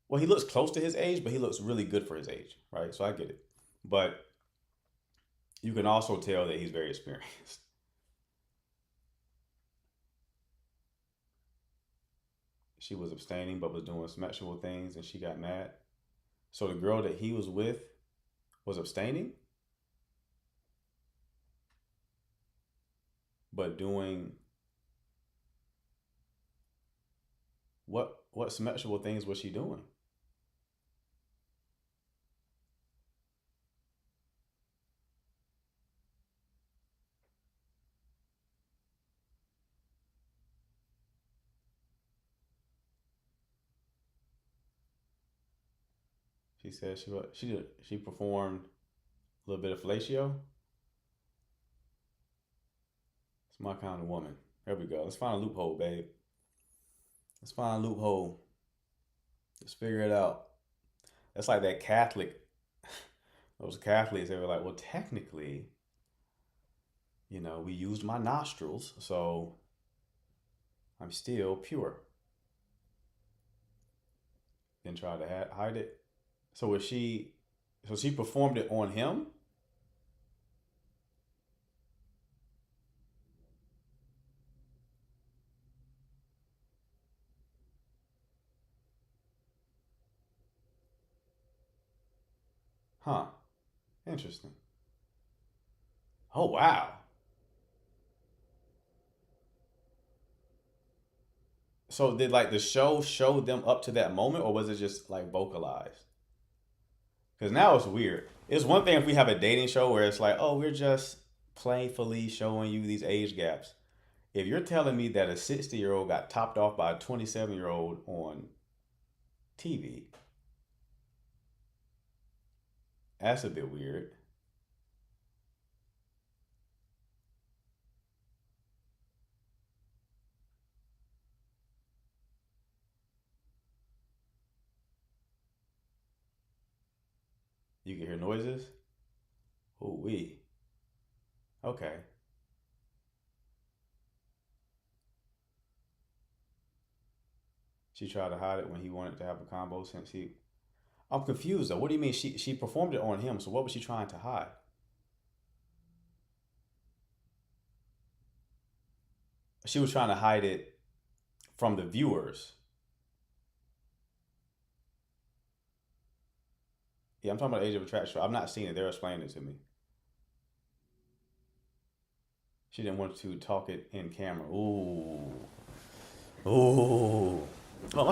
Well, he looks close to his age, but he looks really good for his age, right? So I get it. But you can also tell that he's very experienced. She was abstaining but was doing sexual things and she got mad. So the girl that he was with was abstaining but doing what sexual things was she doing? She said she performed a little bit of fellatio. It's my kind of woman. There we go. Let's find a loophole, babe. Let's find a loophole. Let's figure it out. That's like that Catholic. Those Catholics, they were like, well, technically, we used my nostrils, so I'm still pure. then tried to hide it. So was she? So she performed it on him. Huh. Interesting. Oh wow. So did like the show show them up to that moment, or was it just like vocalized? Because now it's weird. It's one thing if we have a dating show where it's like, oh, we're just playfully showing you these age gaps. If you're telling me that a 60-year-old got topped off by a 27-year-old on TV, that's a bit weird. You can hear noises. Ooh wee. Okay. She tried to hide it when he wanted to have a combo since he. I'm confused though. What do you mean she performed it on him? So what was she trying to hide? She was trying to hide it from the viewers. Yeah, I'm talking about Age of Attraction. I've not seen it. They're explaining it to me. She didn't want to talk it in camera. Ooh. Ooh. Well, let's